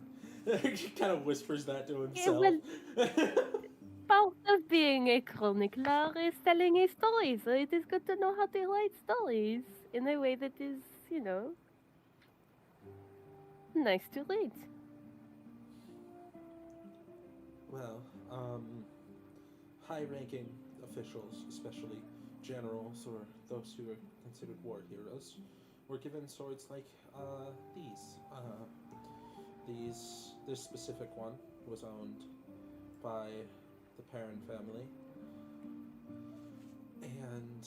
He kind of whispers that to Yeah, himself. Part of being a chronicler is telling a story, so it is good to know how to write stories in a way that is, nice to read. Well, high-ranking officials, especially generals or those who are considered war heroes, were given swords like these. This specific one was owned by the Perrin family, and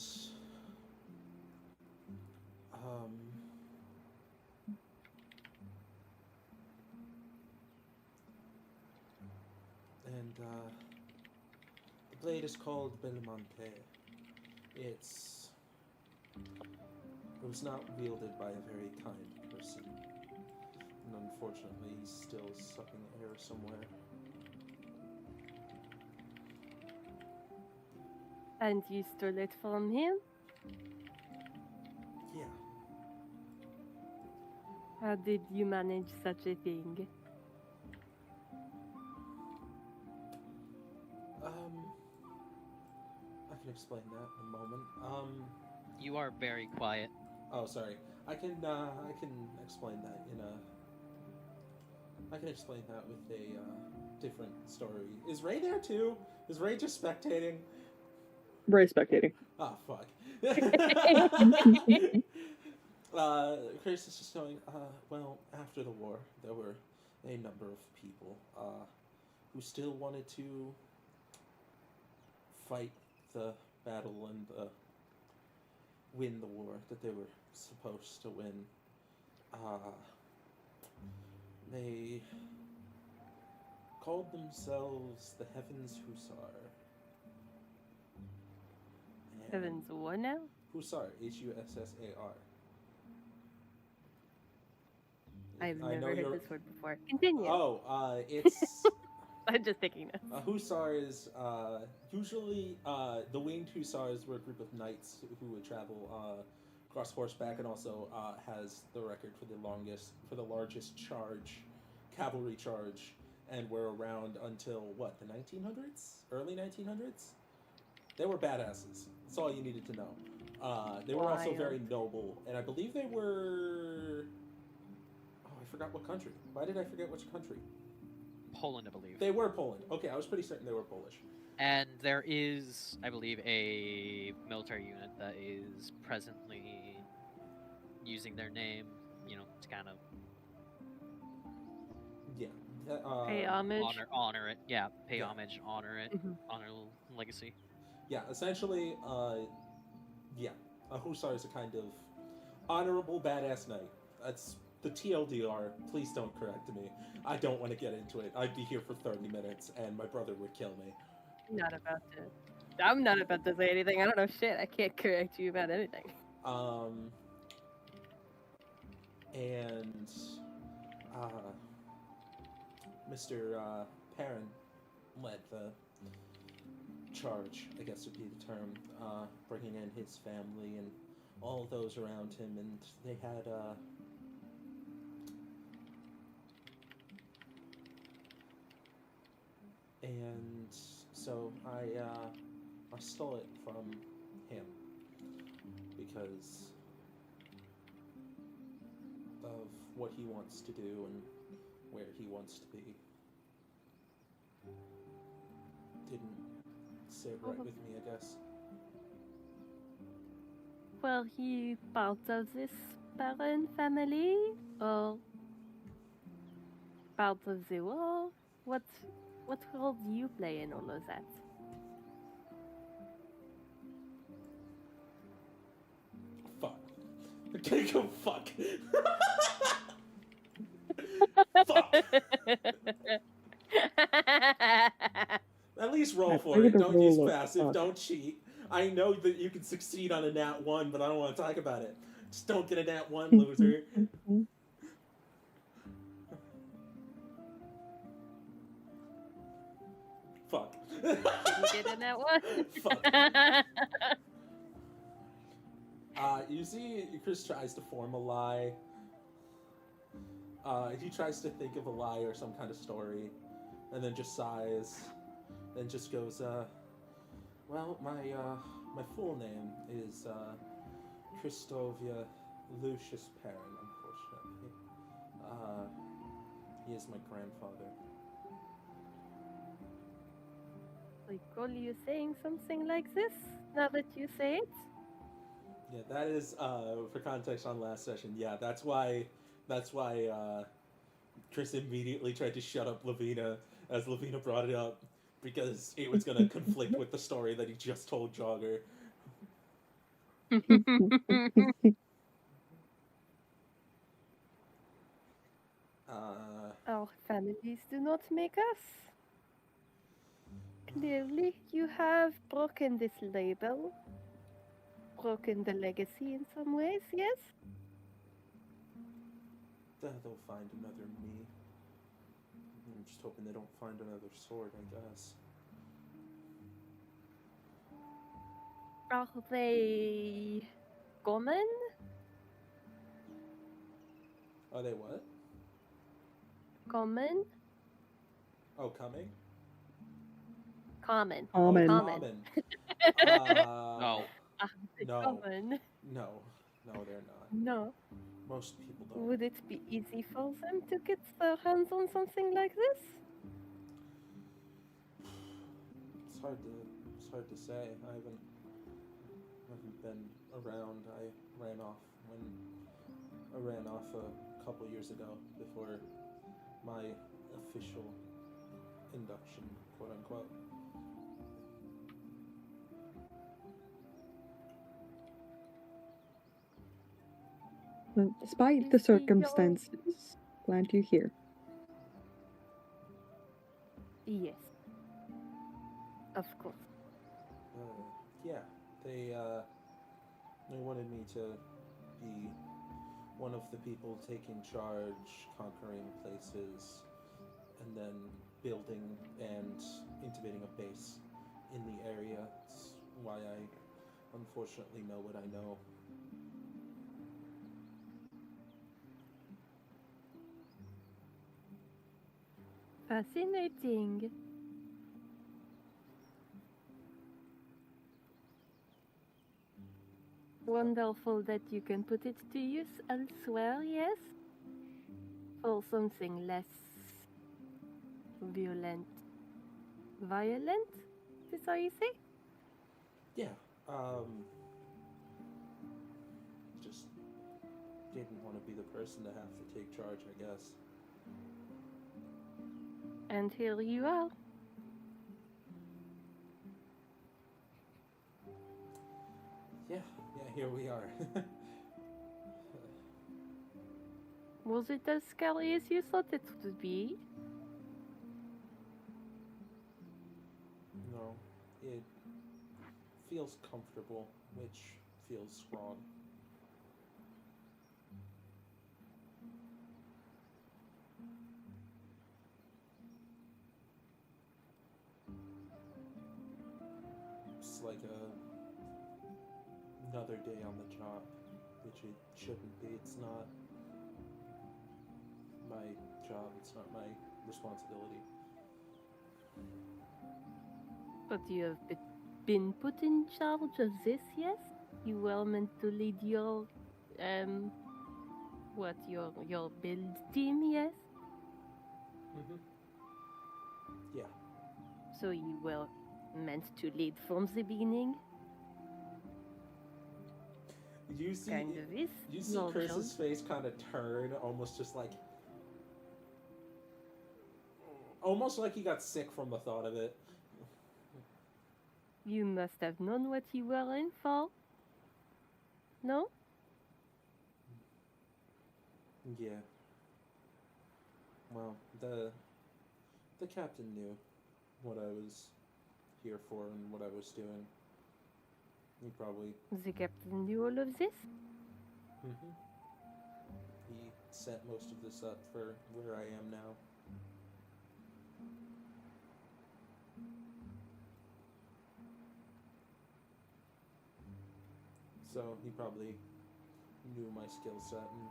the blade is called Belmonte. It was not wielded by a very kind person, and unfortunately he's still sucking air somewhere. And you stole it from him? Yeah. How did you manage such a thing? I can explain that in a moment. You are very quiet. Oh, sorry. I can explain that I can explain that with a different story. Is Rae there too? Is Rae just spectating? Rae spectating. Oh, fuck. Chris is just going, well, after the war, there were a number of people who still wanted to fight the battle and win the war that they were supposed to win. They called themselves the Heavens Hussar. And Heavens, what now? Hussar, Hussar. I've I know never heard you're- this word before. Continue. Oh, it's I'm just taking notes. a hussar is usually the winged hussars were a group of knights who would travel across horseback, and also has the record for the largest cavalry charge, and were around until what, the 1900s, early 1900s. They were badasses. That's all you needed to know. They were also Wild. very noble, and I believe they were. Oh, I forgot what country. Why did I forget which country? Poland, I believe. They were Poland. Okay, I was pretty certain they were Polish. And there is, I believe, a military unit that is presently using their name, to kind of Yeah. Pay homage. honor it. Yeah, pay Yeah. homage, honor it, Mhm. honor legacy. Yeah, essentially, yeah. A hussar is a kind of honorable badass knight. That's the TLDR. Please don't correct me. I don't want to get into it. I'd be here for 30 minutes, and my brother would kill me. I'm not about to say anything. I don't know shit. I can't correct you about anything. And Mr. Perrin led the charge, I guess would be the term, bringing in his family and all those around him, and they had and so I stole it from him because of what he wants to do and where he wants to be. Didn't sit right with me, I guess. Well, he part of this Baron family, or part of the war? What role do you play in all of that? Fuck. Okay, go fuck. Fuck. At least roll I for figured it. the Don't use rule of passive. fuck. Don't cheat. I know that you can succeed on a nat 1, but I don't want to talk about it. Just don't get a nat 1, loser. Fuck. Did you get in that one? Fuck. You see, Chris tries to form a lie. He tries to think of a lie or some kind of story, and then just sighs, and just goes, well, my full name is, Christovia Lucius Perrin, unfortunately. He is my grandfather. Recall you saying something like this, now that you say it? Yeah, that is, for context on last session, yeah, that's why Chris immediately tried to shut up Levina as Levina brought it up, because it was going to conflict with the story that he just told Drauger. Our families do not make us. Clearly, you have broken this label, broken the legacy in some ways, yes? They'll find another me. I'm just hoping they don't find another sword, I guess. Are they common? Are they what? Common? Oh, coming? Common. Common. Oh, Common. No. No. Common. No, they're not. No. Most people don't. Would it be easy for them to get their hands on something like this? It's hard to say. I haven't been around. I ran off a couple years ago before my official induction, quote unquote. Well, despite You the see, your- circumstances, glad you're here. Yes. Of course. Yeah, they wanted me to be one of the people taking charge, conquering places, and then building and intubating a base in the area. It's why I unfortunately know what I know. Fascinating. Wonderful that you can put it to use elsewhere, yes? For something less violent. Violent? Is that how you say? Yeah, just didn't want to be the person to have to take charge, I guess. And here you are. Yeah, here we are. Was it as scary as you thought it would be? No, it feels comfortable, which feels wrong. It's like another day on the job, which it shouldn't be. It's not my job, it's not my responsibility. But you have been put in charge of this, yes? You were meant to lead your, your build team, yes? Mm-hmm. Yeah. So you were meant to lead from the beginning? You see, Kind of is. you see your Chris's job. face kind of turn, almost just like, almost like he got sick from the thought of it. You must have known what you were in for. No? Yeah. Well, the captain knew what I was here for and what I was doing. He probably... The captain knew all of this? Mm-hmm. He set most of this up for where I am now. So he probably knew my skill set and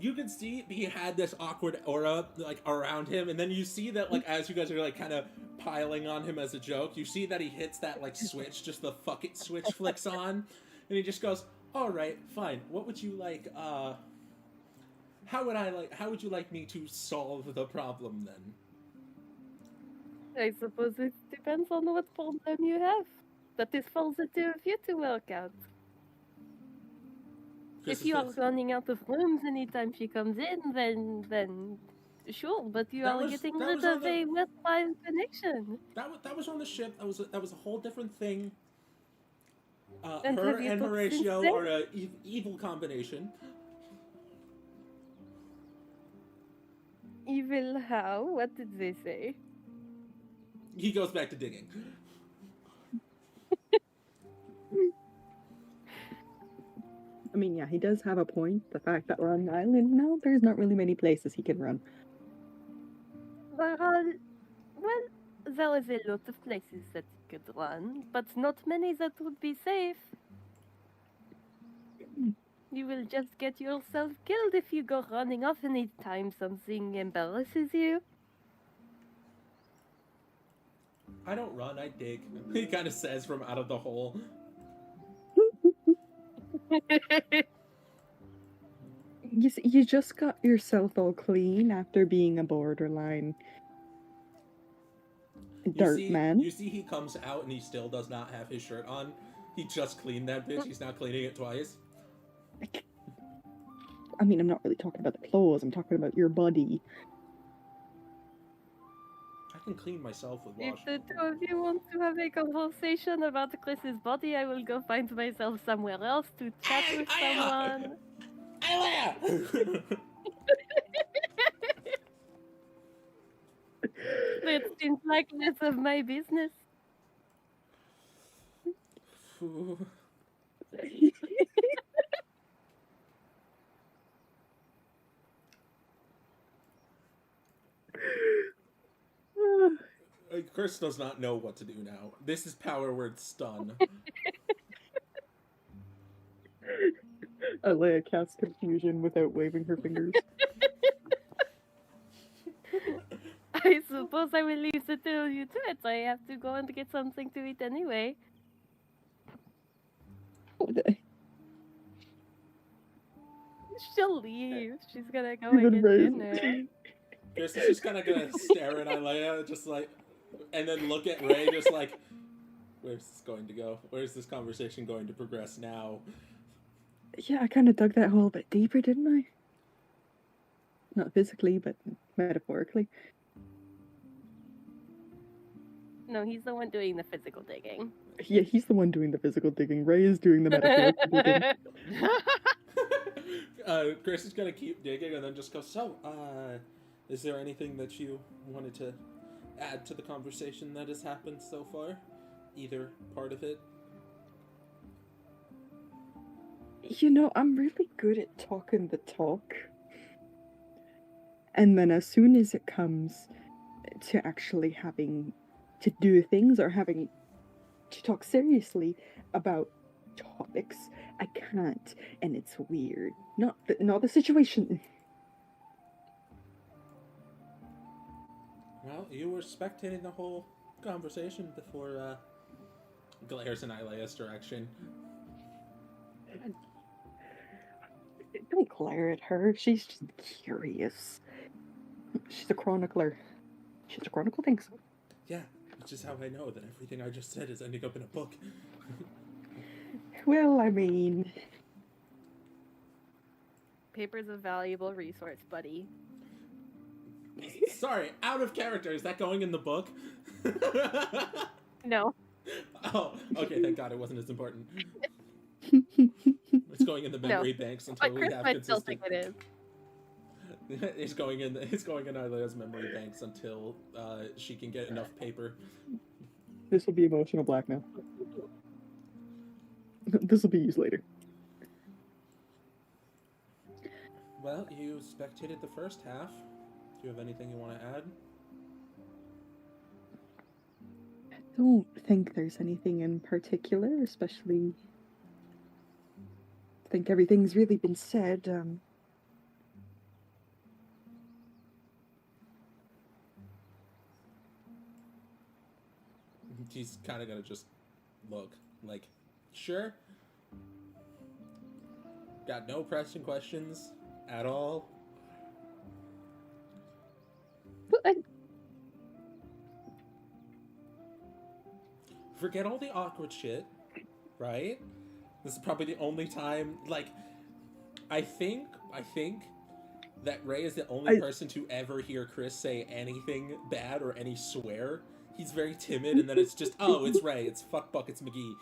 you can see he had this awkward aura like around him, and then you see that like as you guys are like kind of piling on him as a joke, you see that he hits that like switch, just the fuck it switch flicks on, and he just goes, "All right, fine. What would you like? How would you like me to solve the problem then?" I suppose it depends on what problem you have. That is for the two of you to work out. Chris If you are says, running out of rooms anytime she comes in, then sure, but you That are was- getting that rid was on of the- a worthwhile connection. that was on the ship. That was a whole different thing. And Her have you and talked since Horatio then? are a evil combination. Evil how? What did they say? He goes back to digging. I mean, yeah, he does have a point. The fact that we're on an island now, there's not really many places he can run. There are, well, there is a lot of places that you could run, but not many that would be safe. You will just get yourself killed if you go running off anytime something embarrasses you. I don't run, I dig. He kind of says from out of the hole. You just got yourself all clean after being a borderline dirt man. You see he comes out and he still does not have his shirt on. He just cleaned that bitch. He's now cleaning it twice. I mean, I'm not really talking about the clothes. I'm talking about your body. I can clean myself with If wash. the two of you want to have a conversation about Chris's body, I will go find myself somewhere else to chat with someone. Aelea! It seems like less of my business. Chris does not know what to do now. This is power word stun. Aelea casts confusion without waving her fingers. I suppose I will leave the two of you to it. I have to go and get something to eat anyway. She'll leave. She's gonna go and Even get Rae- dinner. Chris is just kind of gonna stare at Aelea, just like, and then look at Rae, just like, where's this going to go? Where's this conversation going to progress now? Yeah, I kind of dug that hole a bit deeper, didn't I? Not physically, but metaphorically. No, he's the one doing the physical digging. Yeah, he's the one doing the physical digging. Rae is doing the metaphorical digging. Chris is gonna keep digging and then just go, so, is there anything that you wanted to add to the conversation that has happened so far? Either part of it? You know, I'm really good at talking the talk. And then as soon as it comes to actually having to do things or having to talk seriously about topics, I can't. And it's weird. Not the situation. Well, you were spectating the whole conversation before, glares in Aelea's direction. Don't glare at her. She's just curious. She's a chronicler. She's a chronicle things. Yeah, which is how I know that everything I just said is ending up in a book. Well, I mean... Paper's a valuable resource, buddy. Sorry, out of character. Is that going in the book? No. Oh, okay, thank God it wasn't as important. It's going in the memory banks until But we Chris have might still consistent... think it is. It's going in Aelea's memory banks until she can get enough paper. This will be emotional blackmail. This will be used later. Well, you spectated the first half. Do you have anything you want to add? I don't think there's anything in particular, especially... I think everything's really been said. he's kind of gonna just look like, sure. Got no pressing questions at all. But Forget all the awkward shit, right? This is probably the only time, like, I think that Rae is the only person to ever hear Chris say anything bad or any swear. He's very timid, and then it's just, oh, it's Rae, it's fuck buckets McGee.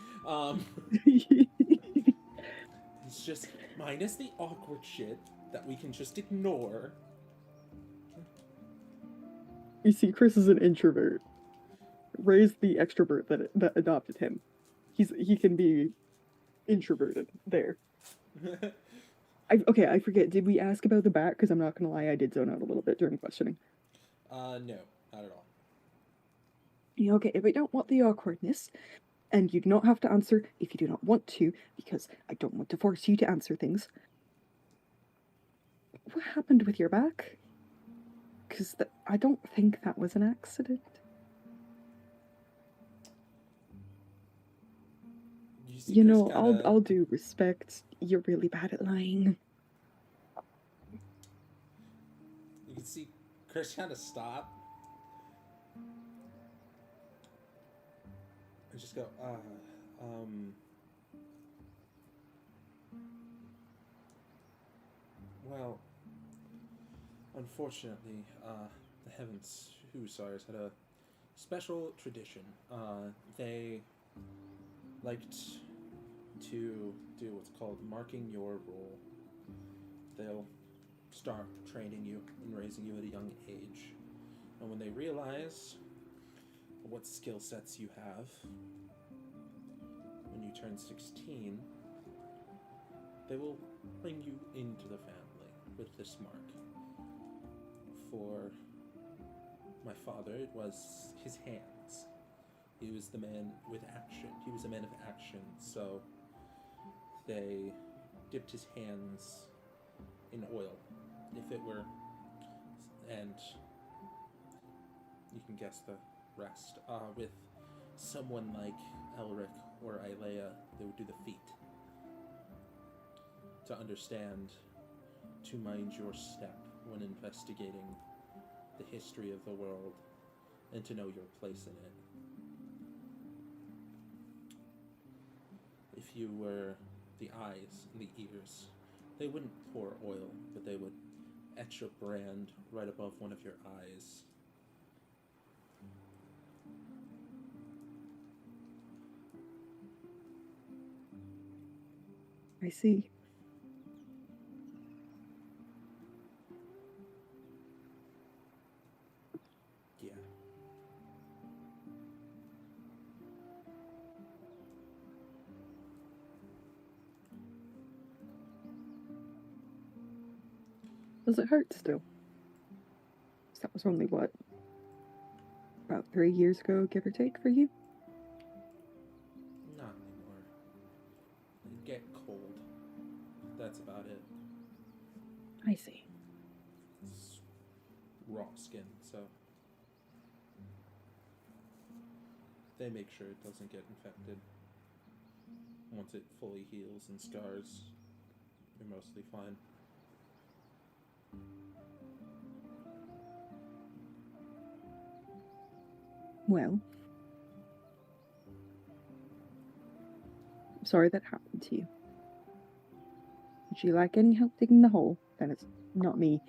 It's just minus the awkward shit that we can just ignore. You see, Chris is an introvert. Rae's the extrovert that adopted him. He can be introverted there. I forget. Did we ask about the bat? Because I'm not gonna lie, I did zone out a little bit during questioning. No, not at all. Yeah, okay, if I don't want the awkwardness, and you do not have to answer if you do not want to, because I don't want to force you to answer things. What happened with your back? Because I don't think that was an accident. You know, all due respect, you're really bad at lying. You can see Chris kind of stop and just go, well, unfortunately, the Heavens Hussars had a special tradition. They liked to do what's called marking your role. They'll start training you and raising you at a young age. And when they realize what skill sets you have, when you turn 16, they will bring you into the family with this mark. For my father, it was his hands. He was the man with action. He was a man of action, so they dipped his hands in oil, if it were, and you can guess the rest. With someone like Elric or Aelea, they would do the feet. To understand, to mind your step when investigating the history of the world, and to know your place in it. If you were the eyes and the ears, they wouldn't pour oil, but they would etch a brand right above one of your eyes. I see. Yeah. Does it hurt still? That was only, what, about 3 years ago, give or take, for you? Not anymore. It'd get cold. That's about it. I see. It's raw skin, so they make sure it doesn't get infected. Once it fully heals and scars, you're mostly fine. Well, I'm sorry that happened to you. Would you like any help digging the hole? Then it's not me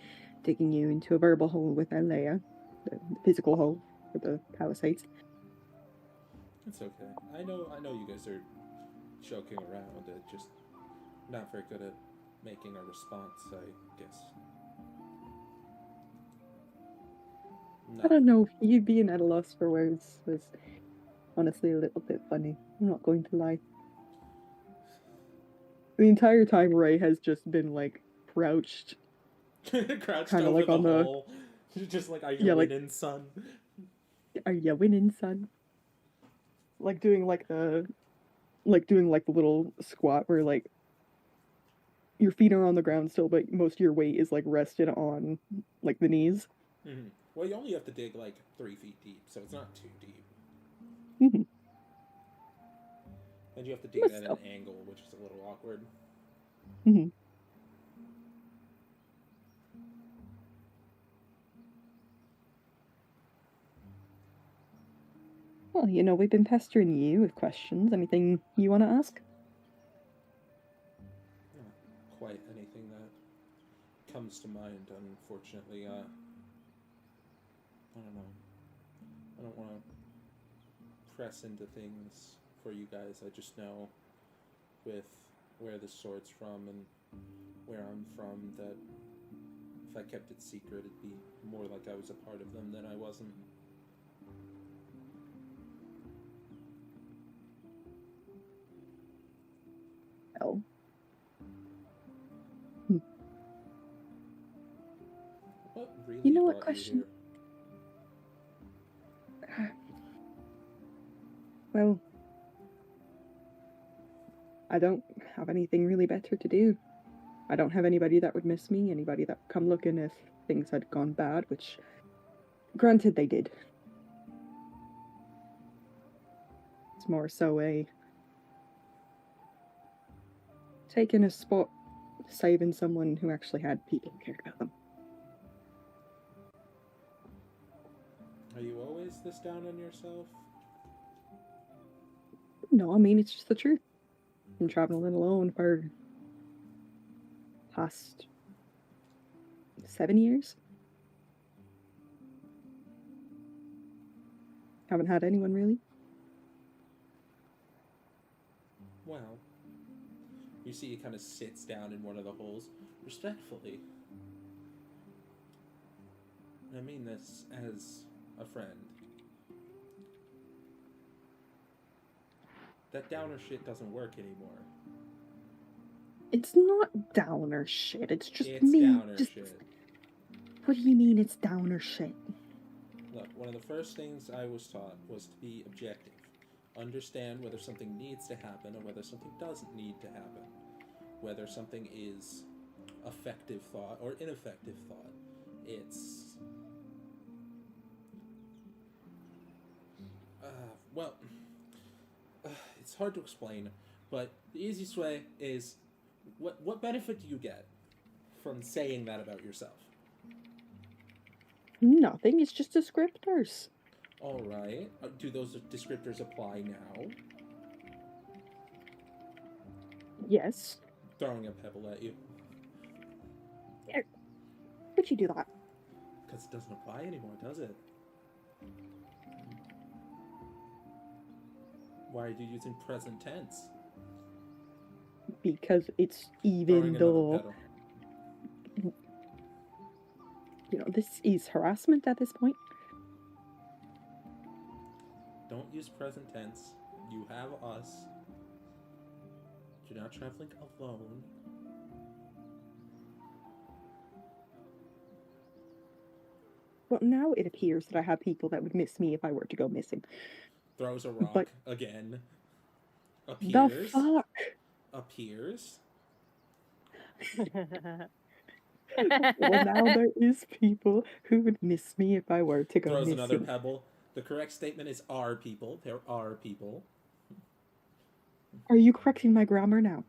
digging you into a verbal hole with Aelea, the physical hole for the palisades. It's okay. I know you guys are joking around. Just not very good at making a response, I guess. I don't know, you being at a loss for words was honestly a little bit funny. I'm not going to lie. The entire time Rae has just been like crouched. Crouched kinda over like the on the- hole. Just like, are you Yeah, like- winning, son? Are you winning, son? Like doing like the little squat where like your feet are on the ground still, but most of your weight is like rested on like the knees. Mm-hmm. Well, you only have to dig like 3 feet deep, so it's not too deep. Mm-hmm. And you have to do But that at still. an angle, which is a little awkward. Mhm. Well, we've been pestering you with questions. Anything you want to ask? Not quite anything that comes to mind, unfortunately. I don't know. I don't want to press into things for you guys. I just know with where the sword's from and where I'm from that if I kept it secret, it'd be more like I was a part of them than I wasn't. Oh. What really You know what brought question? you here? Well, I don't have anything really better to do. I don't have anybody that would miss me, anybody that would come looking if things had gone bad, which, granted, they did. It's more so a taking a spot, saving someone who actually had people who cared about them. Are you always this down on yourself? No, I mean, it's just the truth. Been traveling alone for past 7 years. Haven't had anyone really. Well, you see he kind of sits down in one of the holes, respectfully. I mean this as a friend. That downer shit doesn't work anymore. It's not downer shit, it's just It's me. downer Just... shit. What do you mean it's downer shit? Look, one of the first things I was taught was to be objective. Understand whether something needs to happen or whether something doesn't need to happen. Whether something is effective thought or ineffective thought. It's... it's hard to explain, but the easiest way is, what benefit do you get from saying that about yourself? Nothing, it's just descriptors. Alright. Do those descriptors apply now? Yes. Throwing a pebble at you. Would you do that? Because it doesn't apply anymore, does it? Why are you using present tense? Because it's even Throwing though... another pedal. This is harassment at this point. Don't use present tense. You have us. You're not traveling alone. Well, now it appears that I have people that would miss me if I were to go missing. Throws a rock But... again. The Appears. fuck? Appears. Well, now there is people who would miss me if I were to go Throws missing. another pebble. The correct statement is are people. There are people. Are you correcting my grammar now?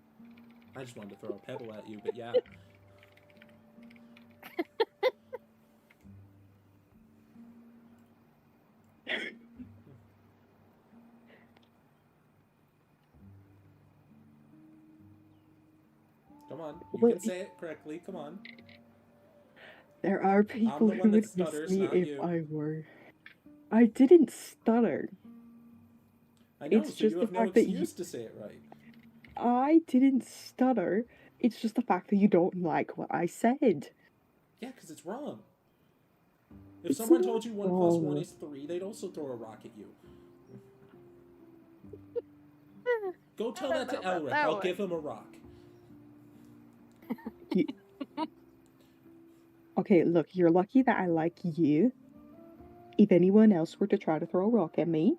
I just wanted to throw a pebble at you, but yeah. Come on, you can say it correctly, come on. There are people I'm the who one that would miss stutters, me not if you. I were. I didn't stutter. I know, It's so just you the have no fact that excuse to say it right. I didn't stutter. It's just the fact that you don't like what I said. Yeah, because it's wrong. If It's someone not told you 1 + wrong. 1 is 3, they'd also throw a rock at you. Go tell that to Elric. I'll give him a rock. Okay, look, you're lucky that I like you. If anyone else were to try to throw a rock at me,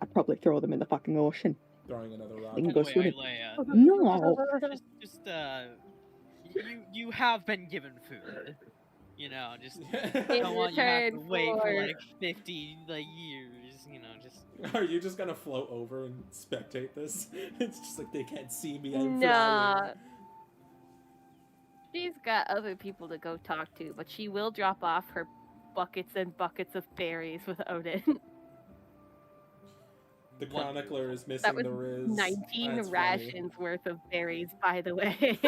I'd probably throw them in the fucking ocean. Throwing another rock. They can By go the way, swimming. Aelea, No! you have been given food. You know, just In don't want you to have to return wait for for- like 50 years. You know, just Are you just gonna float over and spectate this? It's just like they can't see me. I'm Nah. flying. She's got other people to go talk to, but she will drop off her buckets and buckets of berries with Odin. The One- chronicler is missing That was the Riz. 19 That's funny. rations worth of berries, by the way.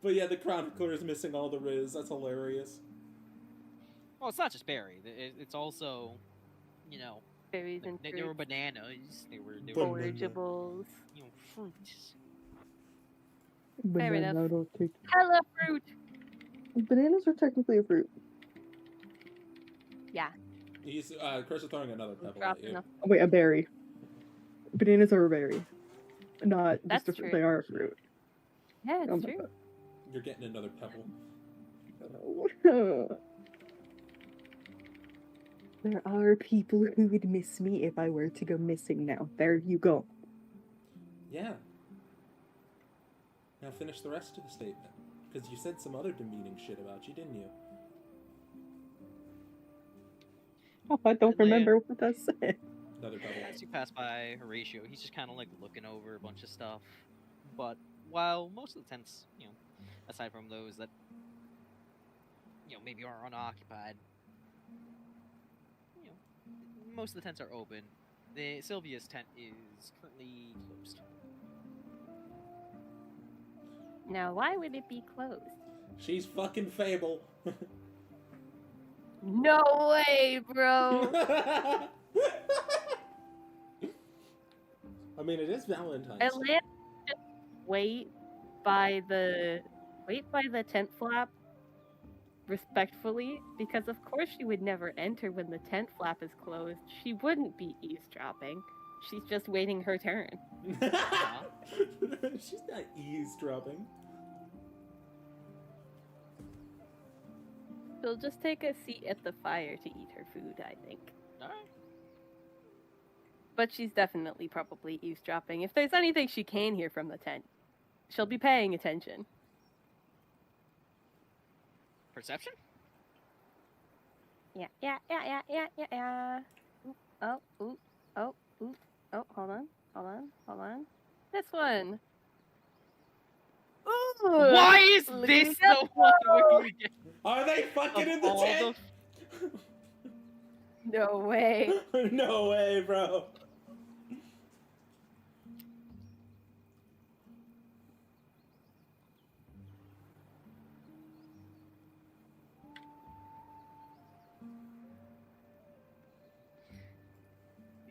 But yeah, the chronicler is missing all the Riz. That's hilarious. well, it's not just berry. It's also, you know, Berries and there were fruits, bananas. There were Banana. forageables. you know, fruits. Fair enough. Banana don't take- Hella fruit! Bananas are technically a fruit. Yeah, He's Chris is throwing another pebble drop at you. enough. Oh, wait, a berry. Bananas are a berry. Not That's just a fruit. true. They are a fruit. Yeah, Oh it's my true. You're getting another pebble. God. There are people who would miss me if I were to go missing now. There you go. Yeah. Now finish the rest of the statement. Because you said some other demeaning shit about you, didn't you? Oh, I don't Aelea. remember what I said. Another pebble. As you pass by Horatio, he's just kind of like looking over a bunch of stuff. But while most of the tents, you know, aside from those that, you know, maybe are unoccupied, you know, most of the tents are open. The Sylvia's tent is currently closed. Now, why would it be closed? She's fucking Fable. No way, bro! I mean, it is Valentine's. Aelea, just wait by the tent flap respectfully, because of course she would never enter when the tent flap is closed. She wouldn't be eavesdropping. She's just waiting her turn. She's not eavesdropping. She'll just take a seat at the fire to eat her food, I think. Alright. But she's definitely probably eavesdropping. If there's anything she can hear from the tent, she'll be paying attention. Perception? Yeah. Ooh, hold on. This one. Ooh, Why is look this at the one where you get Are they fucking in the all tent? No way. No way, bro.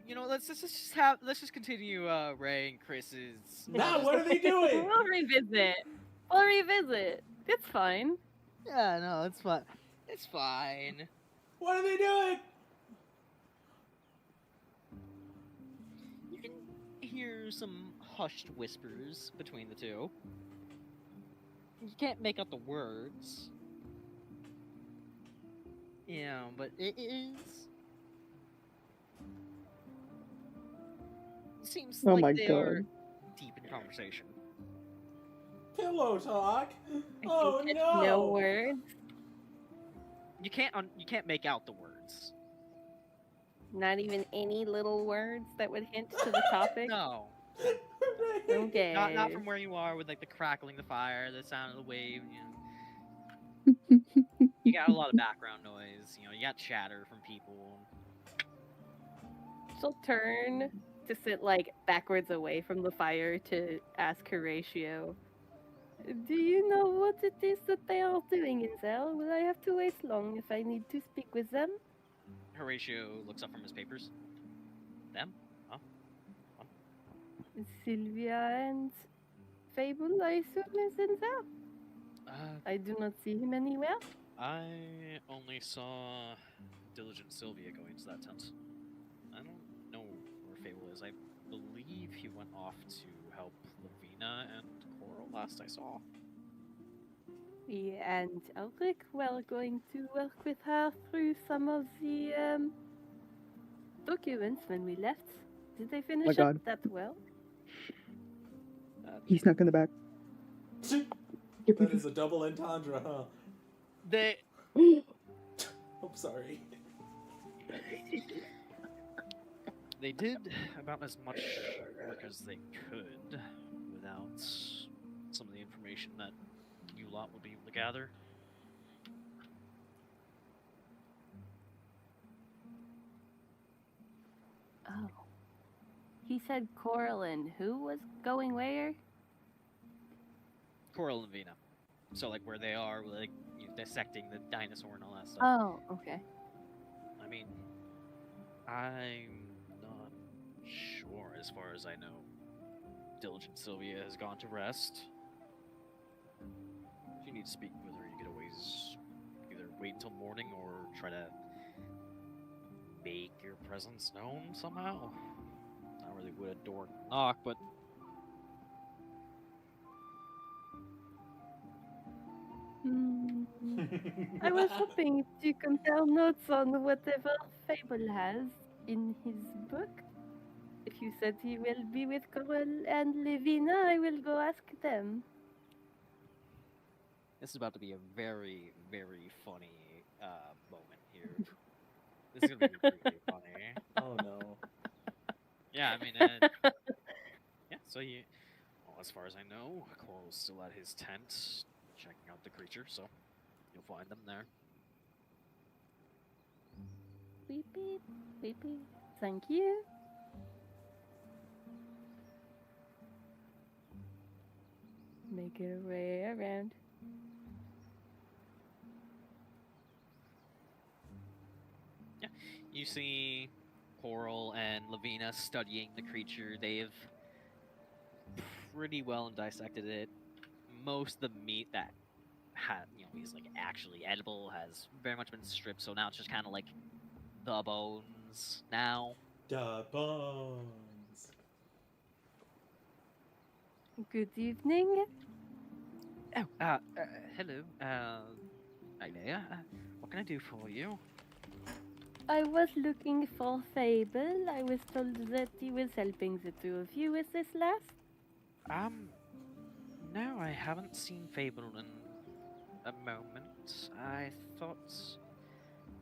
You know, let's just continue Rae and Chris's. Now, what are they doing? We'll revisit. It's fine. Yeah, no, it's fine. It's fine. What are they doing? You can hear some hushed whispers between the two. You can't make out the words. Yeah, but it is. Seems Oh like my they God. are deep in conversation. Pillow talk. I Oh think it's no. no words. You can't make out the words. Not even any little words that would hint to the topic. No, Okay. not from where you are with like the crackling of the fire, the sound of the wave. You got a lot of background noise. You know, you got chatter from people. She'll turn to sit like backwards away from the fire to ask Horatio. Do you know what it is that they are doing in there? Will I have to wait long if I need to speak with them? Horatio looks up from his papers. Them? Huh? Sylvia and Fable, I assume, is in there. I do not see him anywhere. I only saw Diligent Sylvia going to that tent. I don't know where Fable is. I believe he went off to help Levina and Coral last I saw. Yeah, and Elric, we're going to work with her through some of the documents when we left. Did they finish God. up that well? He snuck in the back. That is a double entendre, huh? They I'm sorry. They did about as much work as they could without some of the information that you lot would be able to gather. Oh. He said Coral and who was going where? Coral and Levina. So like where they are, like dissecting the dinosaur and all that stuff. Oh, okay. I mean, I'm not sure as far as I know. Diligent Sylvia has gone to rest. If you need to speak with her, you could always either wait until morning or try to make your presence known somehow. Not really would a door knock, but I was hoping to compare notes on whatever Fable has in his book. If you said he will be with Coral and Levina, I will go ask them. this is about to be a very, very funny moment here. This is gonna be really funny. Oh no. Yeah, I mean, yeah. So well, as far as I know, Coral's still at his tent, checking out the creature. So you'll find them there. Beep beep, beep beep. Thank you. Make it a way around. You see Coral and Levina studying the creature. They've pretty well dissected it. Most of the meat that is like actually edible has very much been stripped. So now it's just kind of like the bones now. Da bones. Good evening. Oh, hello, Aelea. What can I do for you? I was looking for Fable. I was told that he was helping the two of you with this last. No, I haven't seen Fable in a moment. I thought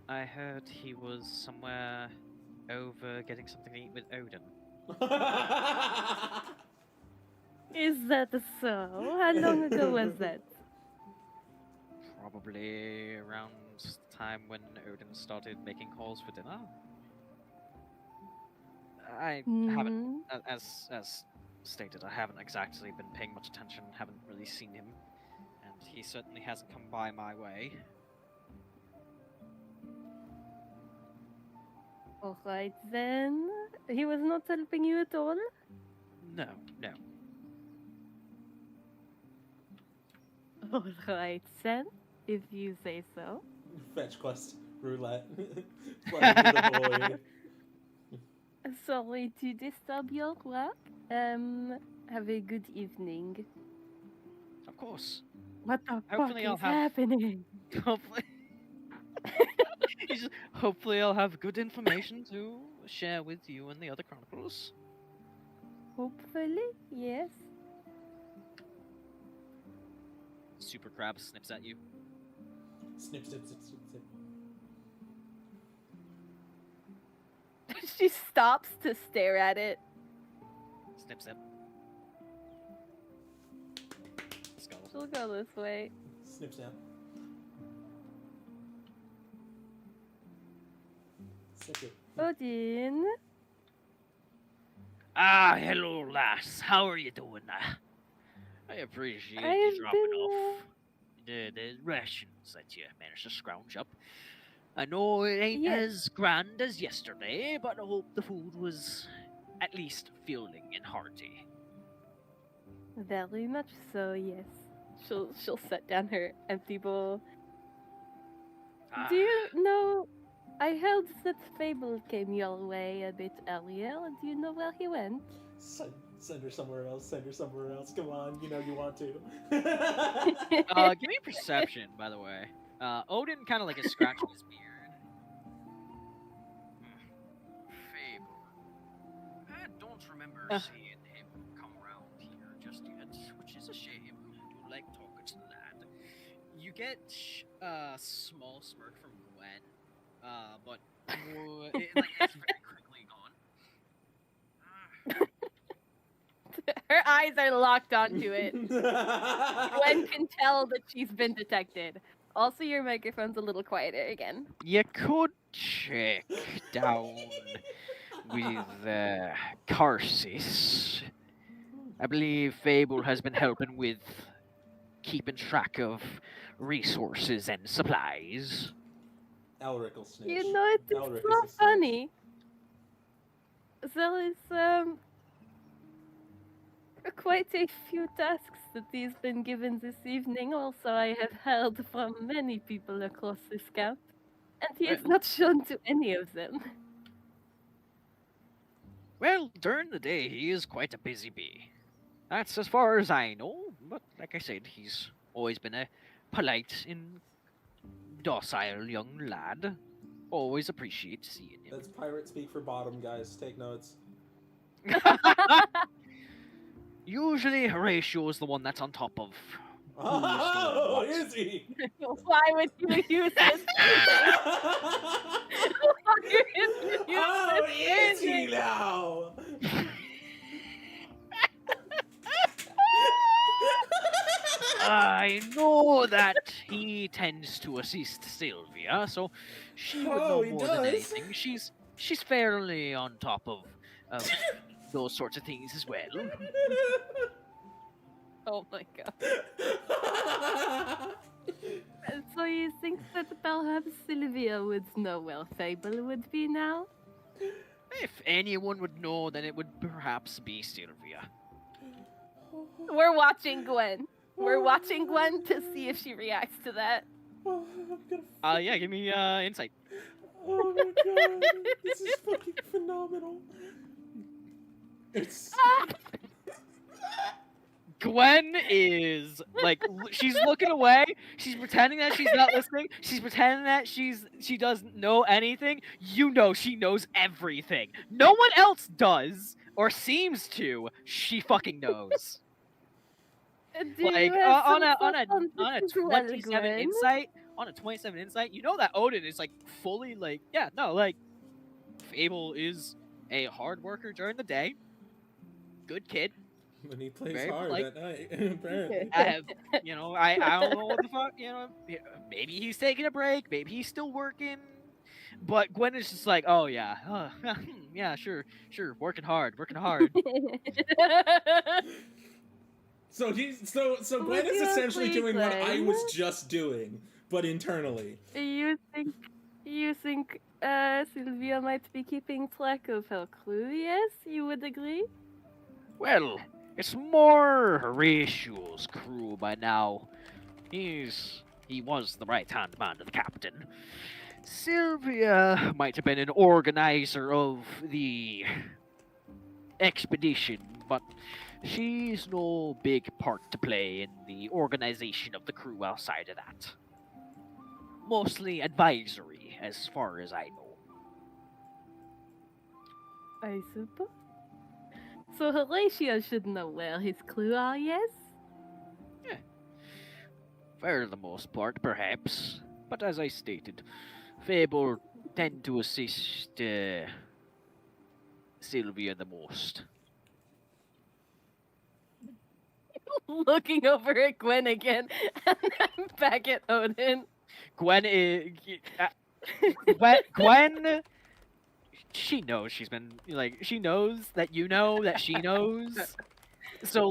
I heard he was somewhere over getting something to eat with Odin. Is that so? How long ago was that? Probably around the time when Odin started making calls for dinner. I haven't, as stated, I haven't exactly been paying much attention, haven't really seen him, and he certainly hasn't come by my way. Alright then. He was not helping you at all? No, no. Alright then, if you say so. Fetch quest roulette. Flying through the void. Sorry to disturb your work. Have a good evening. Of course. What the Hopefully fuck I'll is have- happening? Hopefully, hopefully I'll have good information to share with you and the other chronicles. Hopefully, yes. Super Crab snips at you. Snip, snip, snip, snip, snip. She stops to stare at it. Snip, snip. Let's go. She'll go this way. Snip, snap. Snip it. Odin. Ah, hello, lass. How are you doing? I appreciate I've you dropping been, off the rations that you managed to scrounge up. I know it ain't Yes. as grand as yesterday, but I hope the food was at least filling and hearty. Very much so, yes. She'll set down her empty bowl. Ah, Do you know? I heard that Fable came your way a bit earlier. Do you know where he went? Send her somewhere else. Send her somewhere else. Come on, you know you want to. give me perception, by the way. Odin kind of like is scratching his beard. Fable. I don't remember seeing him come around here just yet, which is a shame. I do like talking to the lad. You get small smirk from Gwen, but it's very quickly gone. Her eyes are locked onto it. Gwen can tell that she's been detected. Also, your microphone's a little quieter again. You could check down with Karsis. I believe Fable has been helping with keeping track of resources and supplies. Elric will snitch. You know, it's Elric is so a snitch. funny. There is quite a few tasks that he's been given this evening. Also, I have heard from many people across this camp, and he has not shown to any of them. Well, during the day, he is quite a busy bee. That's as far as I know, but like I said, he's always been a polite and docile young lad. Always appreciate seeing him. That's pirate speak for bottom, guys. Take notes. Usually, Horatio is the one that's on top of. Oh, is he? Why would you use this? Oh, is he now? I know that he tends to assist Sylvia, so she would know he more than does. anything. She's fairly on top of those sorts of things as well. Oh my god. And so you think that perhaps Sylvia would know where Fable would be now? If anyone would know, then it would perhaps be Sylvia. We're watching Gwen. We're watching Gwen to see if she reacts to that. Oh, I'm gonna... Yeah, give me insight. Oh my god, this is fucking phenomenal. It's... Gwen is like she's looking away. She's pretending that she's not listening. She's pretending that she doesn't know anything. You know she knows everything. No one else does or seems to. She fucking knows. Do Like you have on some a thoughts on this as well, 27 Gwen? insight, on a 27 insight, you know that Odin is like fully like like Fable is a hard worker during the day. Good kid. When he plays Very hard polite. at night, apparently. I don't know what the fuck, maybe he's taking a break, maybe he's still working, but Gwen is just like, oh yeah, yeah, sure, working hard. So Gwen is essentially doing what I was just doing, but internally. You think Sylvia might be keeping track of her crew? Yes, you would agree? Well, it's more Horatio's crew by now. He was the right-hand man to the captain. Sylvia might have been an organizer of the expedition, but she's no big part to play in the organization of the crew outside of that. Mostly advisory, as far as I know. I suppose. So Horatio should know where his crew are, yes? For the most part, perhaps. But as I stated, Fable tend to assist Sylvia the most. Looking over at Gwen again, and then back at Odin. Gwen is... Gwen... She knows she's been, she knows that you know that she knows. So,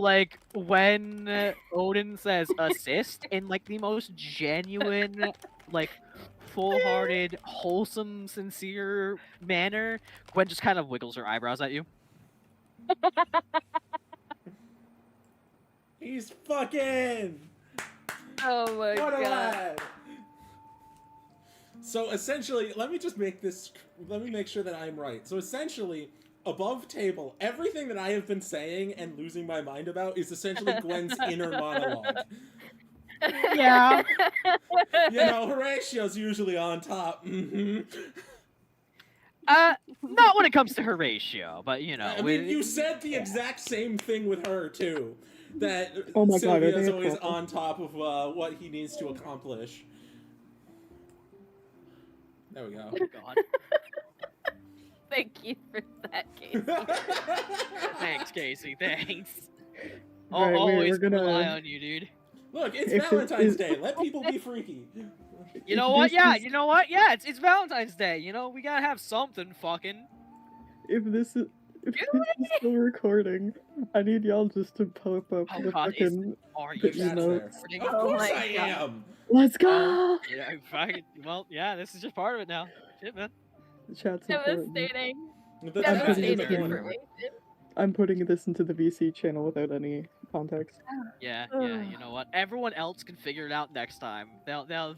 when Odin says assist in, the most genuine, full-hearted, wholesome, sincere manner, Gwen just kind of wiggles her eyebrows at you. He's fucking... Oh my What a god. lad! So essentially, let me make sure that I'm right. So essentially, above table, everything that I have been saying and losing my mind about is essentially Gwen's inner monologue. Yeah. Horatio's usually on top. Mm-hmm. Not when it comes to Horatio, but I mean, you said the exact same thing with her too. That Oh my God, are Sylvia's they a always couple? on top of what he needs to accomplish. There we go. Oh God. Thank you for that, Casey. Thanks, Casey. Thanks. Right, I'll always we're gonna- rely on you, dude. Look, it's If it Valentine's is- Day. Let people be freaky. You know If what? this Yeah, is- you know what? Yeah, it's Valentine's Day. You know, we gotta have something fucking. If this is still recording, I need y'all just to pop up Oh the God, is- fucking. Are you But That's know- fair. recording? Of Oh course my I God. am. Let's go! Yeah, fucking. Well, yeah, this is just part of it now. Shit, man. The chat's important. Devastating. That's I'm that's putting in this the in. corner. information. I'm putting this into the VC channel without any context. Yeah, you know what? Everyone else can figure it out next time. They'll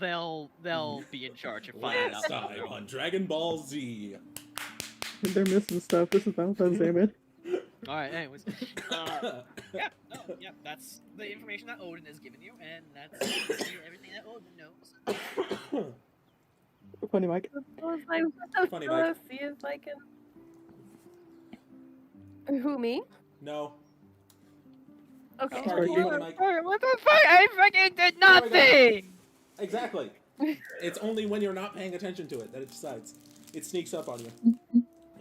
be in charge of finding it Last out. time on Dragon Ball Z. They're missing stuff. This is Valentine's Day, man. All right. Anyways, yeah, that's the information that Odin has given you, and that's everything that Odin knows. Funny, Mike. Suppose I will Funny, go Mike. see if I can. Who, me? No. Okay. Sparky, Hold funny, on. Mike. What the fuck? I fucking did There we go. nothing. Exactly. It's only when you're not paying attention to it that it decides. It sneaks up on you.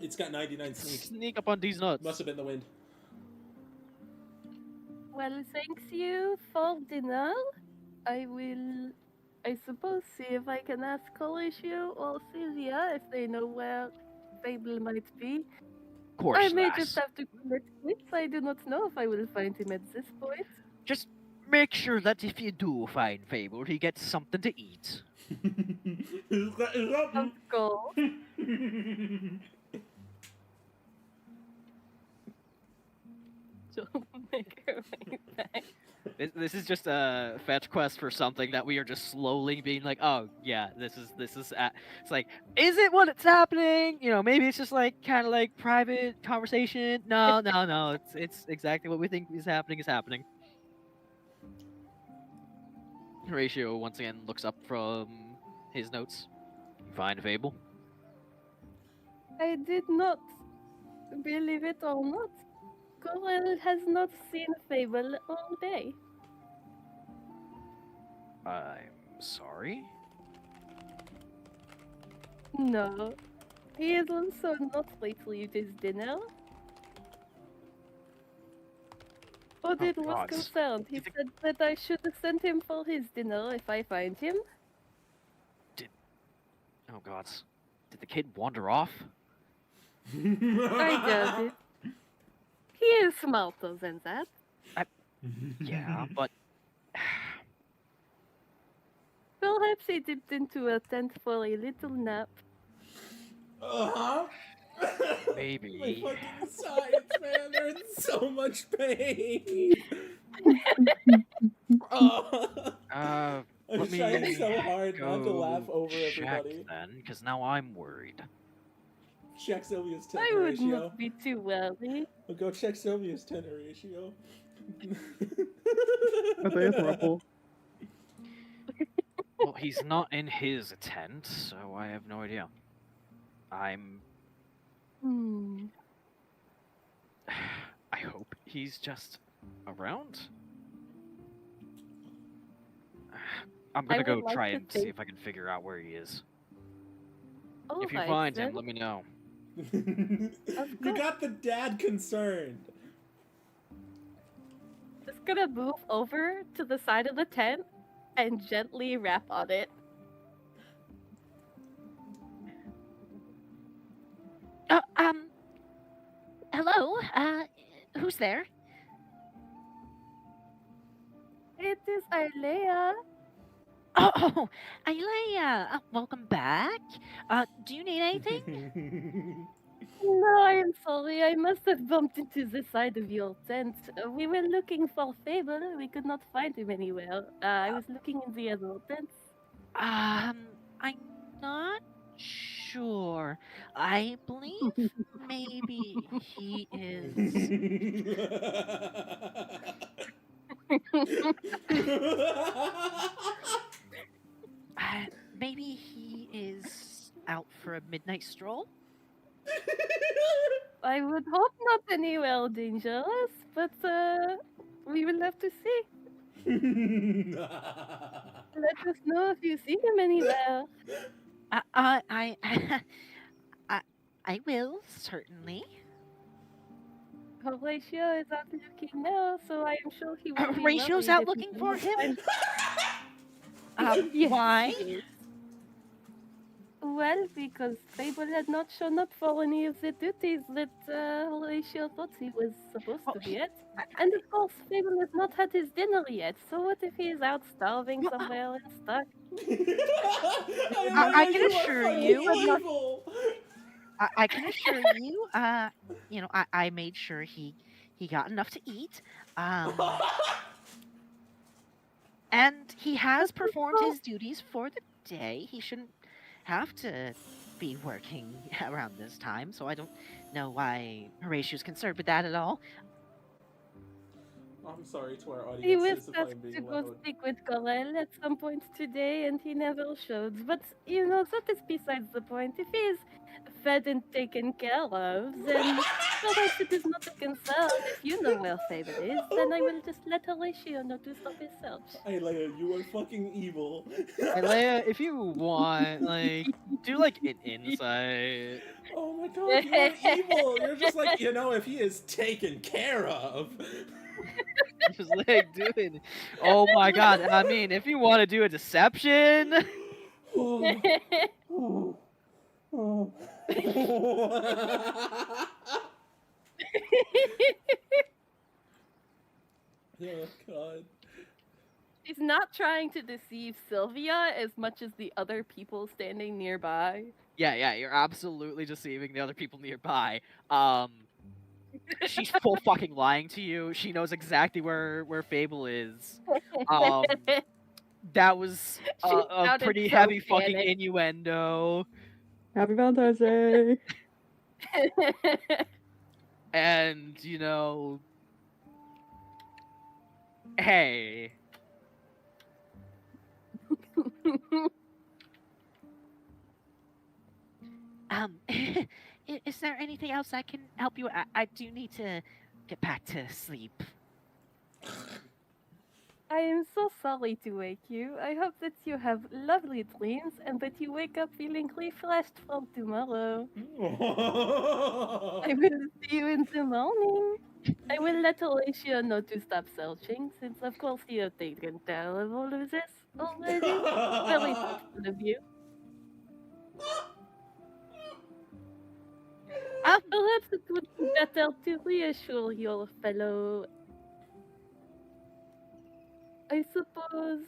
It's got 99 sneak. Sneak up on these nuts. Must have been the wind. Well, thanks you for dinner. I will, I suppose, see if I can ask Horatio or Sylvia if they know where Fable might be. Of course, I may lass. just have to commit quits. I do not know if I will find him at this point. Just make sure that if you do find Fable, he gets something to eat. Of course. She'll make her way back. This is just a fetch quest for something that we are just slowly being like, oh yeah, this is it's like, is it what it's happening? You know, maybe it's just like kind of like private conversation. No, it's exactly what we think is happening. Horatio once again looks up from his notes. You find Fable? I did not, believe it or not. Corel has not seen Fable all day. I'm sorry. No. He has also not retrieved his dinner. Odin was God. concerned. He You think- said that I should send him for his dinner if I find him. Oh God, did the kid wander off? I doubt it. He is smarter than that. Yeah, but Perhaps he dipped into a tent for a little nap. Uh-huh. My maybe. fucking sides, man. They're in so much pain. Oh. Uh, I'm let trying me so hard not to go laugh over check everybody. then, because now I'm worried. Check Sylvia's tent I would ratio. not be too worried. We'll go check Sylvia's tent ratio. Are they a throuple? Well, he's not in his tent, so I have no idea. I'm. Hmm. I hope he's just around. I'm gonna would go like try to and see think- if I can figure out where he is. All If you right, find then. him, let me know. You got the dad concerned. Just gonna move over to the side of the tent and gently rap on it. Hello? Who's there? It is Aelea. Oh, Aelea! Welcome back. Do you need anything? No, I am sorry. I must have bumped into the side of your tent. We were looking for Fable. We could not find him anywhere. I was looking in the other tents. I'm not sure. I believe maybe he is. Maybe he is out for a midnight stroll? I would hope not anywhere dangerous, but we will have to see. Let us know if you see him anywhere. I, I, I will certainly. Horatio is out looking now, so I am sure he will be Horatio's worried out if he looking for cannot him? find- Yes, Why? he is. Well, because Fable had not shown up for any of the duties that Horatio thought he was supposed Well, to be he- at. And of course, Fable has not had his dinner yet, so what if he is out starving Well, somewhere and stuck? I Aelea, can you assure are you- fucking evil. I can assure you, you know, I made sure he got enough to eat. And he has performed his duties for the day. He shouldn't have to be working around this time, so I don't know why Horatio's concerned with that at all. I'm sorry to our He was audiences if I'm asked to being go loud. speak with Corel at some point today, and he never showed. But, you know, that is besides the point. If he is fed and taken care of, then perhaps it is not a concern. If you know where Fable is, then I will just let Horatio know to stop his search. Aelea, you are fucking evil. Aelea, if you want, like, do like an insight. Oh my god, you are evil. You're just like, you know, if he is taken care of. Just like doing. Oh my god! I mean, if you want to do a deception. Oh, oh, oh. Oh god. He's not trying to deceive Sylvia as much as the other people standing nearby. Yeah, you're absolutely deceiving the other people nearby. She's full fucking lying to you. She knows exactly where Fable is. That was a sounded pretty so heavy fucking panicked. innuendo. Happy Valentine's Day. And, you know, hey, Is there anything else I can help you? I do need to get back to sleep. I am so sorry to wake you. I hope that you have lovely dreams and that you wake up feeling refreshed from tomorrow. I will see you in the morning. I will let Horatio know to stop searching, since of course you have taken care of all of this already. Very thoughtful of you. Perhaps it would be better to reassure your fellow, I suppose,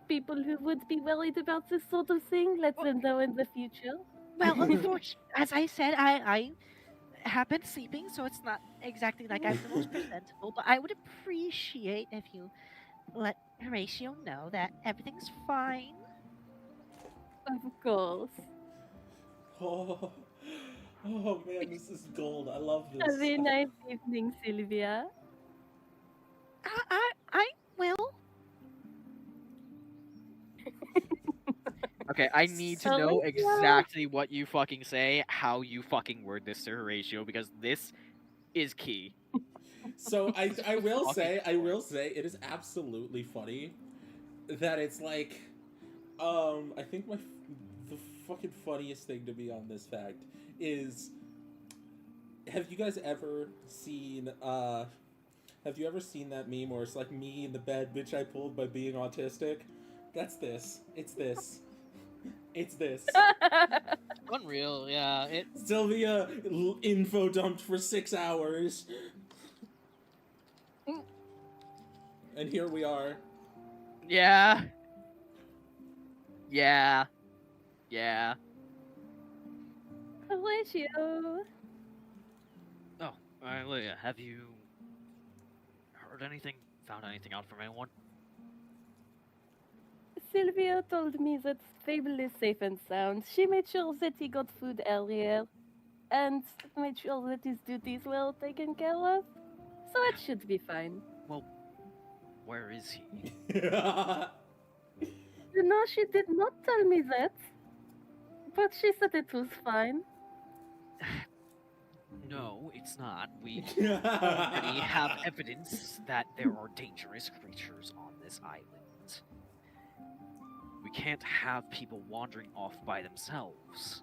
people who would be worried about this sort of thing. Let them know in the future. Well, unfortunately, as I said, I have been sleeping, so it's not exactly like I'm the most presentable. But I would appreciate if you let Horatio know that everything's fine. Of course. Oh, oh man, this is gold. I love this. Have a nice evening, Sylvia. I will. okay, I need to know exactly what you fucking say, how you fucking word this to Horatio, because this is key. So I will say, it is absolutely funny that it's like, I think the fucking funniest thing to me on this fact is, have you guys ever seen, that meme where it's like me in the bed, bitch I pulled by being autistic? That's this. It's this. It's this. Unreal, yeah. Sylvia info dumped for 6 hours. And here we are. Yeah. Horatio. Oh, Aelea, have you heard anything, found anything out from anyone? Sylvia told me that Fable is safe and sound. She made sure that he got food earlier and made sure that his duties were taken care of. So it should be fine. Well, where is he? You know, she did not tell me that. But she said it was fine. No, it's not. We already have evidence that there are dangerous creatures on this island. We can't have people wandering off by themselves.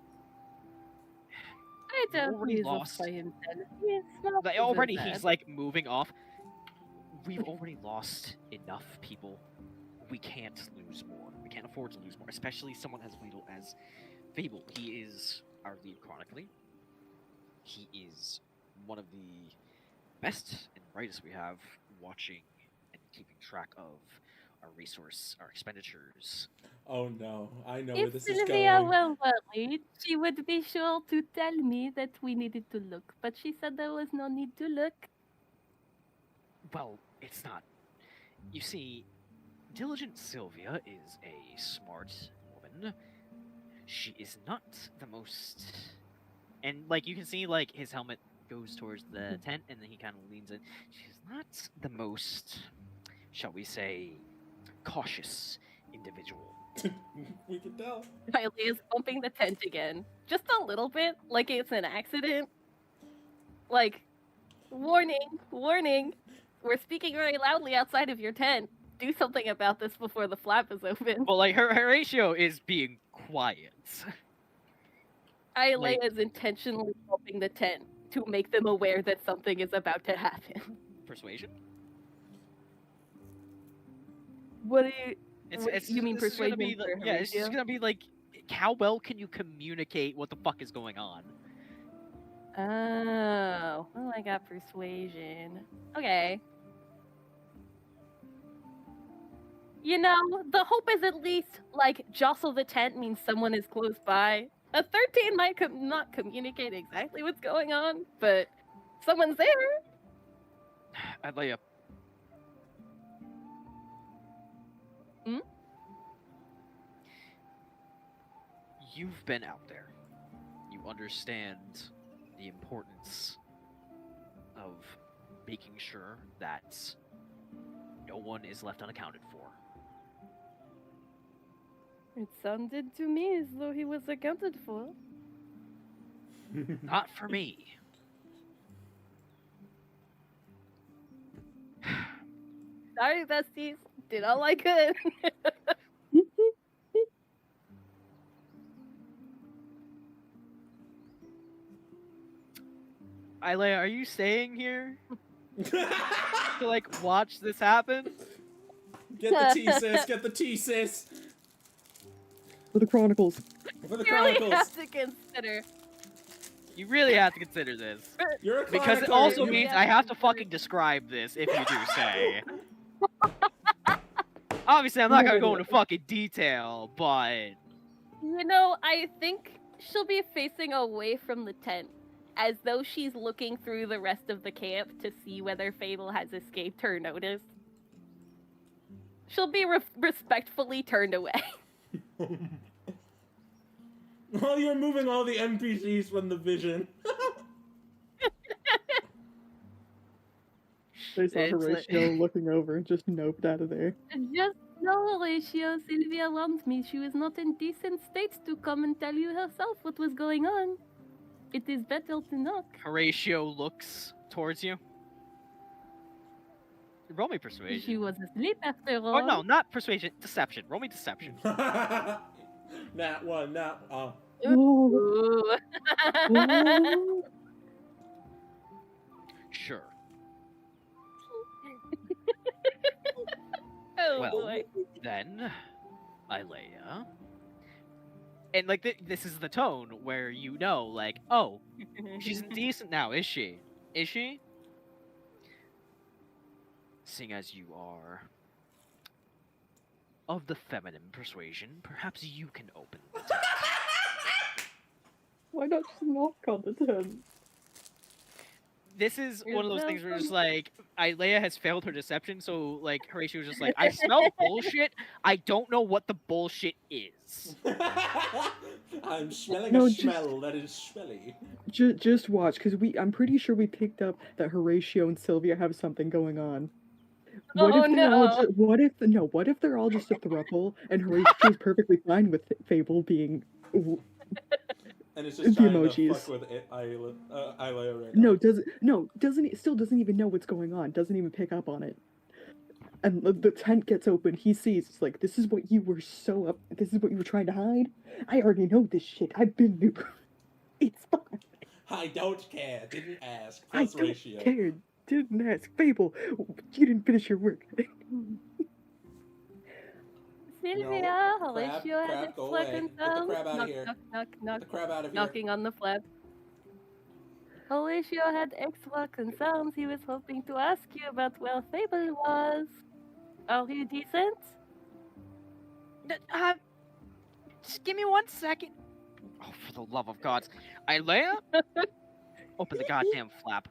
I don't already use lost. a himself. He's not Like, so already bad. he's like moving off. We've already lost enough people. We can't lose more. We can't afford to lose more, especially someone as lethal as Fable. He is our lead chronically. He is one of the best and brightest we have watching and keeping track of our resource, our expenditures. Oh no, I know where If this is Sylvia going. were worried, she would be sure to tell me that we needed to look, but she said there was no need to look. Well, it's not. You see, Diligent Sylvia is a smart woman. She is not the most... And, like, you can see, like, his helmet goes towards the tent, and then he kind of leans in. She's not the most, shall we say, cautious individual. We can tell. Riley is bumping the tent again. Just a little bit, like it's an accident. Like, warning, warning. We're speaking very loudly outside of your tent. Do something about this before the flap is open. Well, like, Horatio is being quiet. Aelea is intentionally bumping the tent to make them aware that something is about to happen. Persuasion? What do you... you mean it's just gonna persuasion be for yeah, it's just Horatio? gonna be like, how well can you communicate what the fuck is going on? Oh, well, I got persuasion. Okay. You know, the hope is at least, like, jostle the tent means someone is close by. A 13 might not communicate exactly what's going on, but someone's there. I'd lay up. Hmm? You've been out there. You understand the importance of making sure that no one is left unaccounted for. It sounded to me as though he was accounted for. Not for me. Sorry, besties. Did all I could. Aelea, are you staying here to, like, watch this happen? Get the tea, sis. Get the tea, sis. For the Chronicles. For the You really Chronicles. have to consider. You really have to consider this. You're a Because it chronicler, also you- means I have to fucking describe this if you do say. Obviously, I'm not gonna go into fucking detail, but... You know, I think she'll be facing away from the tent, as though she's looking through the rest of the camp to see whether Fable has escaped her notice. She'll be respectfully turned away. While you're moving all the NPCs from the vision. They saw It's like- Horatio looking over and just noped out of there. Just know, Horatio, Sylvia warned me she was not in decent state to come and tell you herself what was going on. It is better to knock. Horatio looks towards you. Roll me persuasion. She was asleep after all. Oh no, not persuasion, deception. Roll me deception. Nat one, nat. Whoa. Ooh. Whoa. Sure. Oh Well, boy. then, Aelea. And, like, this is the tone where you know, like, oh, she's decent now, is she? Is she? Seeing as you are of the feminine persuasion, perhaps you can open the tent. Why not just knock on the tent? This is You're one of those things where it's welcome. like, Aelea has failed her deception, so, like, Horatio's just like, I smell bullshit, I don't know what the bullshit is. I'm smelling No, a just- smell that is smelly. Just watch, because I'm pretty sure we picked up that Horatio and Sylvia have something going on. What Oh, if they're all no. what if they're all just a throuple and Horatio's perfectly fine with Fable being And it's just The trying to emojis. fuck with Aelea right now. doesn't he still doesn't even know what's going on, doesn't even pick up on it. And the tent gets open. He sees. It's like, this is what you were This is what you were trying to hide. I already know this shit. I've been there. It's fine. I don't care. Didn't ask. I Plus don't ratio. care. Didn't ask. Fable, you didn't finish your work. Sylvia, No, Horatio crab, had go extra away. Get the concerns. crab outta Knock, here. knock, knock, Get knock. the crab out of here. Knocking on the flap. Horatio had extra concerns. He was hoping to ask you about where Fable was. Are you decent? Just give me 1 second. Oh, for the love of gods. Aelea? Open the goddamn flap.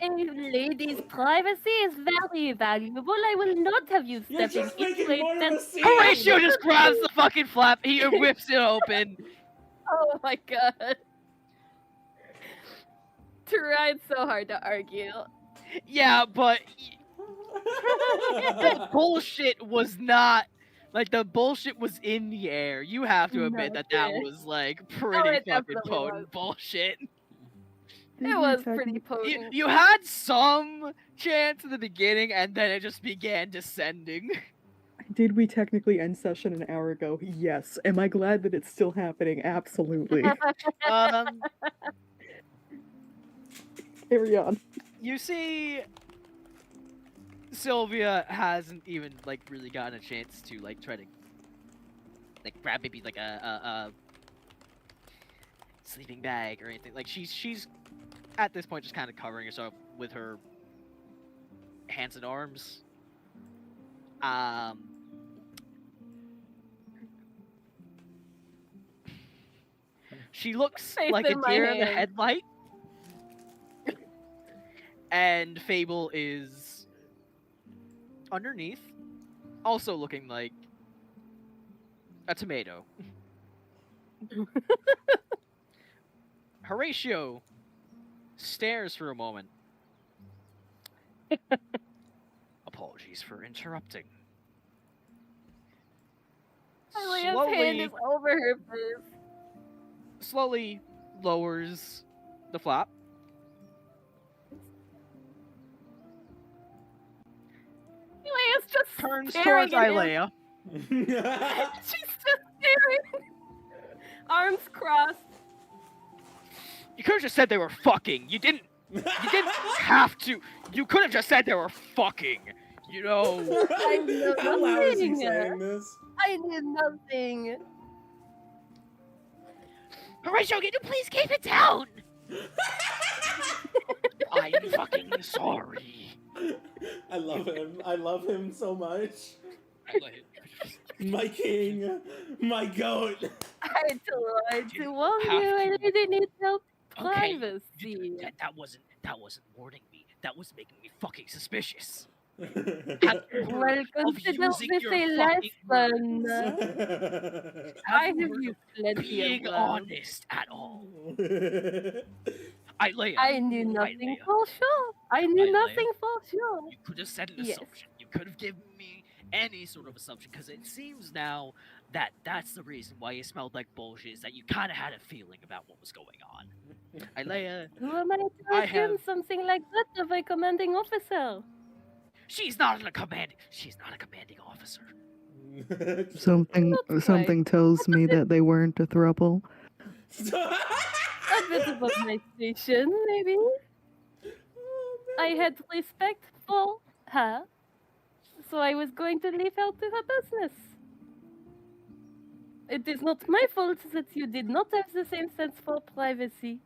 A lady's privacy is very valuable. I will not have you You're stepping just into making a more of tent. a scene. Horatio just grabs the fucking flap, he whips it open. Oh my god. Tried so hard to argue. Yeah, but the bullshit was not like the bullshit was in the air. You have to admit No, that yeah. was like pretty it fucking definitely potent was. bullshit. It was pretty potent. You had some chance in the beginning, and then it just began descending. Did we technically end session an hour ago? Yes. Am I glad that it's still happening? Absolutely. Carry on. You see, Sylvia hasn't even like really gotten a chance to like try to like grab maybe like a sleeping bag or anything. Like she's at this point just kind of covering herself with her hands and arms. She looks Face like a in my deer in the hand. headlight. And Fable is underneath, also looking like a tomato. Horatio stares for a moment. Apologies for interrupting. Aelea's hand is over her face. Slowly lowers the flap. Aelea's just Turns staring towards at him. Aelea. She's just staring. Arms crossed. You could have just said they were fucking. You didn't have to. You could have just said they were fucking. You know. I know How loud is he nothing. saying this? I did nothing. Horatio, can you please keep it down? I'm fucking sorry. I love him. I love him so much. My king. My goat. I tried to warn have you. I to. really need help. Okay, Privacy. that wasn't warning me. That was making me fucking suspicious. Well, Of consider using this your a fucking lesson. I have Have you used plenty being of love. honest at all. Aelea, I knew nothing Aelea. for sure. I knew Aelea. nothing for sure. You could have said an Yes. assumption. You could have given me any sort of assumption, because it seems now that that's the reason why you smelled like bullshit, is that you kind of had a feeling about what was going on. Aelea, Who am I to I assume have- something like that of a commanding officer? she's not a commanding officer. Something tells me that they weren't a throuple. A bit above my station, maybe. I had respect for her, so I was going to leave her to her business. It is not my fault that you did not have the same sense for privacy.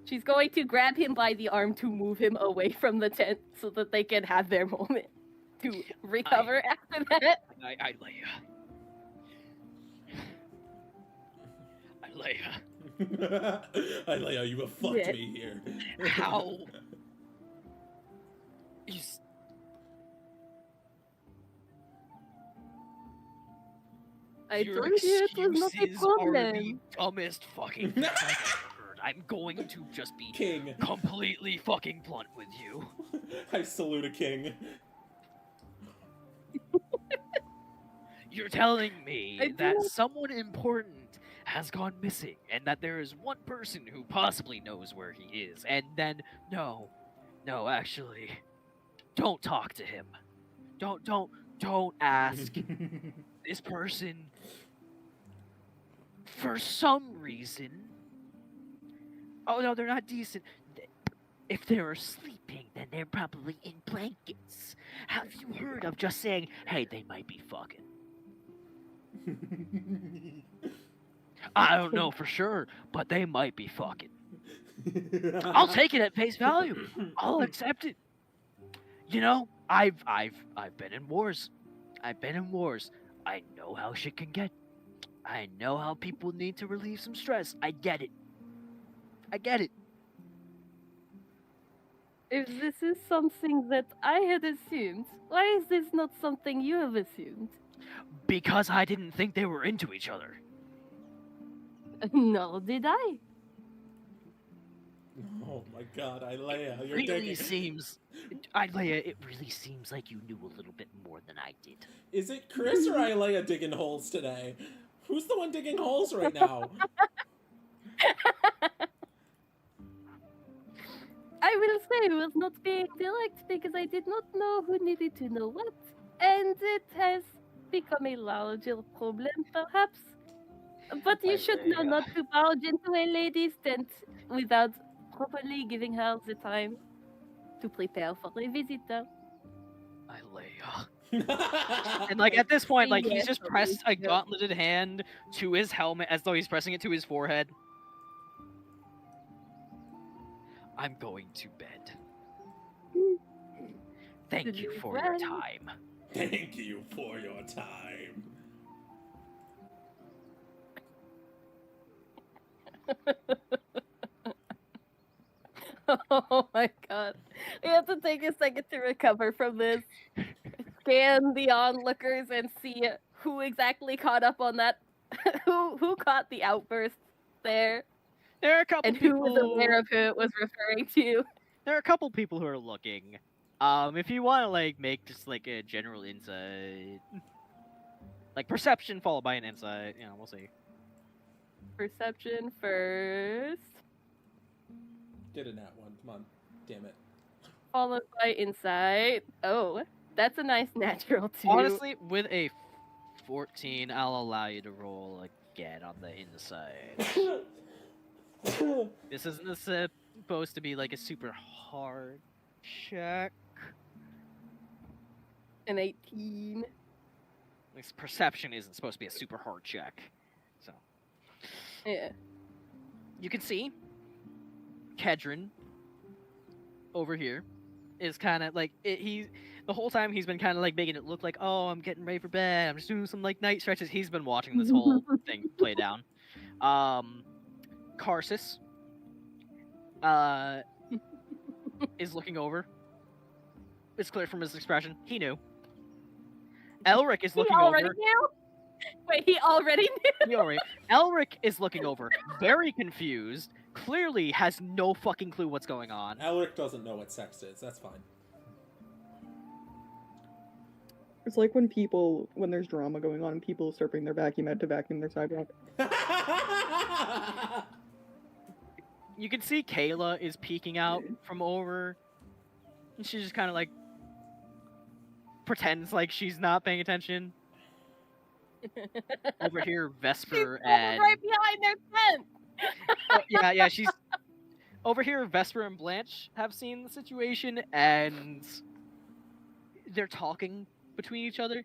She's going to grab him by the arm to move him away from the tent so that they can have their moment to recover after that. Aelea. Aelea, you have fucked Yeah. me here. How? Is I your told you it was not a excuses are the problem. dumbest fucking things I've ever heard. I'm going to just be King. completely fucking blunt with you. I salute a king. You're telling me I that do. someone important has gone missing, and that there is one person who possibly knows where he is, and then, no, actually, don't talk to him. don't ask. This person, for some reason, oh no, they're not decent. If they're sleeping, then they're probably in blankets. Have you heard of just saying, hey, they might be fucking? I don't know for sure, but they might be fucking. I'll take it at face value. I'll accept it. You know, I've been in wars. I've been in wars. I know how shit can get. I know how people need to relieve some stress. I get it. I get it. If this is something that I had assumed, why is this not something you have assumed? Because I didn't think they were into each other. Nor did I. Oh my god, Aelea, you're Really digging. Aelea, it really seems like you knew a little bit more than I did. Is it Chris or Aelea digging holes today? Who's the one digging holes right now? I will say I was not being direct because I did not know who needed to know what, and it has become a larger problem, perhaps. But you should know not to barge into a lady's tent without properly giving her the time to prepare for a visitor. Aelea. And like at this point, like he's Yes, just but pressed a yeah. gauntleted hand to his helmet as though he's pressing it to his forehead. I'm going to bed. Thank you for your Well. time. Thank you for your time. Oh my god. We have to take a second to recover from this. Scan the onlookers and see who exactly caught up on that. who caught the outburst there, There are a couple and who people. was aware of who it was referring to. There are a couple people who are looking. If you want to like make just like a general insight, like perception followed by an insight, you know, we'll see. Perception first, Did a nat one. Come on. Damn it. followed by insight. Oh, that's a nice natural too. Honestly, with a 14, I'll allow you to roll again on the inside. This isn't supposed to be like a super hard check. An 18. This perception isn't supposed to be a super hard check. So Yeah. you can see Kedron over here is kind of like the whole time he's been kind of like making it look like, oh, I'm getting ready for bed. I'm just doing some like night stretches. He's been watching this whole thing play down. Karsus is looking over. It's clear from his expression. He knew. Elric is looking He already over. knew? Wait, he already knew? He already. Elric is looking over, very confused. Clearly has no fucking clue what's going on. Elric doesn't know what sex is. That's fine. It's like when there's drama going on and people start bringing their vacuum out to vacuum their sidewalk. You can see Kayla is peeking out from over, and she just kind of like pretends like she's not paying attention. Over here, Vesper and right behind their tent. yeah, she's over here. Vesper and Blanche have seen the situation, and they're talking between each other.